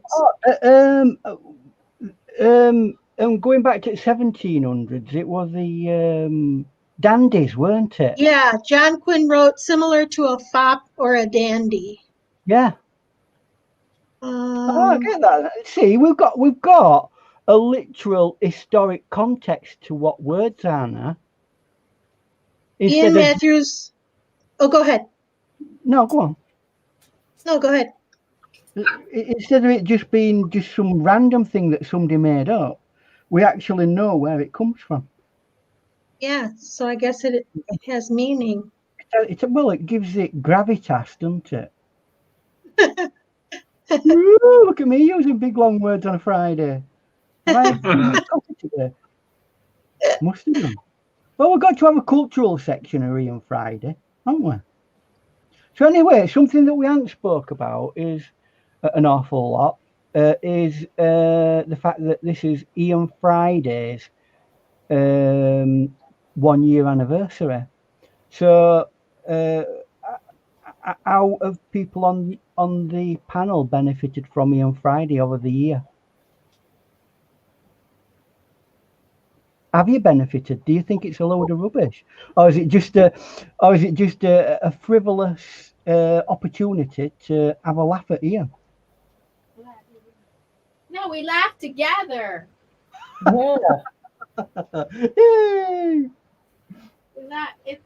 Going back to the 1700s, it was the dandies, weren't it? Yeah, John Quinn wrote similar to a fop or a dandy. Yeah. I get that. See, we've got a literal historic context to what words are now. Ian Matthews. Oh, go ahead. No, go on. No, go ahead. Instead of it just being just some random thing that somebody made up, we actually know where it comes from. Yeah, so I guess it has meaning. It gives it gravitas, doesn't it? Ooh, look at me using big long words on a Friday. Have I had coffee today? Must have done. Well, we've got to have a cultural section of Ian Friday, haven't we? So anyway, something that we haven't spoke about is an awful lot, is the fact that this is Ian Friday's 1 year anniversary. So how have people on the panel benefited from Ian Friday over the year? Have you benefited? Do you think it's a load of rubbish, or is it just a frivolous opportunity to have a laugh at Ian? No, we laughed together. Yeah. Yay! It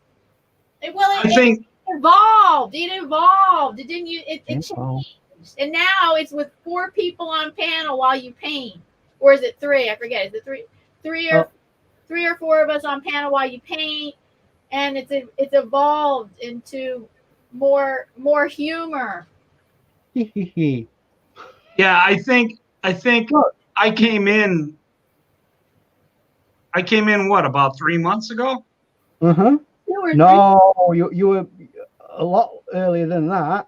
evolved. It evolved. It didn't. It changed. And now it's with 4 people on panel while you paint, or is it 3? I forget. Is it 3 or 4 of us on panel while you paint? And it's evolved into more humor. Yeah, I think I came in what, about 3 months ago? No, you were a lot earlier than that.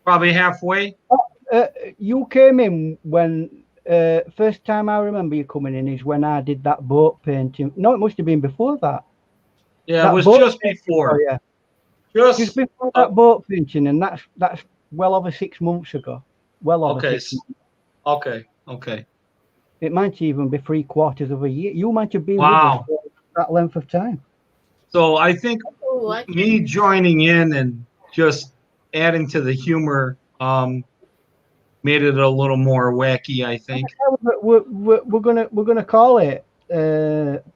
Probably halfway. You came in when first time I remember you coming in is when I did that boat painting. No, it must have been before that. Yeah, it was just before. Oh, yeah. Just before that boat painting, and that's well over 6 months ago. Well over 6 months. Okay. It might even be 3/4 of a year. You might have been with us for that length of time. So I think me joining in and just adding to the humor made it a little more wacky, I think. We're gonna call it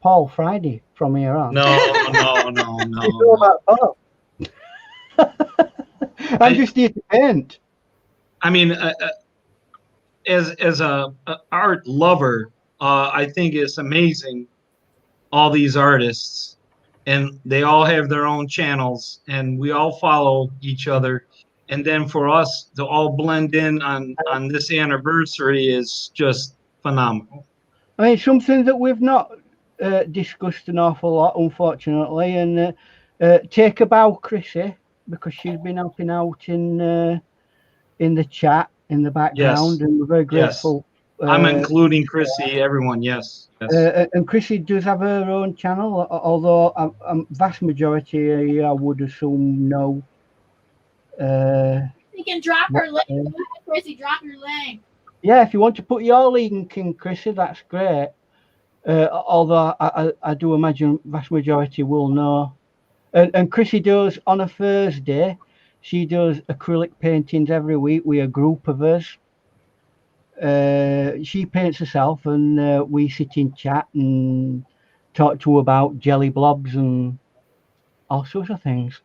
Paul Friday from here on. No. It's all about Paul. I'm just here to paint. I mean, as a art lover, I think it's amazing, all these artists, and they all have their own channels, and we all follow each other. And then for us to all blend in on this anniversary is just phenomenal. I mean, something that we've not discussed an awful lot, unfortunately, and take a bow, Chrissy, because she's been helping out in the chat in the background, and we're very grateful. Yes. I'm including Chrissy, everyone. Yes. And Chrissy does have her own channel, although vast majority I would assume no. You can drop her link. Go ahead, Chrissy, drop your link. Yeah, if you want to put your link in, Chrissy, that's great. Although I do imagine vast majority will know. And Chrissy does on a Thursday. She does acrylic paintings every week with a group of us. She paints herself, and we sit in chat and talk to her about jelly blobs and all sorts of things.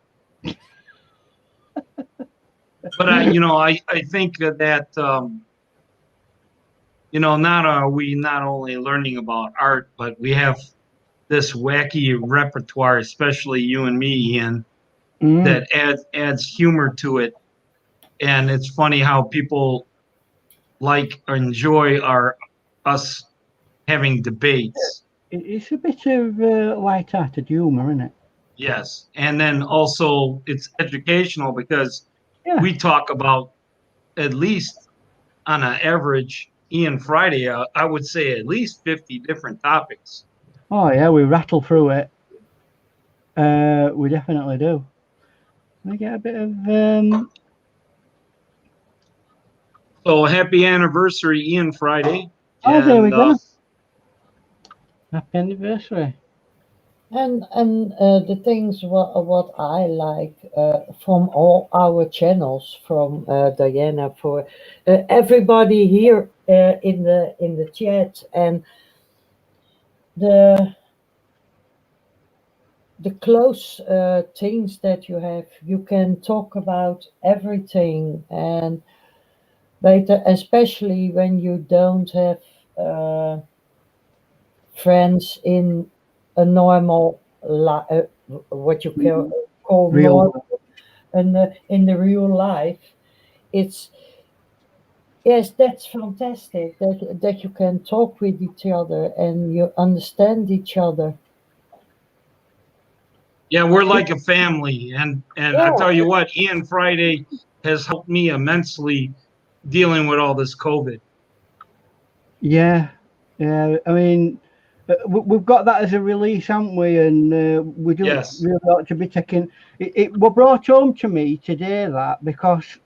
But I think that not are we not only learning about art, but we have this wacky repertoire, especially you and me, Ian, that adds humor to it. And it's funny how people like or enjoy us having debates. It's a bit of light-hearted humor, isn't it? Yes. And then also it's educational because we talk about, at least on an average, Ian Friday, I would say at least 50 different topics. Oh yeah, we rattle through it. We definitely do. We get a bit of So happy anniversary, Ian Friday. Oh, there we go. Happy anniversary. And the things what I like from all our channels, from Diana, for everybody here in the chat, and the close things that you have. You can talk about everything, and later, especially when you don't have friends in a normal what you call Real normal, and in the real life, it's yes, that's fantastic that you can talk with each other and you understand each other. Yeah, we're like a family, and I tell you what, Ian Friday has helped me immensely dealing with all this COVID. Yeah. I mean, we've got that as a release, haven't we? And we do really ought to be taking. It was brought home to me today that because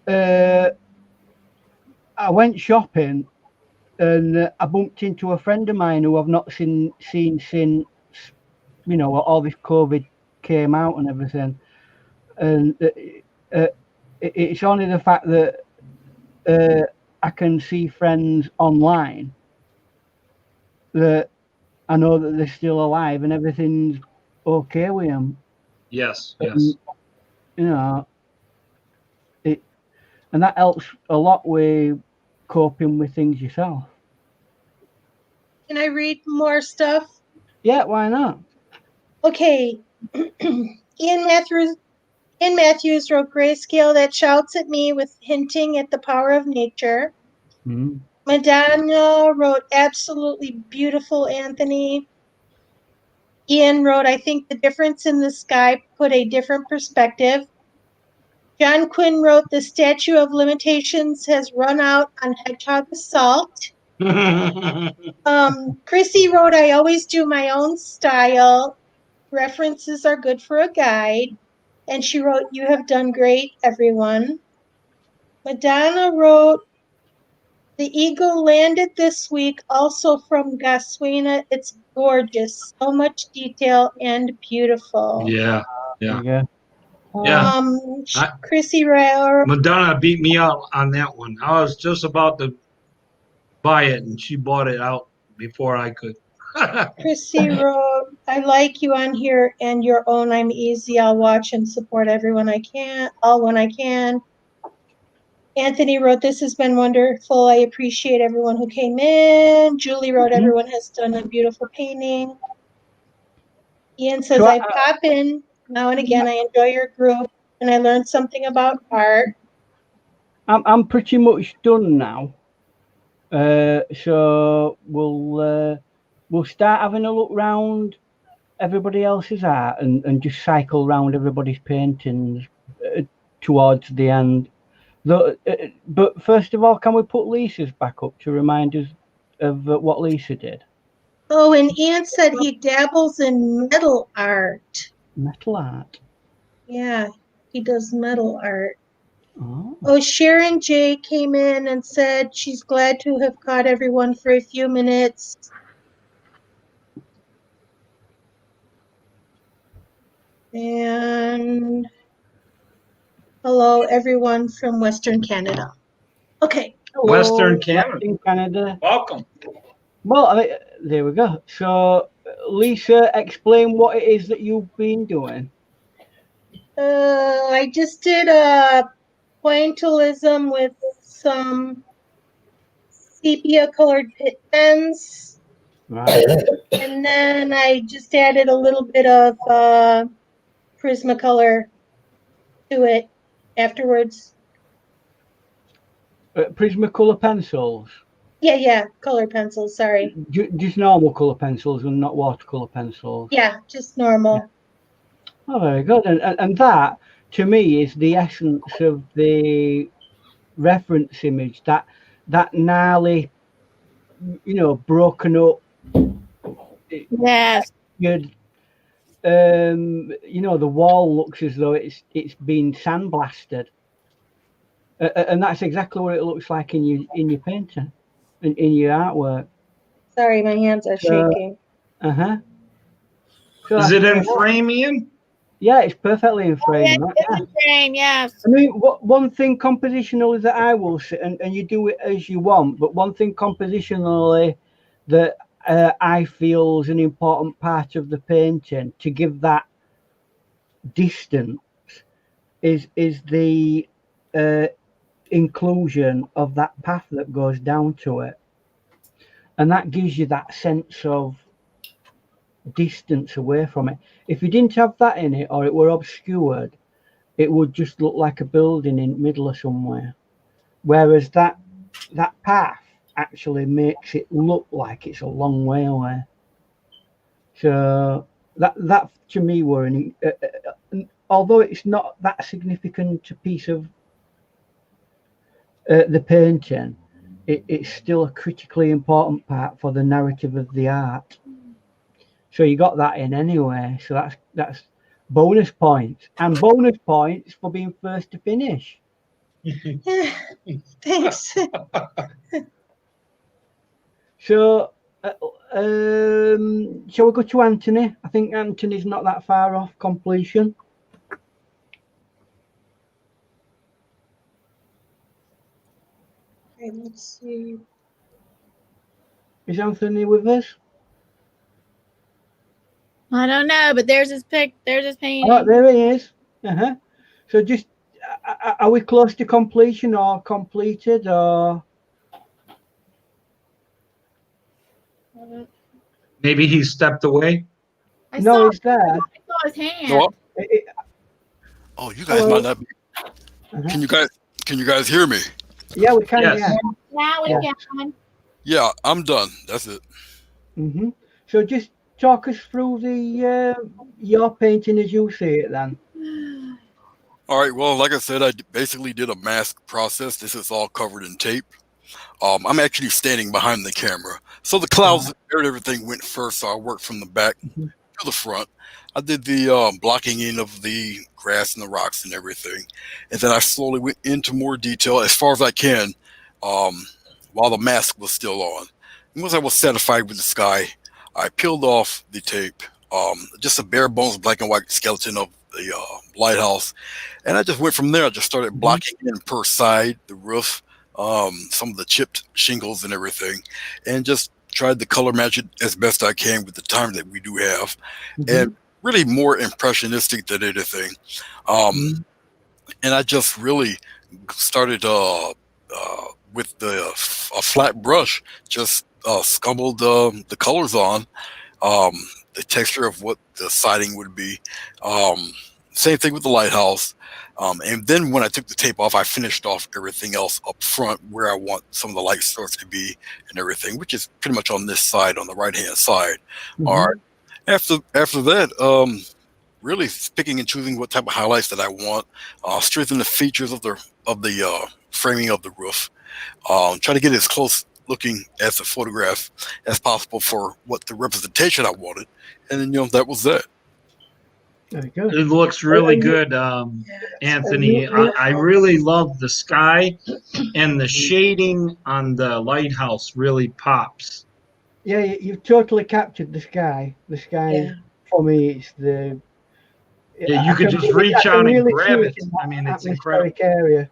I went shopping and I bumped into a friend of mine who I've not seen since all this COVID came out and everything. And it's only the fact that I can see friends online that I know that they're still alive and everything's okay with them. Yes. And, and that helps a lot with coping with things yourself. Can I read more stuff? Yeah, why not? Okay. Ian Matthews wrote Grayscale that shouts at me with hinting at the power of nature. Madonna wrote absolutely beautiful, Anthony. Ian wrote, I think the difference in the sky put a different perspective. John Quinn wrote, the statute of limitations has run out on hedgehog assault. Chrissy wrote, I always do my own style. References are good for a guide. And she wrote, you have done great, everyone. Madonna wrote, the eagle landed this week, also from Gosewina. It's gorgeous. So much detail and beautiful. Yeah. Chrissy wrote, Madonna beat me out on that one. I was just about to buy it, and she bought it out before I could. Chrissy wrote, I like you on here and your own. I'm easy. I'll watch and support everyone I can, when I can. Anthony wrote, this has been wonderful. I appreciate everyone who came in. Julie wrote, everyone has done a beautiful painting. Ian says, I pop in now and again. I enjoy your group and I learned something about art. I'm pretty much done now. So we'll start having a look round everybody else's art and just cycle round everybody's paintings towards the end. But first of all, can we put Lisa's back up to remind us of what Lisa did? Oh, and Ian said he dabbles in metal art. Metal art? Yeah, he does metal art. Oh, Sharon J came in and said she's glad to have caught everyone for a few minutes. And hello, everyone from Western Canada. Okay. Hello, Western Canada. Western Canada. Welcome. Well, there we go. So, Lisa, explain what it is that you've been doing. I just did a pointillism with some sepia colored pit pens. Right. And then I just added a little bit of Prismacolor to it afterwards. Prismacolor pencils? Yeah, color pencils, sorry. Just normal colour pencils and not watercolour pencils? Yeah, just normal. Yeah. Oh, very good. And that, to me, is the essence of the reference image, that gnarly, broken up. Yes. Good. The wall looks as though it's been sandblasted, and that's exactly what it looks like in your painting, in your artwork. Sorry, my hands are shaking. So is it in frame, Ian? Yeah, it's perfectly in frame. Yeah, it's in frame, yes. I mean, one thing compositionally that I will say, and you do it as you want, but one thing compositionally that I feel is an important part of the painting to give that distance is the inclusion of that path that goes down to it, and that gives you that sense of distance away from it. If you didn't have that in it, or it were obscured, it would just look like a building in the middle of somewhere. Whereas that path actually makes it look like it's a long way away. So that to me were although it's not that significant a piece of the painting, it's still a critically important part for the narrative of the art. So you got that in anyway. So that's bonus points, and bonus points for being first to finish. Thanks. So shall we go to Anthony? I think Anthony's not that far off completion. Okay, let's see. Is Anthony with us? I don't know, but there's his painting. Oh, there he is. So just, are we close to completion or completed or? Maybe he stepped away. No, he's there. I saw his hand. No, oh, you guys might not be. Can you guys hear me? Yeah, we can. Yes. Yeah. Now we can. Yeah, I'm done. That's it. So just talk us through the your painting as you see it then. All right. Well, like I said, I basically did a mask process. This is all covered in tape. I'm actually standing behind the camera. So the clouds and everything went first. So I worked from the back to the front. I did the blocking in of the grass and the rocks and everything. And then I slowly went into more detail as far as I can while the mask was still on. And once I was satisfied with the sky, I peeled off the tape, just a bare bones black and white skeleton of the lighthouse. And I just went from there. I just started blocking in per side, the roof, some of the chipped shingles and everything, and just tried to color match it as best I can with the time that we do have. And really more impressionistic than anything. And I just really started with a flat brush, just scumbled the colors on, the texture of what the siding would be. Same thing with the lighthouse. And then when I took the tape off, I finished off everything else up front where I want some of the light source to be and everything, which is pretty much on this side, on the right-hand side. All right. After that, really picking and choosing what type of highlights that I want, strengthen the features of the framing of the roof, try to get as close looking as the photograph as possible for what the representation I wanted, and then that was that. Very good. It looks really good, Anthony. I really love the sky, and the shading on the lighthouse really pops. Yeah, you've totally captured the sky. The sky, for me, it's Yeah, you could just reach on and grab it. I mean, it's incredible. Area.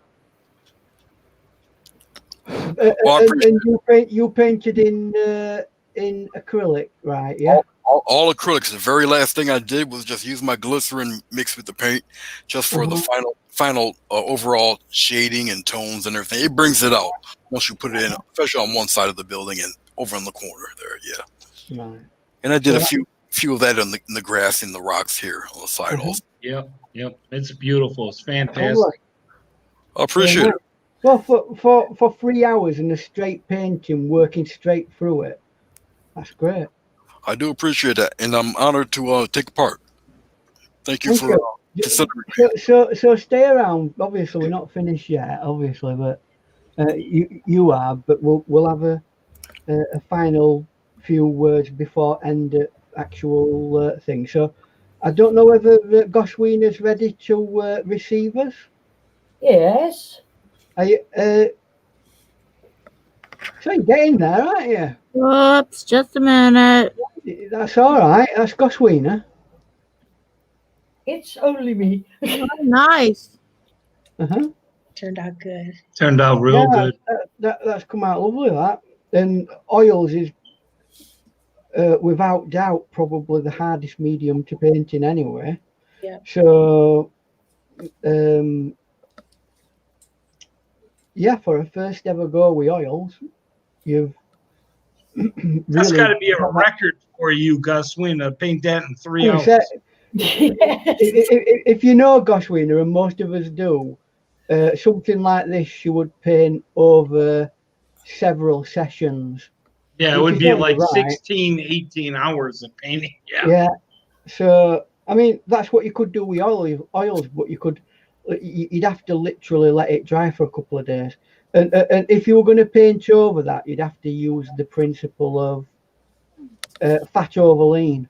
Well, and you painted in acrylic, right? Yeah. All acrylics. The very last thing I did was just use my glycerin mixed with the paint, just for the final overall shading and tones and everything. It brings it out once you put it in, especially on one side of the building and over in the corner there. Yeah. Right. And I did a few of that in the grass and the rocks here on the side also. Yep. It's beautiful. It's fantastic. I appreciate it. Well, for 3 hours in a straight painting, working straight through it, that's great. I do appreciate that, and I'm honored to take part. Thank you for considering me. So stay around. Obviously, we're not finished yet. Obviously, but you are. But we'll have a final few words before end actual thing. So I don't know whether Gosewina's ready to receive us. Yes. Are you? So you're getting there, aren't you? Whoops, just a minute. That's all right. That's Gosewina. It's only me. Oh, nice. Turned out good. Turned out real good. That's come out lovely. That and oils is without doubt probably the hardest medium to paint in anyway. Yeah. So yeah, for a first ever go with oils, you've really, that's got to be a record for you, Gosewina. Paint that in 3 hours. If you know Gosewina, and most of us do, something like this she would paint over several sessions. Yeah, it would be like 16, 18 hours of painting. Yeah. So I mean, that's what you could do with oils, but you'd have to literally let it dry for a couple of days. And if you were going to paint over that, you'd have to use the principle of fat over lean.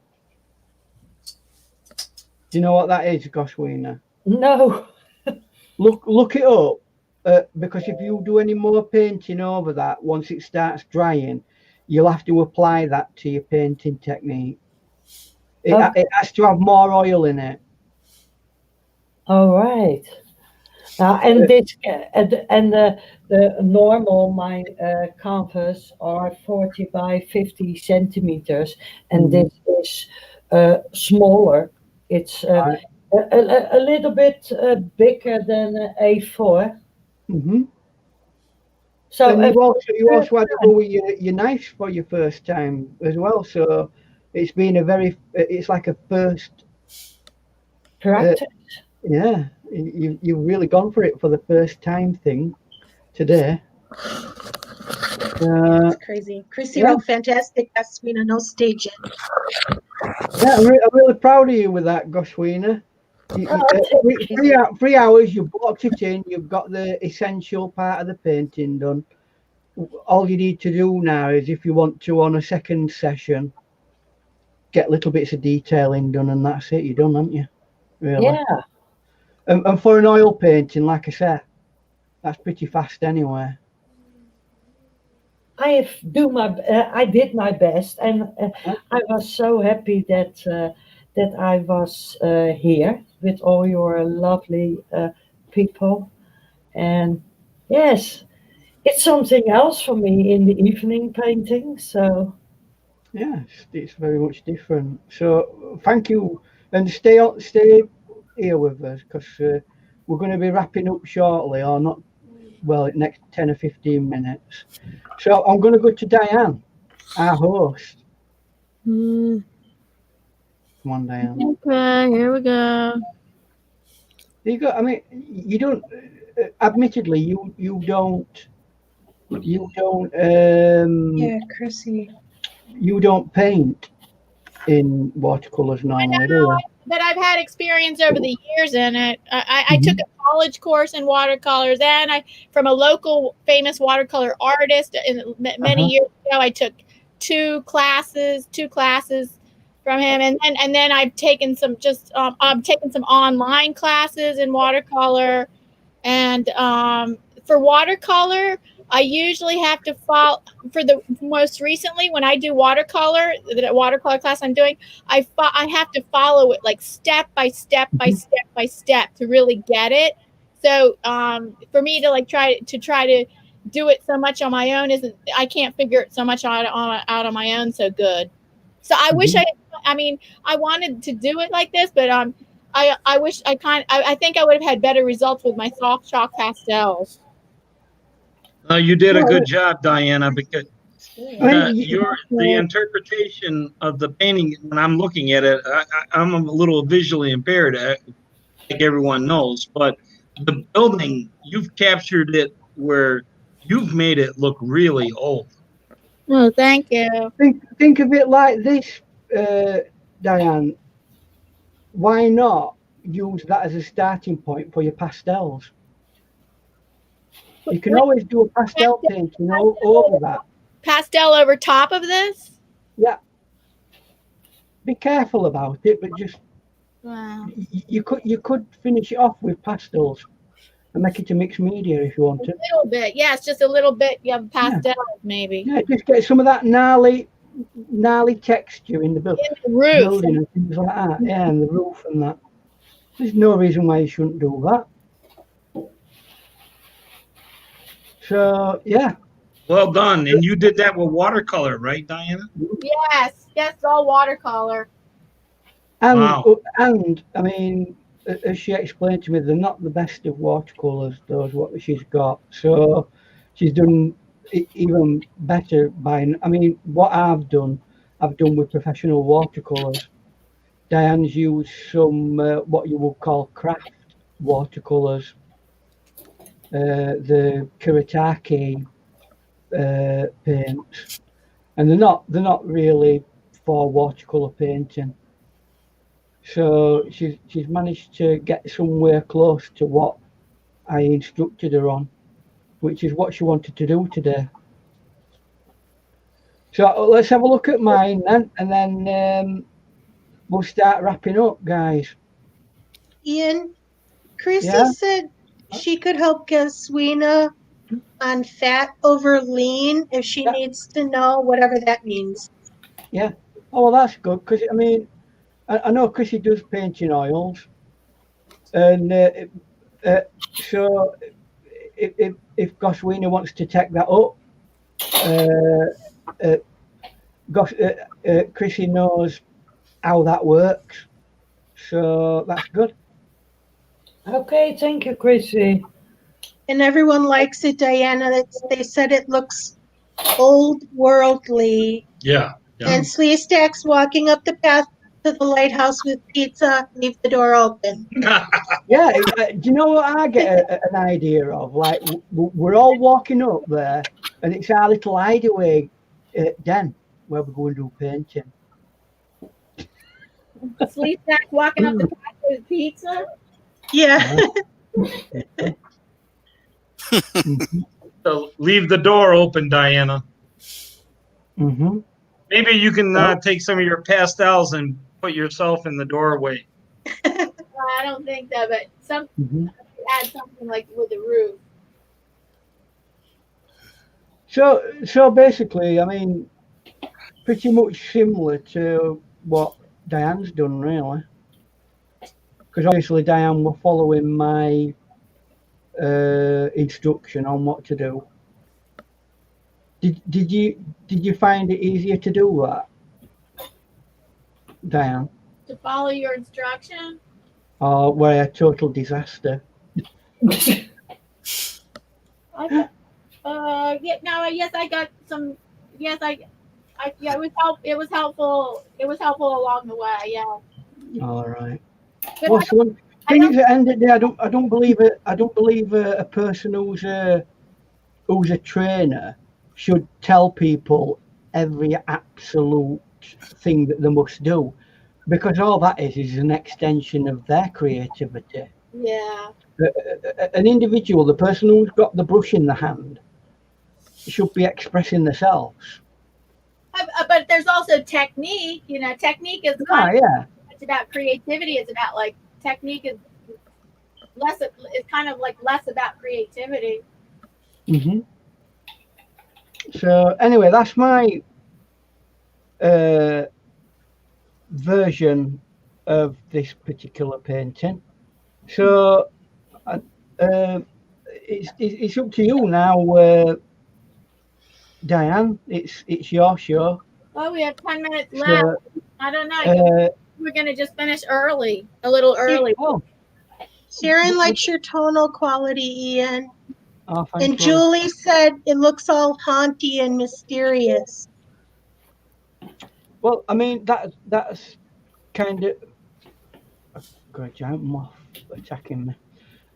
Do you know what that is, Gosewina? No. Look it up, because if you do any more painting over that, once it starts drying, you'll have to apply that to your painting technique. It has to have more oil in it. All right. And this the normal my canvas are 40 by 50 centimeters, and this is smaller. It's a little bit bigger than an A4. So and you also had to go with your knife for your first time as well. So it's been it's like a first practice. Yeah, you've really gone for it for the first time thing today. That's crazy. Chrissy wrote fantastic, Gosewina, no staging. Yeah, I'm really proud of you with that, Gosewina. 3 hours, you blocked it in, you've got the essential part of the painting done. All you need to do now is, if you want to, on a second session, get little bits of detailing done, and that's it. You're done, aren't you? Really? Yeah. And for an oil painting, like I said, that's pretty fast anyway. I did my best, and I was so happy that I was here with all your lovely people. And yes, it's something else for me in the evening painting. So yeah, it's very much different. So thank you, and stay here with us, because we're going to be wrapping up shortly, or not, well, next 10 or 15 minutes. So I'm going to go to Diane, our host. Come on, Diane. Okay, here we go. You got, I mean, you don't, admittedly, you don't yeah, Chrissy, you don't paint in watercolors normally, do you? But I've had experience over the years in it. I took a college course in watercolors, and from a local famous watercolor artist many years ago. I took two classes from him, and then I've taken some some online classes in watercolor, and for watercolor, I usually have to follow for the most recently when I do watercolor, the watercolor class I'm doing, I have to follow it like step by step by step by step to really get it. So for me to like try to do it so much on my own isn't, I can't figure it so much out on my own so good. So I wish I mean I wanted to do it like this, but I wish I think I would have had better results with my soft chalk pastels. You did a Well, good job, Diana, because I mean, the interpretation of the painting, when I'm looking at it, I'm a little visually impaired, like everyone knows, but the building, you've captured it where you've made it look really old. Oh, thank you. think of it like this, Diane. Why not use that as a starting point for your pastels? You can always do a pastel painting over that. Pastel over top of this? Yeah. Be careful about it, but just Wow. you could finish it off with pastels and make it a mixed media if you want A to. little bit, yes, just a little bit. You have pastel, maybe. Yeah, just get some of that gnarly texture in the building. In the roof. Building and things like that. Yeah, and the roof and that. There's no reason why you shouldn't do that. So yeah. Well done. And you did that with watercolor, right, Diana? Yes, it's all watercolor. And Wow. and I mean, as she explained to me, they're not the best of watercolors, those what she's got. So she's done even better by. I mean, what I've done with professional watercolors. Diane's used some what you would call craft watercolors. The Kuretake paints, and they're not really for watercolor painting. So she's managed to get somewhere close to what I instructed her on, which is what she wanted to do today. So let's have a look at mine then, and then we'll start wrapping up, guys. Ian, Chrissy Yeah? said she could help Gosewina on fat over lean if she needs to know, whatever that means. Yeah. Oh, well, that's good, because, I mean, I know Chrissy does painting oils, and so if Gosewina wants to take that up, Chrissy knows how that works, so that's good. Okay, thank you, Chrissy. And everyone likes it, Diana. They said it looks old worldly. Yeah. And Slee Stack's walking up the path to the lighthouse with pizza. Leave the door open. Yeah, do you know what I get an idea of? Like, we're all walking up there, and it's our little hideaway den where we're going to do painting. Sleep back walking up the path with pizza. Yeah. So leave the door open, Diana. Mm-hmm. Maybe you can take some of your pastels and put yourself in the doorway. I don't think that, but add something like with the roof. So basically, I mean, pretty much similar to what Diane's done, really. Because obviously Diane were following my instruction on what to do. Did you find it easier to do that, Diane? To follow your instruction? Or were I a total disaster? Yes, I got some. Yes, yeah, it was helpful. It was helpful along the way. Yeah. All right. But Well, so things at the end of the day, I don't believe it. I don't believe a person who's a trainer should tell people every absolute thing that they must do, because all that is an extension of their creativity. Yeah. An individual, the person who's got the brush in the hand, should be expressing themselves. But there's also technique. You know, technique is it's about creativity. It's about like technique is less. It's kind of like less about creativity. Mm-hmm. So anyway, that's my version of this particular painting. So it's up to you now, Diane. It's your show. Oh, we have 10 minutes left. So, I don't know. We're going to just finish early, a little early. oh, Sharon likes your tonal quality, Ian. oh, thanks, And Ron. Julie said it looks all haunty and mysterious. Well, I mean that's kind of got a giant moth attacking me.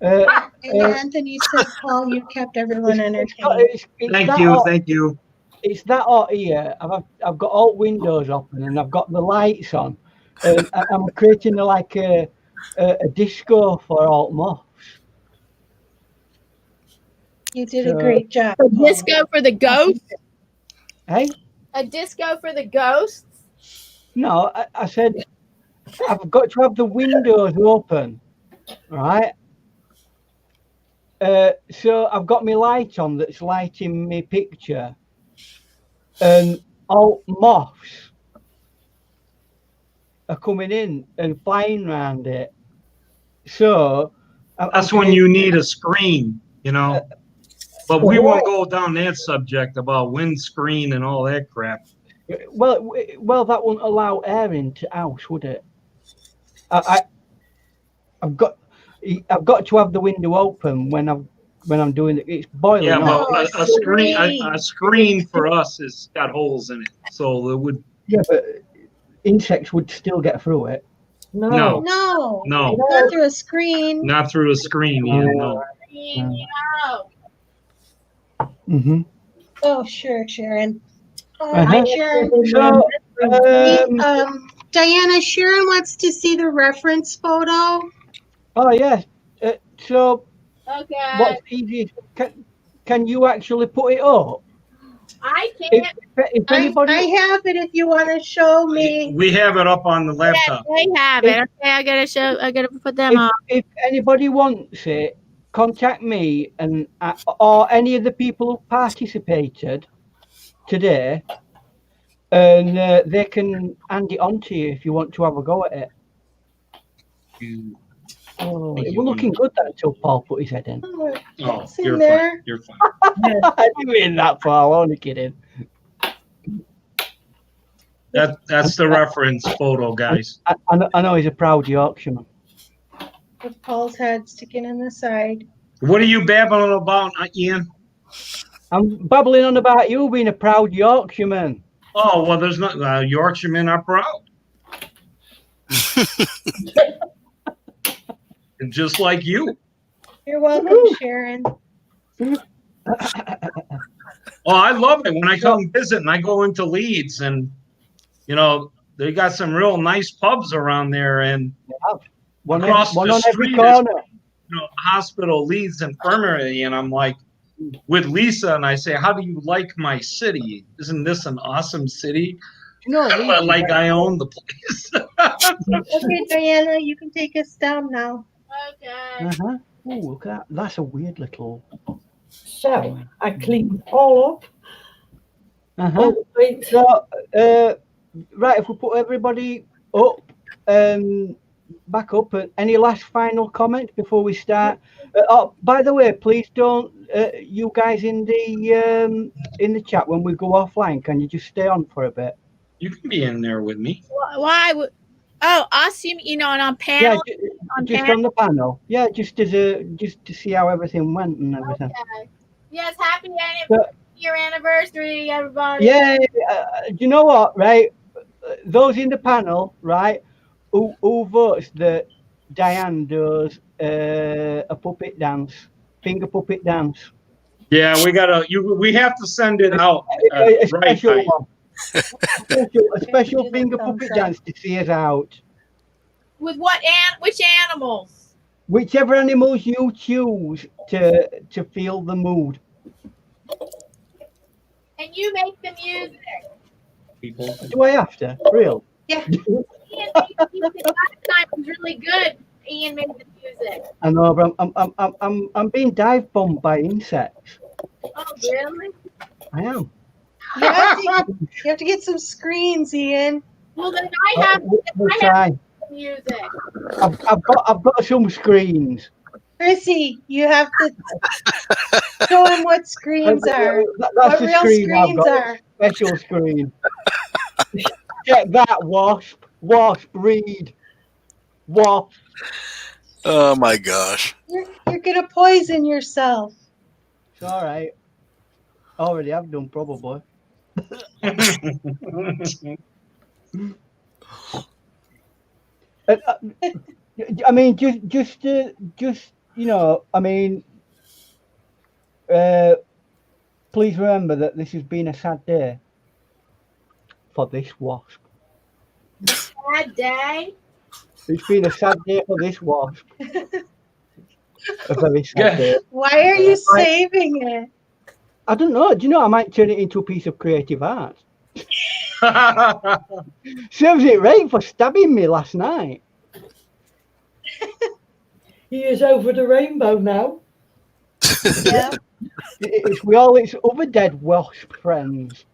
And Anthony said, Paul, you kept everyone entertained. It's Thank that you, hot- thank you. It's that hot here. I've got all windows open and I've got the lights on, and I'm creating like a disco for alt moths. You did a So- great job. A Paul. disco for the ghosts? Hey, A disco for the ghosts? no, I said I've got to have the windows open, right? So I've got my light on that's lighting my picture, and all moths are coming in and flying around it. So That's when you need a screen, you know. But we won't go down that subject about windscreen and all that crap. Well, that wouldn't allow air into house, would it? I've got to have the window open when I'm doing it. It's boiling. Yeah, hot. but a screen for us is got holes in it, so it would. Yeah, but insects would still get through it. No, No. not through a screen. Not through a screen, Ian. No. No. Mm-hmm. Oh, sure, Sharon. Uh-huh. Hi, Sharon. So, Diana, Sharon wants to see the reference photo. oh yes. So Okay. what's easy? Can you actually put it up? I If, can't. if anybody, I have it if you want to show me. We have it up on the laptop. They have it. Okay, I gotta put them on. if anybody wants it, contact me and or any of the people who participated today, and they can hand it on to you if you want to have a go at it. Oh, it was looking good that until Paul put his head in. Oh, It's in you're there. fine. You're fine. I didn't mean that, Paul. Only kidding. That's the reference photo, guys. I know he's a proud Yorkshireman. With Paul's head sticking in the side. What are you babbling about, Ian? I'm babbling on about you being a proud Yorkshireman. Oh, well, there's not. Yorkshiremen are proud. Just like you. You're welcome, Sharon. Oh, I love it when I come visit and I go into Leeds, and you know they got some real nice pubs around there, and One across on the every street is, corner. hospital, Leeds Infirmary, and I'm like with Lisa, and I say, "How do you like my city? Isn't this an awesome city?" You know, Leeds, Like I own the place. Okay, Diana, you can take us down now. Okay. Uh-huh. Oh, look at that. That's a weird little. So I cleaned all up. Uh-huh. All the paint. So, right, if we put everybody up, back up, any last final comment before we start? Oh, by the way, please don't, you guys in the chat, when we go offline, can you just stay on for a bit? You can be in there with me. Why would? Oh, us, and on panel. Yeah, just on the panel. Yeah, just to see how everything went and everything. Okay. Yes, happy So- your anniversary, everybody. Yeah, do you know what, right? Those in the panel, right, who votes that Diane does a puppet dance, finger puppet dance? Yeah, we have to send it out. A Right, special right. one. A special Do the finger thumbs puppet up. dance to see us out. With which animals? Whichever animals you choose to feel the mood. And you make the music. People. Do I have to? Real? Yeah. Ian made the music last time. It was really good. Ian made the music. I know, but I'm being dive bombed by insects. Oh, really? I am. You have to get some screens, Ian. Well, then I have We'll try. the music. I've got some screens. Chrissy, you have to show him what screens are. That's What the real screen I've screens got. are. Special screen. Check that, wasp. Wasp, read. Wasp. Oh my gosh. You're gonna poison yourself. It's all right. Already have done, probably. I mean, just you know, I mean, please remember that this has been a sad day for this wasp. Sad day. It's been a sad day for this wasp. A very sad day. Why are you saving it? I don't know. Do you know? I might turn it into a piece of creative art. Serves it right for stabbing me last night. He is over the rainbow now. Yeah. It's with all its other dead wasp friends.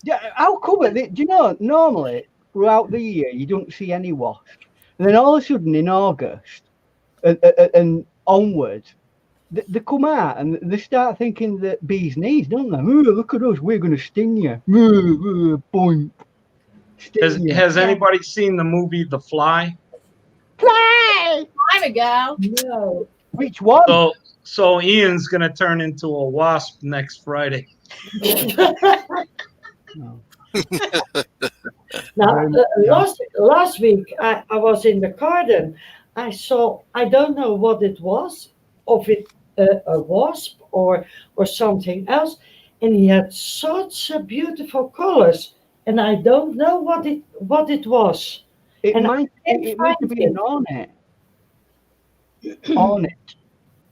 Yeah, how come it? Do you know? Normally, throughout the year, you don't see any wasps, and then all of a sudden in August and onwards, they come out and they start thinking that bees knees, don't they? Oh, look at us, we're going to sting you. Boing. Sting you. Has anybody seen the movie The Fly? Fly! Time ago. No. Which one? So Ian's gonna turn into a wasp next Friday. No. Now, last week I was in the garden. I saw, I don't know what it was, of it a wasp or something else, and he had such a beautiful colors, and I don't know what it was. It And might be an hornet. Hornet.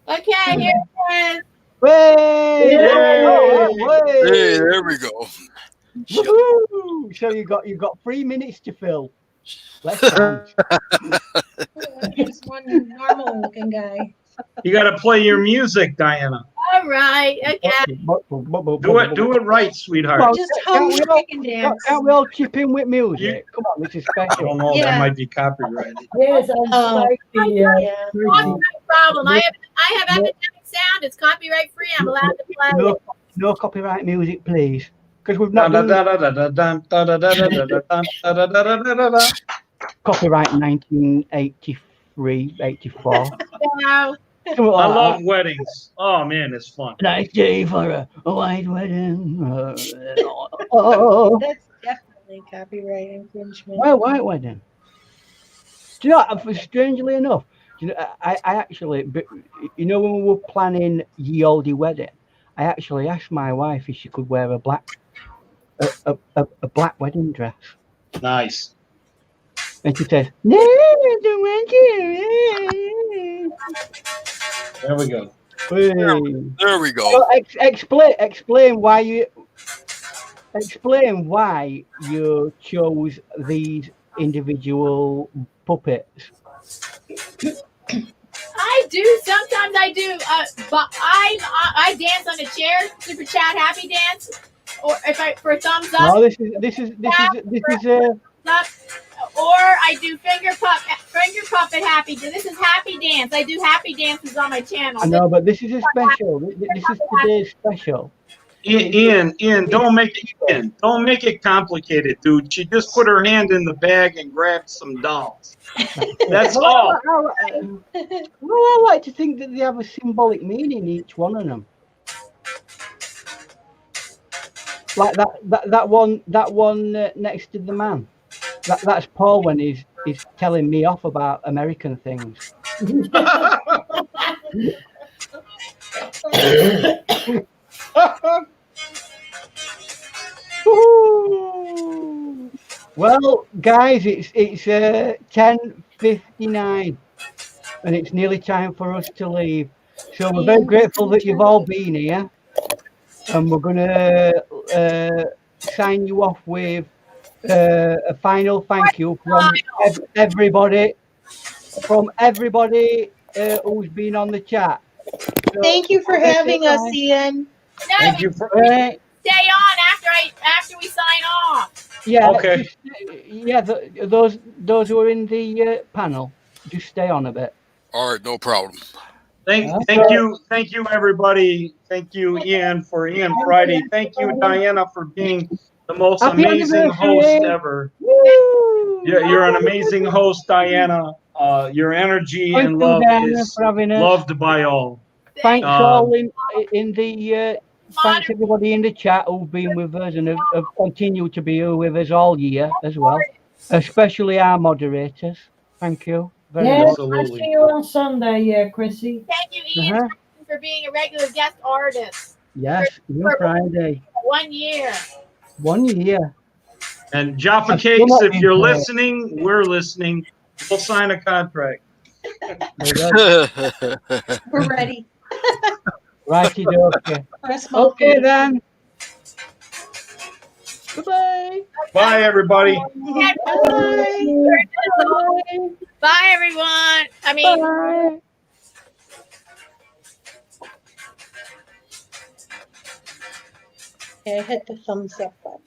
Okay, here it is. Way! Hey, there we go. Woohoo! So you got 3 minutes to fill. Let's dance. Just one normal looking guy. You got to play your music, Diana. All right. Okay. Do it right, sweetheart. Well, Just hum your chicken dance. Can't we all chip in with music? Come on, this is I special. don't know. Yeah. That might be copyrighted. Yes, I'm slightly. Yeah. No problem. I have epidemic sound. It's copyright free. I'm allowed to play it. No copyright music, please. Because we've not done copyright 1983, 84. No. I love weddings. Oh man, it's fun. Nice day for a white wedding. That's definitely copyright infringement. Why white wedding? Do you know, strangely enough, do you know, I actually, you know, when we were planning ye olde wedding, I actually asked my wife if she could wear a black wedding dress. Nice. And she says, no, I don't want to. There we go. There we go. So explain why you chose these individual puppets. I do. Sometimes I do. But I dance on a chair. Super chat happy dance. Or if I for a thumbs up. No, this is Up, or I do finger puppet happy. This is happy dance. I do happy dances on my channel. I know, but this is a special. This is today's special. Ian, don't make it complicated, dude. She just put her hand in the bag and grabbed some dolls. That's all. Well, I like to think that they have a symbolic meaning, each one of them. Like that one next to the man. That's Paul when he's telling me off about American things. Well, guys, it's 10:59, and it's nearly time for us to leave. So we're very grateful that you've all been here, and we're gonna sign you off with a final thank you from everybody who's been on the chat. So, Thank you for having us, Ian. No, Thank you for. stay on after after we sign off. Yeah. Okay. Those who are in the panel, just stay on a bit. All right, no problem. Thank you, everybody. Thank you, Ian, for Ian Friday. Thank you, Diana, for being the most Happy amazing anniversary. host ever. Woo! You're an amazing host, Diana. Your energy Thank and you, love Diana, is for having us. loved by all. Thanks Um, all in the thanks everybody in the chat who've been with us and have continued to be here with us all year as well. Especially our moderators. Thank you very Yeah, much. Absolutely. I see you on Sunday, Chrissy. Thank you, Ian, for being a regular guest artist. Yes, New Friday. 1 year. 1 year. And Jaffa I'm still Cakes, not if being you're paid. listening, we're listening. We'll sign a contract. We're ready. Righty okay. Okay then. Goodbye. Bye, everybody. Bye. Bye, everyone. I mean, Bye. Okay, hit the thumbs up button.